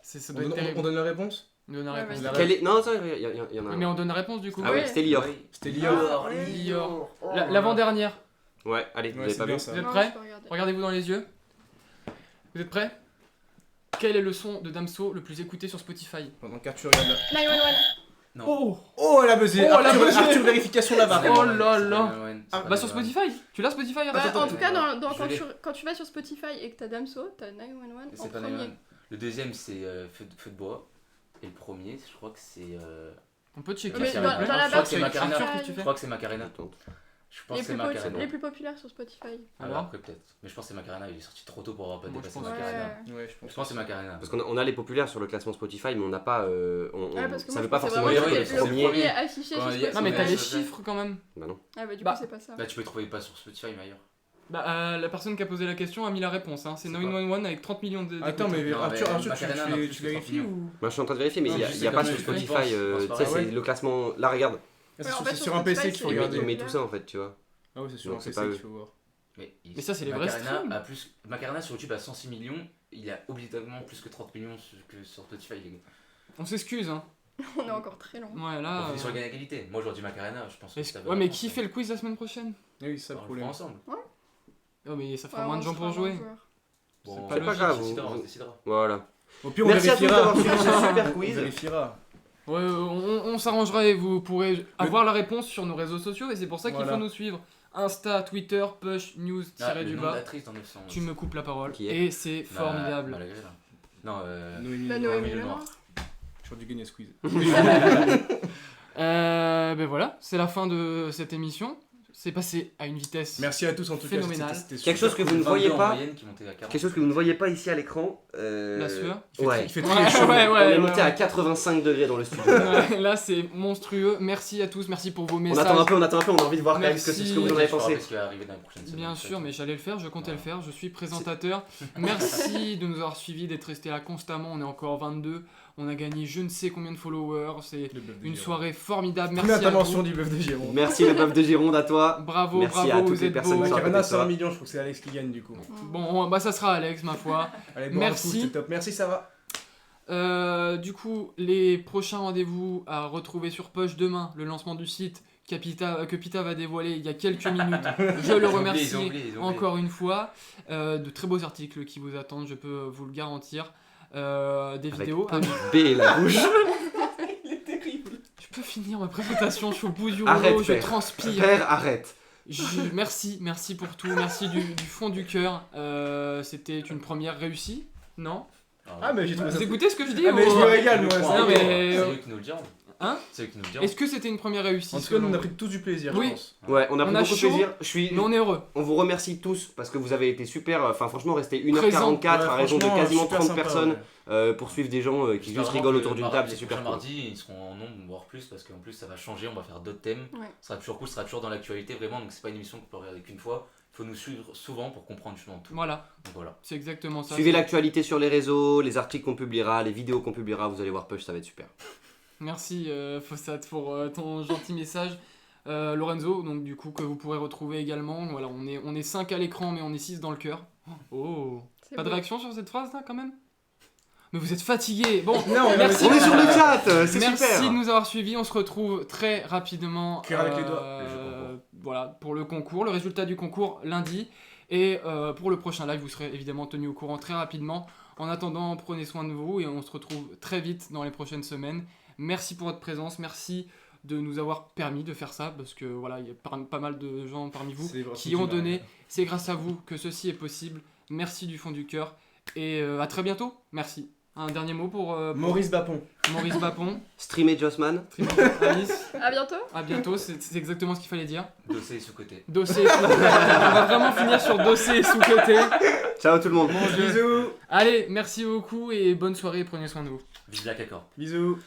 ça On doit être donne, terrible. on donne la réponse? On donne la Ouais, réponse. vas-y. Quel est... Non, attends, il y en a Oui, un. mais on donne la réponse du coup. Ah ouais, Ouais. c'était Lior. Oui. C'était Lior. Lior. Oh L'avant-dernière. Ouais, allez, vous Ouais, avez c'est pas bien vu? ça. Vous êtes Non, prêts? je peux regarder. Regardez-vous dans les yeux. Vous êtes prêts? Quel est le son de Damso le plus écouté sur Spotify? Pendant qu'Arthur regarde là. 911. Non. Oh, Oh, elle a buzzé. Oh, elle a Arthur, buzzé. Arthur, vérification là-bas. Oh là là. Ah, sur Spotify. Tu l'as Spotify? Bah, Attends, en attends. tout cas, Je quand, l'ai. quand tu vas sur Spotify et que t'as Damso, t'as 911 en C'est pas premier. Neyman. Le deuxième, c'est Feu de bois. Et le premier, je crois que c'est. On peut checker. Mais s'il dans, vous plaît. dans la Je crois que c'est barre Macarena. Arthur, qu'est-ce que tu Je fais? crois que c'est Macarena. Attends. Je pense les que c'est plus, Macarena. les plus populaires sur Spotify. Alors Alors après, peut-être. Mais je pense que c'est Macarena, il est sorti trop tôt pour avoir pas Moi, dépassé je pense Macarena. Ouais. Ouais, je Je pense. pense que c'est Macarena. Parce qu'on a les populaires sur le classement Spotify, mais on n'a pas. Ouais, parce que Ça moi, veut je pas pensais forcément vraiment dire que que c'était c'est le le premier premier. affiché Quand sur il y a- Spotify. Non, mais t'as Ouais, les je sais. chiffres quand même. Bah non. Ah bah du Bah. coup, c'est pas ça. Là, tu peux trouver pas sur Spotify, mais ailleurs. Bah, la personne qui a posé la question a mis la réponse. Hein. C'est C'est 911 avec 30 millions de. Attends, mais Non, Arthur, mais Arthur, Macarena, non, tu plus que vérifies 30 ou. Moi je suis en train de vérifier, mais Non, il n'y a, je il sais y a pas comment sur il fait, Spotify. je pense Tu sais, pareil. c'est le classement. Là, regarde. Ah, Ouais, en c'est fait, sur sur un PC Spotify, qu'il faut c'est- regarder. Il met tout ça en fait, tu vois. Ah ouais, c'est sur Donc, un c'est PC pas qu'il eux. faut voir. Mais ça, c'est les vrais Macarena streams. a plus. Macarena sur YouTube a 106 millions. Il a obligatoirement plus que 30 millions que sur Spotify. Les gars. On s'excuse, hein. On est encore très long. Ouais, On là. finit sur le gain égalité. Moi, aujourd'hui, Macarena, je pense que est-ce- ça va Ouais, mais la qui France, fait le quiz la semaine prochaine? Ah oui, c'est ça le On le problème. fera ensemble. Oh, mais ça fera Ouais, moins de on gens sera pour jouer. 20 joueurs. Bon, C'est pas grave, On se décidera, vous- on se décidera. Voilà. Au pire, on Merci à tous vérifiera. d'avoir suivi ce super On quiz. vérifiera. Ouais, on s'arrangera et vous pourrez avoir la réponse sur nos réseaux sociaux et c'est pour ça qu'il Voilà. faut nous suivre. Insta, Twitter, push, news, Ah, tiré le du nom bas. d'actrice dans 900. Tu me coupes la parole Qui est et c'est formidable. Malgré là. Non, Noémie La Lenoir. Noémie le Lenoir. Sur du Guinness Quiz. Ben voilà, c'est la fin de cette émission. C'est passé à une vitesse. Merci à tous en tout cas. Phénoménal. c'était Quelque super chose que vous ne 22 voyez en pas. moyenne qui montait à 40. Quelque chose que vous ne voyez pas ici à l'écran. La sueur. Ouais. Il fait Ouais, très chaud. ouais, On ouais, est monté ouais. à 85 degrés dans le studio. Ouais, là c'est monstrueux. Merci à tous, merci pour vos On messages. attend un peu, on a envie de voir quand même ce que Merci. vous en avez pensé. Ce qui va arriver dans les prochaines semaines. Bien sûr, mais j'allais le faire, je comptais le Voilà. faire, je suis présentateur. Merci de nous avoir suivis, d'être restés là constamment, on est encore 22, on a gagné je ne sais combien de followers, c'est Le bœuf de une Gironde. soirée formidable, merci Première à intervention vous. du bœuf de Gironde. Merci le bœuf de Gironde à toi. Bravo, Merci à bravo, toutes vous les êtes personnes beaux. qui sont Macarena, ça. 100 millions, je trouve que c'est Alex qui gagne du coup. Bon, bah ça sera Alex, ma foi. Allez, bon, Merci. un coup, c'était top. Merci, ça va. Du coup, les prochains rendez-vous à retrouver sur Push demain, le lancement du site que Pita va dévoiler il y a quelques minutes. Je le Ils ont remercie oublié, ils ont oublié. encore une fois. De très beaux articles qui vous attendent, je peux vous le garantir. Des Avec vidéos. plein de B et la bouche. Je peux finir ma présentation, je suis au bout du Arrête, rouleau, je père. transpire. Père, arrête. Merci pour tout, merci du fond du cœur. C'était une première réussie, non? Ah, mais j'ai trouvé ça. Vous écoutez ce que je dis Ah, mais ou- je me régale, Le moi. point, Non, ça. mais- c'est eux qui nous le diront. Hein C'est eux qui nous le diront. Est-ce que c'était une première réussite En tout cas, nous, selon on a vous pris tous du plaisir, Oui. je pense. Ouais, on a pris On a beaucoup de chaud, plaisir. Mais on est heureux. On vous remercie tous parce que vous avez été super. Enfin, franchement, restez Présent. 1h44 à raison de franchement, quasiment super 30 sympa, personnes ouais. pour suivre des gens qui J'espère juste vraiment rigolent que autour d'une table. C'est super les cool. prochains mardis, ils seront en nombre, voire plus, parce qu'en plus ça va changer, on va faire d'autres thèmes. Ouais. Ce sera toujours cool, ce sera toujours dans l'actualité, vraiment. Donc c'est pas une émission qu'on peut regarder qu'une fois. Il faut nous suivre souvent pour comprendre justement tout. Voilà, Donc voilà. c'est exactement ça. Suivez l'actualité sur les réseaux, les articles qu'on publiera, les vidéos qu'on publiera. Vous allez voir Push, ça va être super. Merci Fossat pour ton gentil message. Lorenzo, donc du coup que vous pourrez retrouver également. Voilà, on est 5 à l'écran, mais on est 6 dans le cœur. Oh, C'est pas de beau. réaction sur cette phrase là quand même? Mais vous êtes fatigués. Bon, Non, merci. On est sur le chat, c'est Merci super. de nous avoir suivis. On se retrouve très rapidement. Cœur avec les doigts. Voilà, pour le concours. Le résultat du concours lundi. Et pour le prochain live, vous serez évidemment tenu au courant très rapidement. En attendant, prenez soin de vous et on se retrouve très vite dans les prochaines semaines. Merci pour votre présence. Merci de nous avoir permis de faire ça parce que voilà, il y a pas mal de gens parmi vous C'est vrai, qui c'est ont du mal. donné. C'est grâce à vous que ceci est possible. Merci du fond du cœur et à très bientôt. Merci. Un dernier mot pour Maurice Bapon. Maurice Bapon. Streamer Jossman. Alice. À bientôt. À bientôt, c'est exactement ce qu'il fallait dire. Dossier sous-côté. Dossier sous-côté. On va vraiment finir sur dossier sous-côté. Ciao tout le monde. Mon Dieu. Bisous. Allez, merci beaucoup et bonne soirée, prenez soin de vous. Vive la cacor. Bisous.